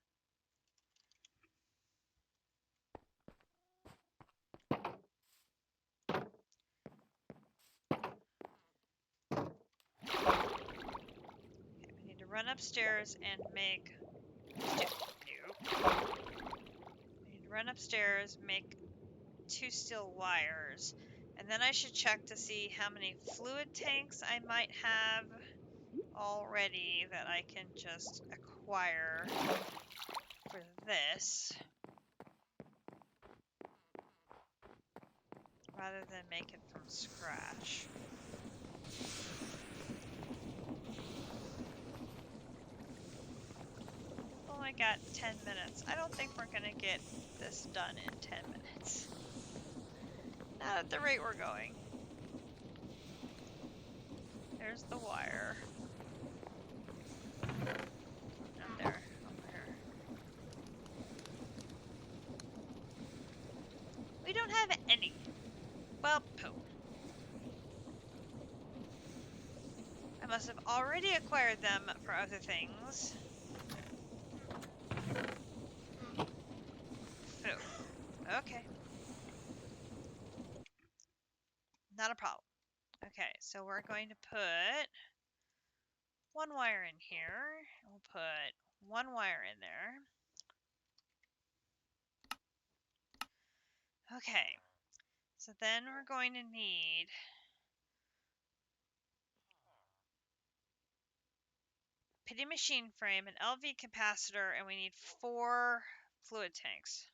Okay, we need to run upstairs and make... Nope. We need to run upstairs, make 2 steel wires, and then I should check to see how many fluid tanks I might have already that I can just acquire for this, rather than make it from scratch. Oh, I got 10 minutes. I don't think we're gonna get this done in 10 minutes. Not at the rate we're going. There's the wire. Not there. Over here. We don't have any. Well, poo. I must have already acquired them for other things. Poo. Okay. Not a problem. Okay, so we're going to put 1 wire in here. We'll put 1 wire in there. Okay, so then we're going to need pity machine frame, an LV capacitor, and we need 4 fluid tanks.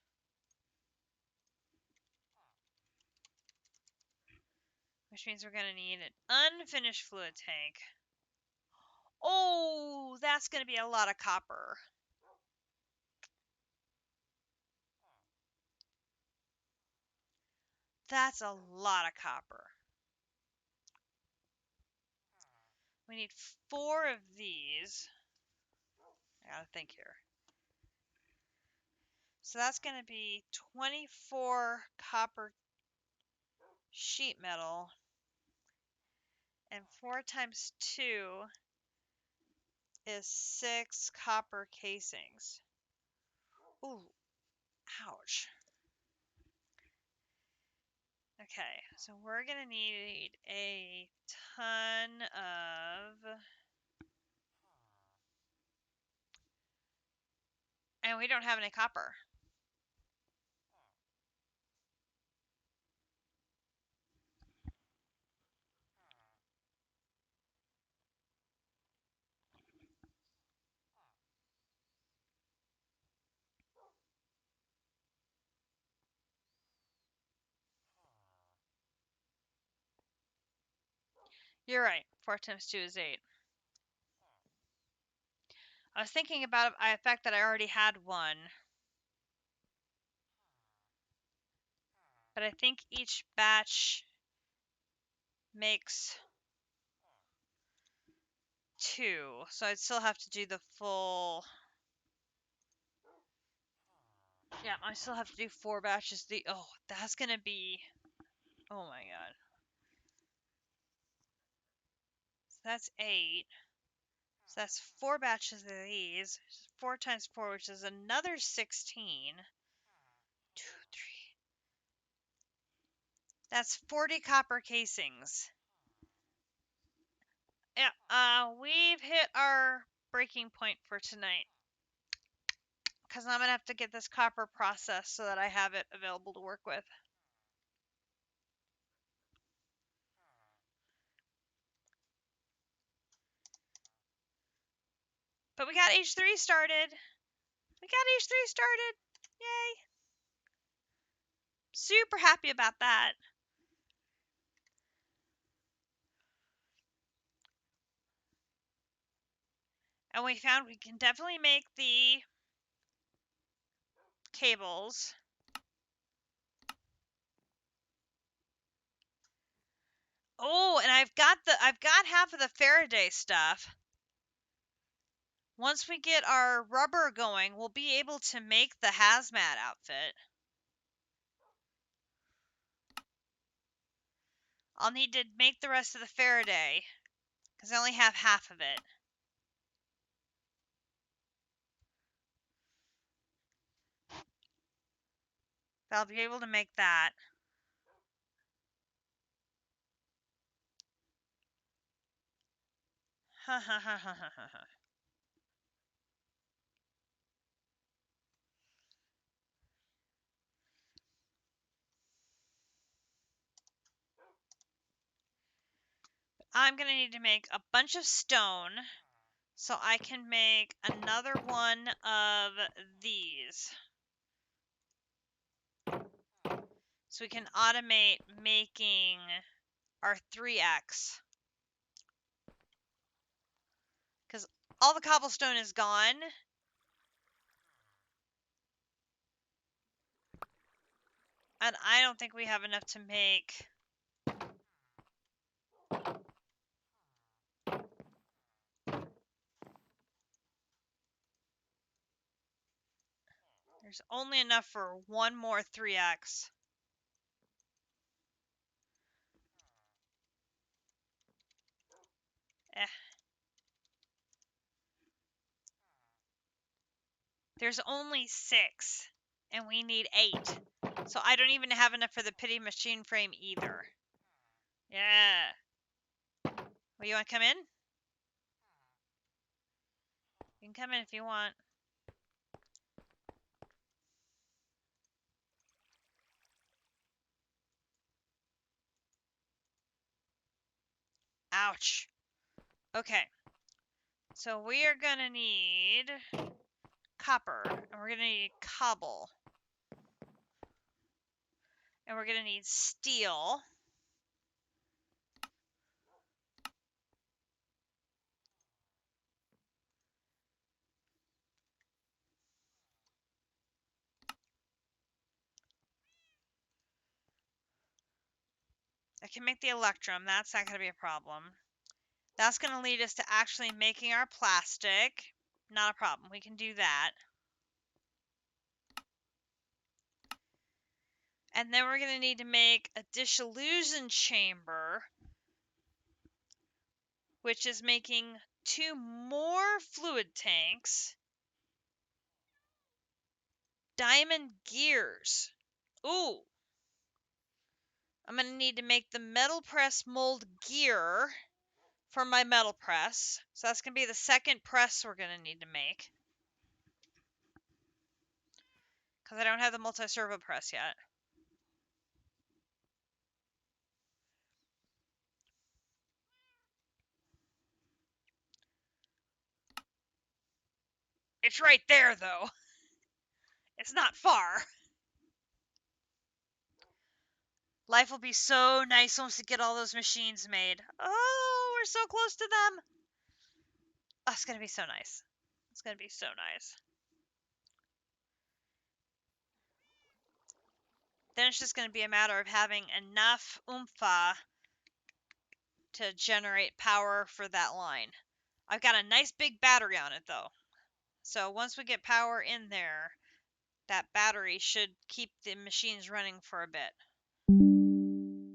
Which means we're going to need an unfinished fluid tank. Oh, that's going to be a lot of copper. That's a lot of copper. We need 4 of these. I gotta think here. So that's going to be 24 copper sheet metal. And 4 times 2 is 6 copper casings. Ooh, ouch. Okay, so we're going to need a ton of... And we don't have any copper. You're right. 4 times 2 is 8. I was thinking about the fact that I already had 1. But I think each batch makes 2. So I'd still have to do the full... Yeah, I still have to do 4 batches. Oh, that's going to be... Oh my god. So that's 8. So that's 4 batches of these. 4 times 4, which is another 16. 2, 3. That's 40 copper casings. Yeah, we've hit our breaking point for tonight. because I'm going to have to get this copper processed so that I have it available to work with. But we got H3 started. We got H3 started. Yay. Super happy about that. And we found we can definitely make the cables. Oh, and I've got half of the Faraday stuff. Once we get our rubber going, we'll be able to make the hazmat outfit. I'll need to make the rest of the Faraday, because I only have half of it. I'll be able to make that. Ha ha ha ha ha ha. I'm going to need to make a bunch of stone so I can make another one of these. So we can automate making our 3x. Because all the cobblestone is gone. And I don't think we have enough to make... There's only enough for one more 3x. Eh. There's only 6. And we need 8. So I don't even have enough for the pity machine frame either. Yeah. Well, you want to come in? You can come in if you want. Ouch. Okay. So we are going to need copper. And we're going to need cobble. And we're going to need steel. I can make the electrum. That's not going to be a problem. That's going to lead us to actually making our plastic. Not a problem. We can do that. And then we're going to need to make a dissolution chamber, which is making 2 more fluid tanks. Diamond gears. Ooh. I'm going to need to make the metal press mold gear for my metal press. So that's going to be the second press we're going to need to make. Because I don't have the multi-servo press yet. It's right there, though. It's not far. Life will be so nice once we get all those machines made. Oh, we're so close to them. Oh, it's going to be so nice. It's going to be so nice. Then it's just going to be a matter of having enough oomph to generate power for that line. I've got a nice big battery on it, though. So once we get power in there, that battery should keep the machines running for a bit.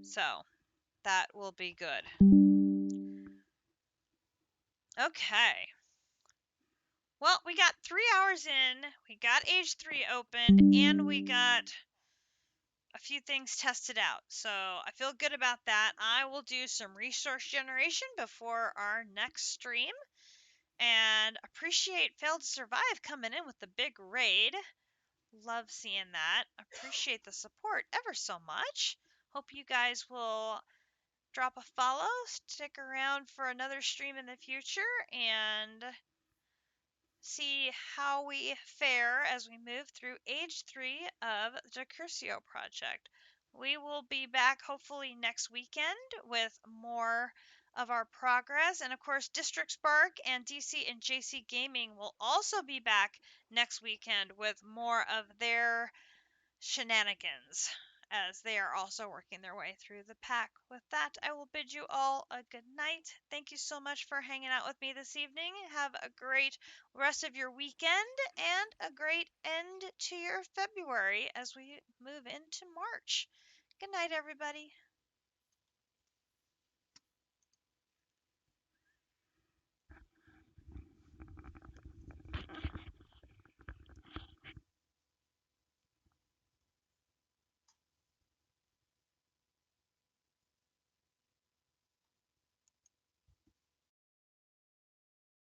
So that will be good. Okay. Well, we got 3 hours in, we got H3 opened, and we got a few things tested out. So I feel good about that. I will do some resource generation before our next stream. And appreciate Failed to Survive coming in with the big raid. Love seeing that. Appreciate the support ever so much. Hope you guys will drop a follow, stick around for another stream in the future, and see how we fare as we move through Age 3 of the Decursio project. We will be back hopefully next weekend with more of our progress. And of course, District Spark and DC and JC Gaming will also be back next weekend with more of their shenanigans as they are also working their way through the pack. With that, I will bid you all a good night. Thank you so much for hanging out with me this evening. Have a great rest of your weekend and a great end to your February as we move into March. Good night, everybody.